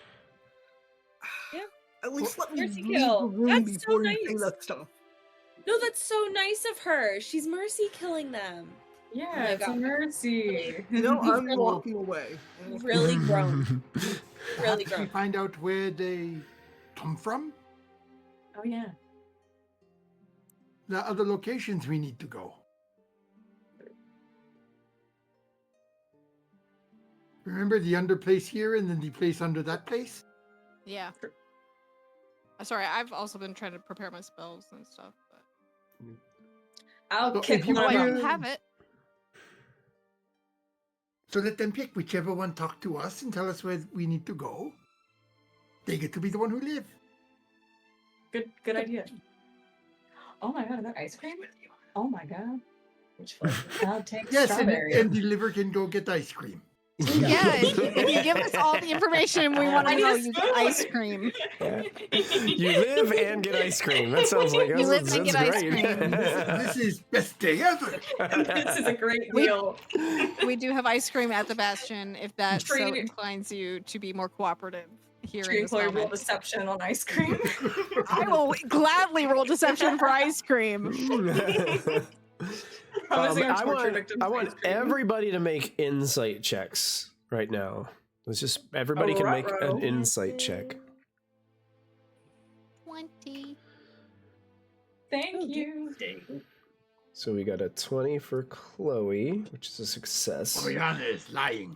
At least let me Mercy leave kill. the room That's so before you say nice. that stuff. No, that's so nice of her. She's mercy killing them. Yeah, my it's a God. mercy. No, I'm walking away. You've really grown. Really Perhaps we grown. find out where they come from. Oh yeah. The other locations we need to go. Remember the under place here and then the place under that place? Yeah. Sorry, I've also been trying to prepare my spells and stuff. But... I'll So kick if you one Oh, of I want- them. don't have it. So let them pick whichever one talk to us and tell us where we need to go. They get to be the one who live. Good idea. Oh my god, is that ice cream? Oh my god. Which flavor? I'll take Yes, strawberry. and the liver can go get ice cream. Yeah, if you give us all the information, we want I to need know a you get spoon. ice cream. You live and get ice cream. That sounds like You live and that's get ice great. cream. This is best day ever. This is a great deal. We do have ice cream at the Bastion if that so Tree- inclines you to be more cooperative here in Tree this employee roll moment. deception on ice cream. I will gladly roll deception for ice cream. Promising our I torture want victims ice cream. everybody to make insight checks right now. Let's just everybody can make an ruh-roh. insight check. 20. Thank you. So we got a 20 for Chloe, which is a success. Oriana is lying.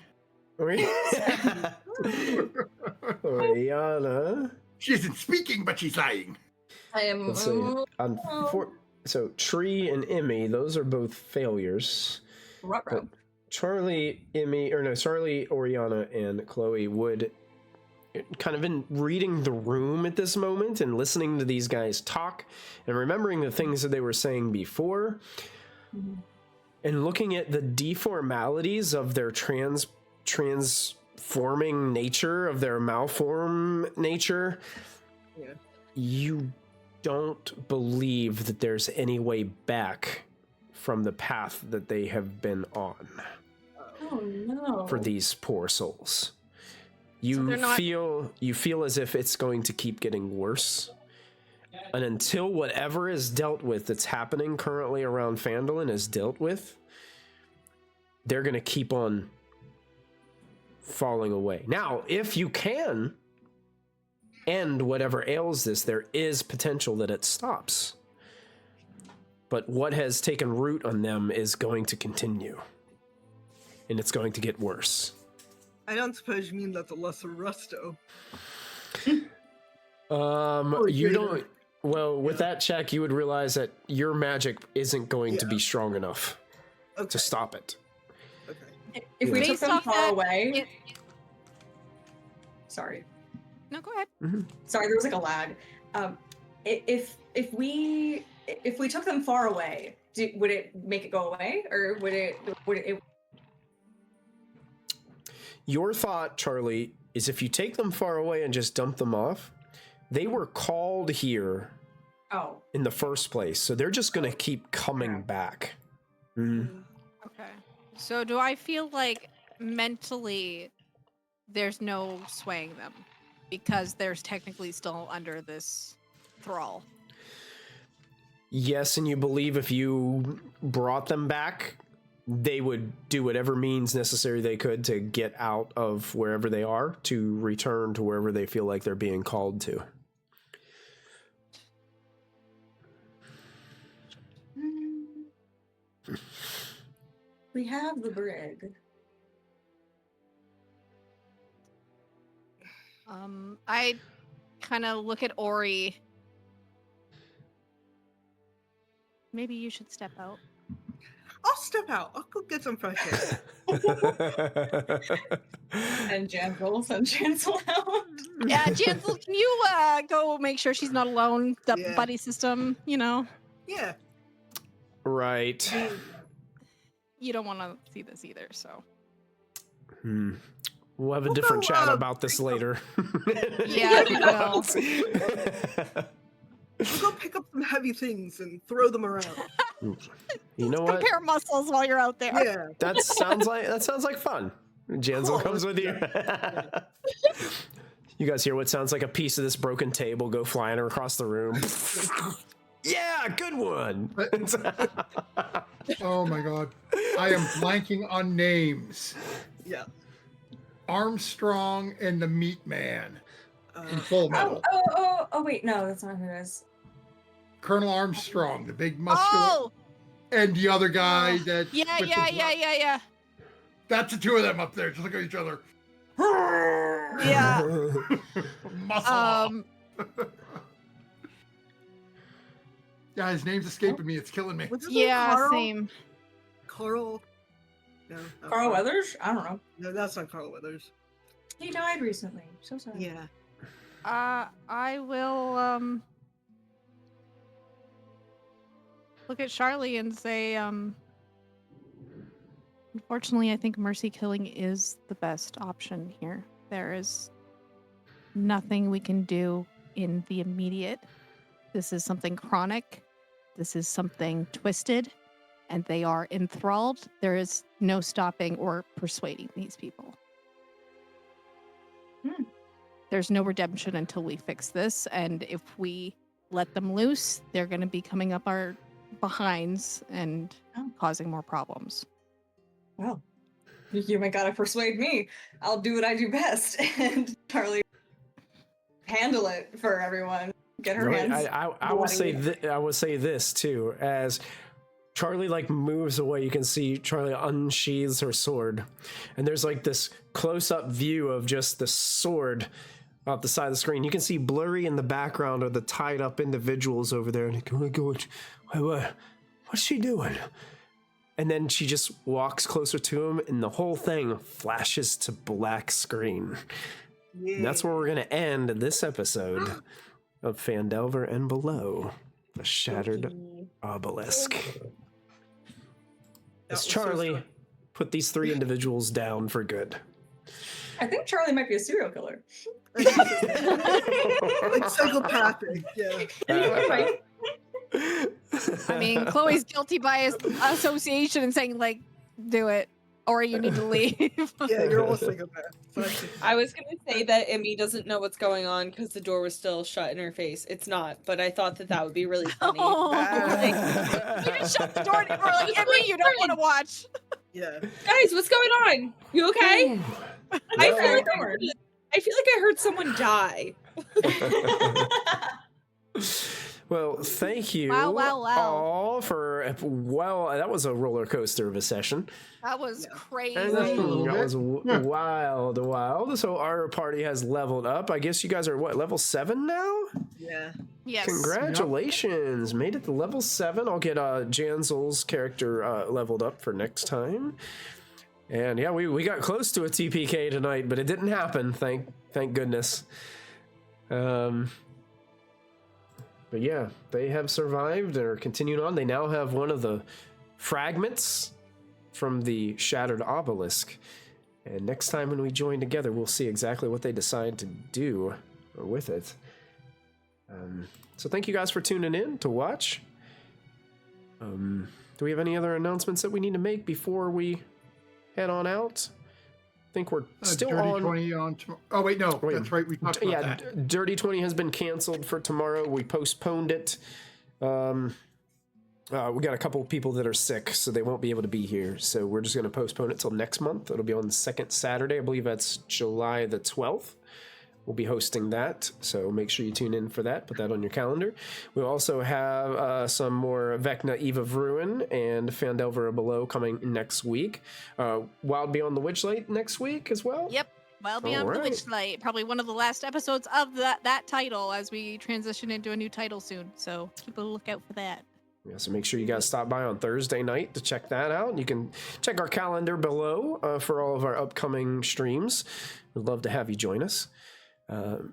Oriana. She isn't speaking, but she's lying. I am. Let's see. So Tree and Emmy, those are both failures. Ruh-roh. Charlie, Oriana, and Chloe would kind of been reading the room at this moment and listening to these guys talk and remembering the things that they were saying before and looking at the deformalities of their transforming nature, of their malform nature. Yeah. You don't believe that there's any way back from the path that they have been on. Oh no. For these poor souls. You So you feel as if it's going to keep getting worse. And until whatever is dealt with that's happening currently around Phandalin is dealt with, they're going to keep on falling away. Now, if you can end whatever ails this, there is potential that it stops. But what has taken root on them is going to continue. And it's going to get worse. I don't suppose you mean that the lesser resto. You don't. Well, with that check, you would realize that your magic isn't going to be strong enough to stop it. Okay. If we took Based them off far that, away. Sorry. No, go ahead. Sorry, there was like a lag. If we took them far away, would it make it go away, or would it? Your thought, Charlie, is if you take them far away and just dump them off, they were called here in the first place, so they're just going to keep coming back. Okay. So do I feel like mentally there's no swaying them because there's technically still under this thrall? Yes, and you believe if you brought them back, they would do whatever means necessary they could to get out of wherever they are to return to wherever they feel like they're being called to. We have the brig. I kind of look at Ori. Maybe you should step out. I'll step out. I'll go get some fresh air. And Chancel out. Yeah, Jansel, can you go make sure she's not alone? The Yeah. buddy system, you know? Yeah. Right. You don't want to see this either, so. We'll have a We'll different go, chat about this later. Yeah, we will. We'll go pick up some heavy things and throw them around. You know what? Compare muscles while you're out there. Yeah. That sounds like fun. Jansel comes with you. You guys hear what sounds like a piece of this broken table go flying across the room. Yeah, good one. Oh my god. I am blanking on names. Yeah. Armstrong and the Meat Man in Full Metal. Oh, wait, no, that's not who it is. Colonel Armstrong, the big muscular, Oh! and the other guy that. Yeah. That's the two of them up there. Just look at each other. Yeah. Muscle off. Yeah, his name's escaping me. It's killing me. Was it Yeah, Carl? same. Carl? No. Carl Weathers? I don't know. No, that's not Carl Weathers. He died recently. So sorry. Yeah. I will look at Charlie and say, unfortunately, I think mercy killing is the best option here. There is nothing we can do in the immediate. This is something chronic. This is something twisted, and they are enthralled. There is no stopping or persuading these people. There's no redemption until we fix this, and if we let them loose, they're going to be coming up our behinds and causing more problems. Well, you might gotta persuade me. I'll do what I do best, and Charlie handle it for everyone. Get her hands. I will say I will say this too. As Charlie moves away, you can see Charlie unsheathes her sword, and there's this close-up view of just the sword off the side of the screen. You can see blurry in the background are the tied-up individuals over there. And oh my God, what's she doing? And then she just walks closer to him, and the whole thing flashes to black screen. And that's where we're going to end this episode of Phandelver and Below, the Shattered Obelisk. As Charlie put these 3 individuals down for good. I think Charlie might be a serial killer. Like psychopathic, yeah. I mean, Chloe's guilty by association and saying, like, do it, or you need to leave. Yeah, you're all psychopaths. I was going to say that Emmy doesn't know what's going on because the door was still shut in her face. It's not, but I thought that would be really funny. Oh. You just shut the door and we're like, Emmy, you don't want to watch. Yeah. Guys, what's going on? You okay? I feel like I heard someone die. Well, thank you Wow. all for, that was a roller coaster of a session. That was crazy. That was wild. So our party has leveled up. I guess you guys are, level 7 now? Yeah. Yes. Congratulations. Made it to level 7. I'll get Janzel's character leveled up for next time. And yeah, we got close to a TPK tonight, but it didn't happen. Thank goodness. But yeah, they have survived and are continuing on. They now have one of the fragments from the Shattered Obelisk. And next time when we join together, we'll see exactly what they decide to do with it. So thank you guys for tuning in to watch. Do we have any other announcements that we need to make before we head on out? I think we're still Dirty on. 20 on tomorrow. Oh, wait, no. That's right. We talked about that. Dirty 20 has been canceled for tomorrow. We postponed it. We got a couple of people that are sick, so they won't be able to be here. So we're just going to postpone it till next month. It'll be on the second Saturday. I believe that's July the 12th. We'll be hosting that, so make sure you tune in for that. Put that on your calendar. We'll also have some more Vecna Eve of Ruin and Phandelver Below coming next week. Wild Beyond the Witchlight next week as well? Yep. Wild Beyond the Witchlight. Probably one of the last episodes of that title as we transition into a new title soon. So keep a lookout for that. Yeah, so make sure you guys stop by on Thursday night to check that out. You can check our calendar below for all of our upcoming streams. We'd love to have you join us.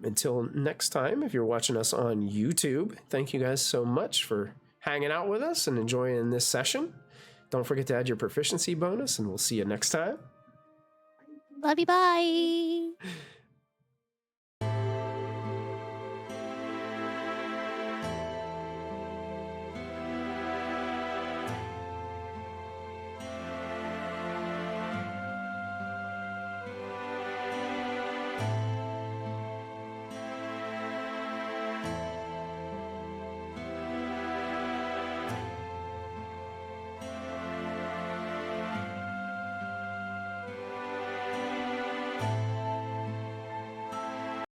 Until next time, if you're watching us on YouTube, thank you guys so much for hanging out with us and enjoying this session. Don't forget to add your proficiency bonus, and we'll see you next time. Love you, bye.